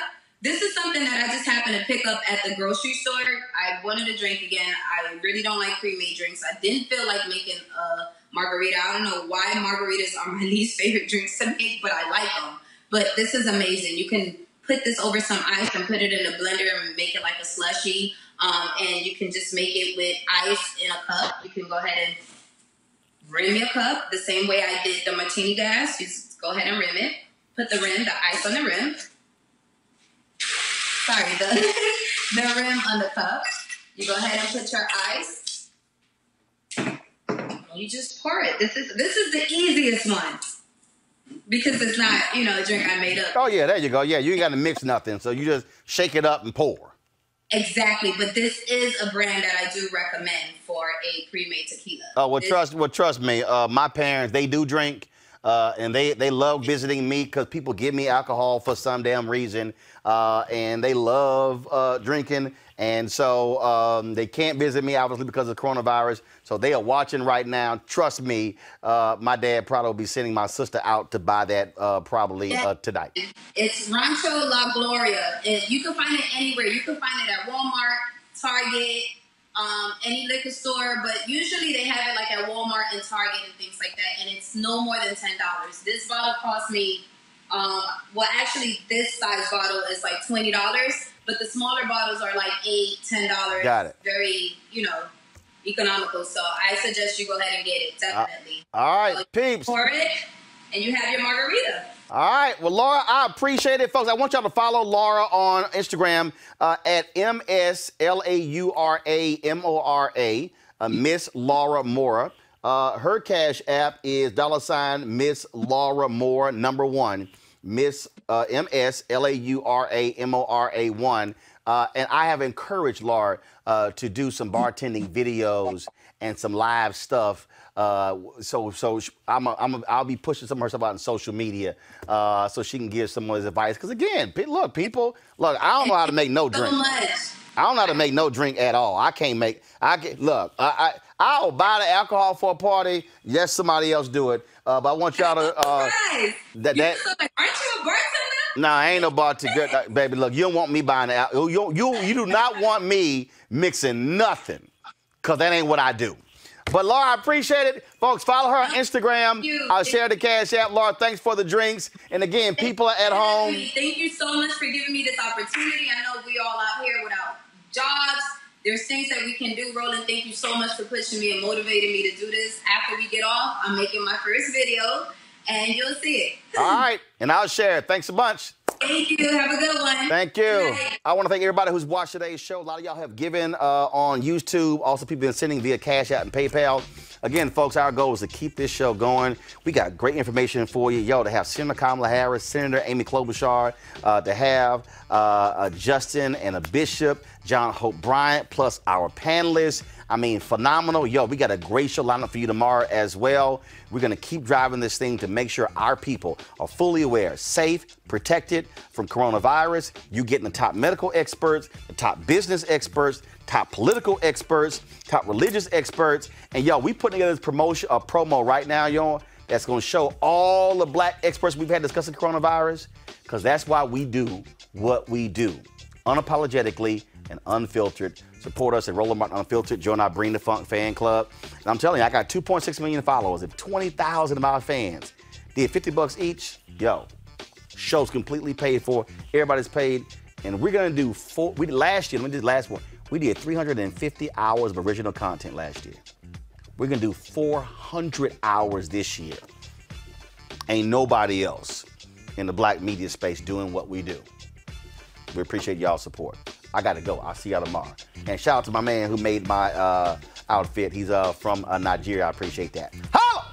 This is something that I just happened to pick up at the grocery store. I wanted to drink again. I really don't like pre-made drinks. I didn't feel like making a margarita. I don't know why margaritas are my least favorite drinks to make, but I like them. But this is amazing. You can put this over some ice and put it in a blender and make it like a slushie. And you can just make it with ice in a cup. You can go ahead and rim your cup the same way I did the martini glass. You just go ahead and rim it. Put the ice on the rim. Sorry, the rim on the cup. You go ahead and put your ice. You just pour it. This is the easiest one because it's not, a drink I made up. Oh, yeah, there you go. Yeah, you ain't got to mix nothing. So you just shake it up and pour. Exactly, but this is a brand that I do recommend for a pre-made tequila. Oh, well, trust me. My parents, they do drink, and they love visiting me because people give me alcohol for some damn reason, and they love drinking, and so they can't visit me, obviously, because of coronavirus, so they are watching right now. Trust me, my dad probably will be sending my sister out to buy that probably tonight. It's Rancho La Gloria, and you can find it anywhere. You can find it at Walmart, Target, any liquor store, but usually they have it like at Walmart and Target and things like that, and it's no more than $10. This bottle cost me, actually this size bottle is like $20, but the smaller bottles are like $8, $10. Got it. Very, economical, so I suggest you go ahead and get it, definitely. All right, peeps. Pour it, and you have your margarita. All right. Well, Laura, I appreciate it, folks. I want y'all to follow Laura on Instagram at MSLAURAMORA, Miss Laura Mora. Her Cash App is $Miss Laura Mora, #1, Miss MSLAURAMORA1. And I have encouraged Laura to do some bartending videos and some live stuff. So I'll be pushing some of her stuff out on social media so she can give some of his advice. Because again, look, I don't know how to make no drink. I don't know how to make no drink at all. I'll buy the alcohol for a party. Let somebody else do it. But I want y'all to aren't you a bartender? No, I ain't no bartender, baby. Look, you don't want me buying the alcohol. You do not want me mixing nothing, because that ain't what I do. But, Laura, I appreciate it. Folks, follow her on Instagram. I'll share the Cash App. Laura, thanks for the drinks. And, again, people are at home. Thank you so much for giving me this opportunity. I know we all out here without jobs. There's things that we can do. Roland, thank you so much for pushing me and motivating me to do this. After we get off, I'm making my first video, and you'll see it. All right. And I'll share it. Thanks so much. Thank you. Have a good one. Thank you. I want to thank everybody who's watched today's show. A lot of y'all have given on YouTube. Also, people have been sending via Cash App and PayPal. Again, folks, our goal is to keep this show going. We got great information for you. To have Senator Kamala Harris, Senator Amy Klobuchar, to have Justin and a Bishop, John Hope Bryant, plus our panelists. I mean, phenomenal. We got a great show lineup for you tomorrow as well. We're going to keep driving this thing to make sure our people are fully aware, safe, protected from coronavirus. You getting the top medical experts, the top business experts, top political experts, top religious experts. And we putting together this promo right now, that's going to show all the black experts we've had discussing coronavirus, because that's why we do what we do, unapologetically and unfiltered. Support us at Roland Martin Unfiltered. Join our Bring the Funk fan club. And I'm telling you, I got 2.6 million followers. If 20,000 of my fans did $50 each, show's completely paid for. Everybody's paid. And we're going to do last year, we did 350 hours of original content last year. We're going to do 400 hours this year. Ain't nobody else in the black media space doing what we do. We appreciate y'all's support. I got to go. I'll see y'all tomorrow. And shout out to my man who made my outfit. He's from Nigeria. I appreciate that. Holla!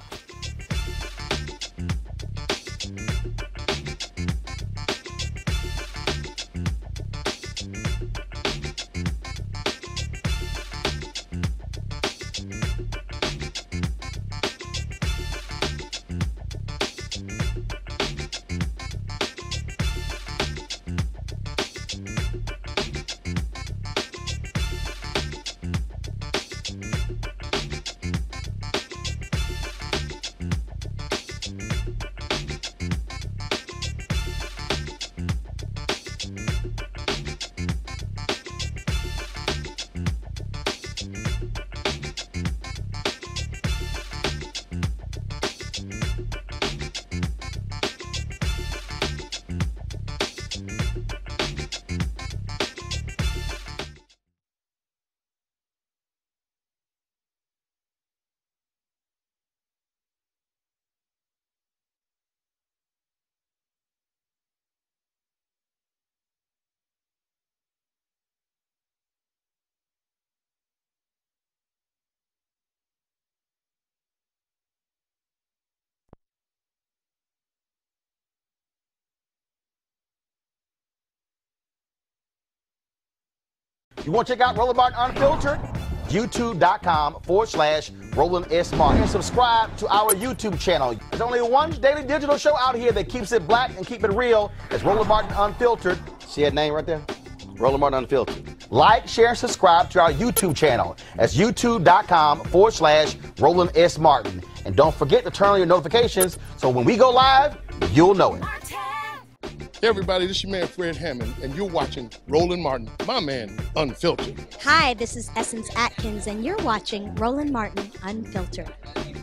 You want to check out Roland Martin Unfiltered? YouTube.com/Roland S. Martin. And subscribe to our YouTube channel. There's only one daily digital show out here that keeps it black and keep it real. It's Roland Martin Unfiltered. See that name right there? Roland Martin Unfiltered. Like, share, and subscribe to our YouTube channel. That's YouTube.com/Roland S. Martin. And don't forget to turn on your notifications so when we go live, you'll know it. Hey everybody, this is your man Fred Hammond, and you're watching Roland Martin, my man, Unfiltered. Hi, this is Essence Atkins, and you're watching Roland Martin Unfiltered.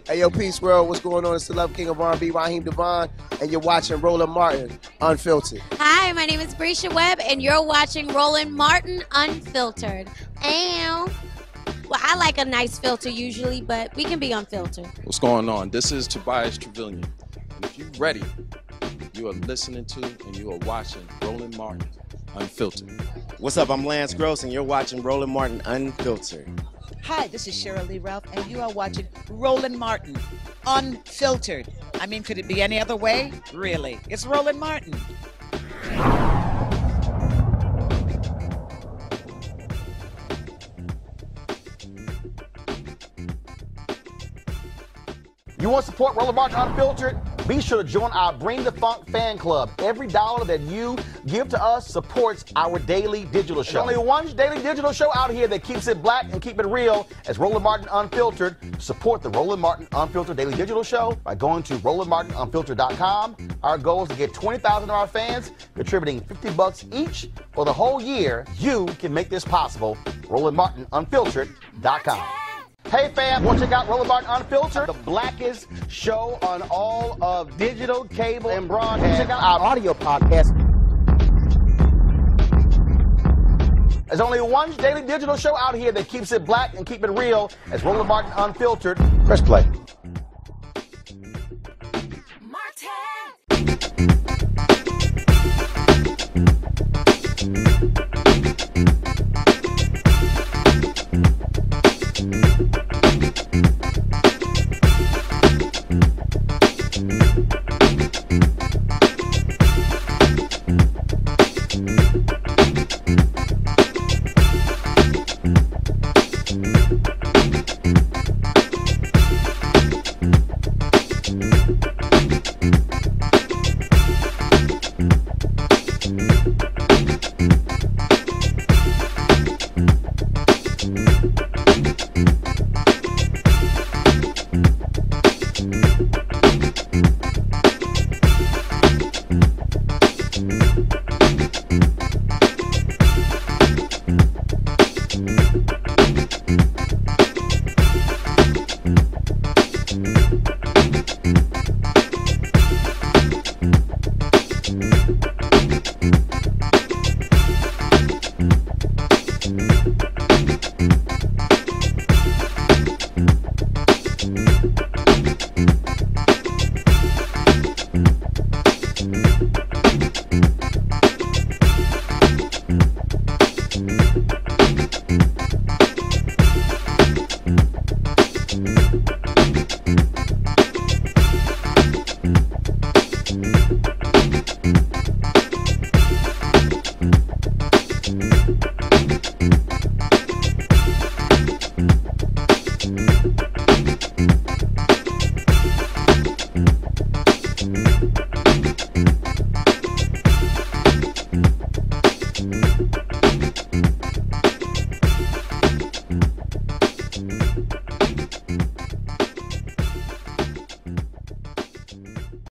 Hey yo, Peace World, what's going on? It's the Love King of R&B, Raheem Devon, and you're watching Roland Martin Unfiltered. Hi, my name is Brescia Webb, and you're watching Roland Martin Unfiltered. Ow. Well, I like a nice filter usually, but we can be unfiltered. What's going on? This is Tobias Trevelyan, and if you're ready, you are listening to and you are watching Roland Martin Unfiltered. What's up? I'm Lance Gross, and you're watching Roland Martin Unfiltered. Hi, this is Cheryl Lee Ralph, and you are watching Roland Martin Unfiltered. I mean, could it be any other way? Really? It's Roland Martin. You want to support Roland Martin Unfiltered? Be sure to join our Bring the Funk fan club. Every dollar that you give to us supports our daily digital show. There's only one daily digital show out here that keeps it black and keep it real. It's Roland Martin Unfiltered. Support the Roland Martin Unfiltered daily digital show by going to RolandMartinUnfiltered.com. Our goal is to get 20,000 of our fans contributing $50 each for the whole year. You can make this possible. RolandMartinUnfiltered.com. Hey fam, want to check out Roland Martin Unfiltered, the blackest show on all of digital, cable, and broadcast. Check out our audio podcast. There's only one daily digital show out here that keeps it black and keep it real. It's Roland Martin Unfiltered. Press play.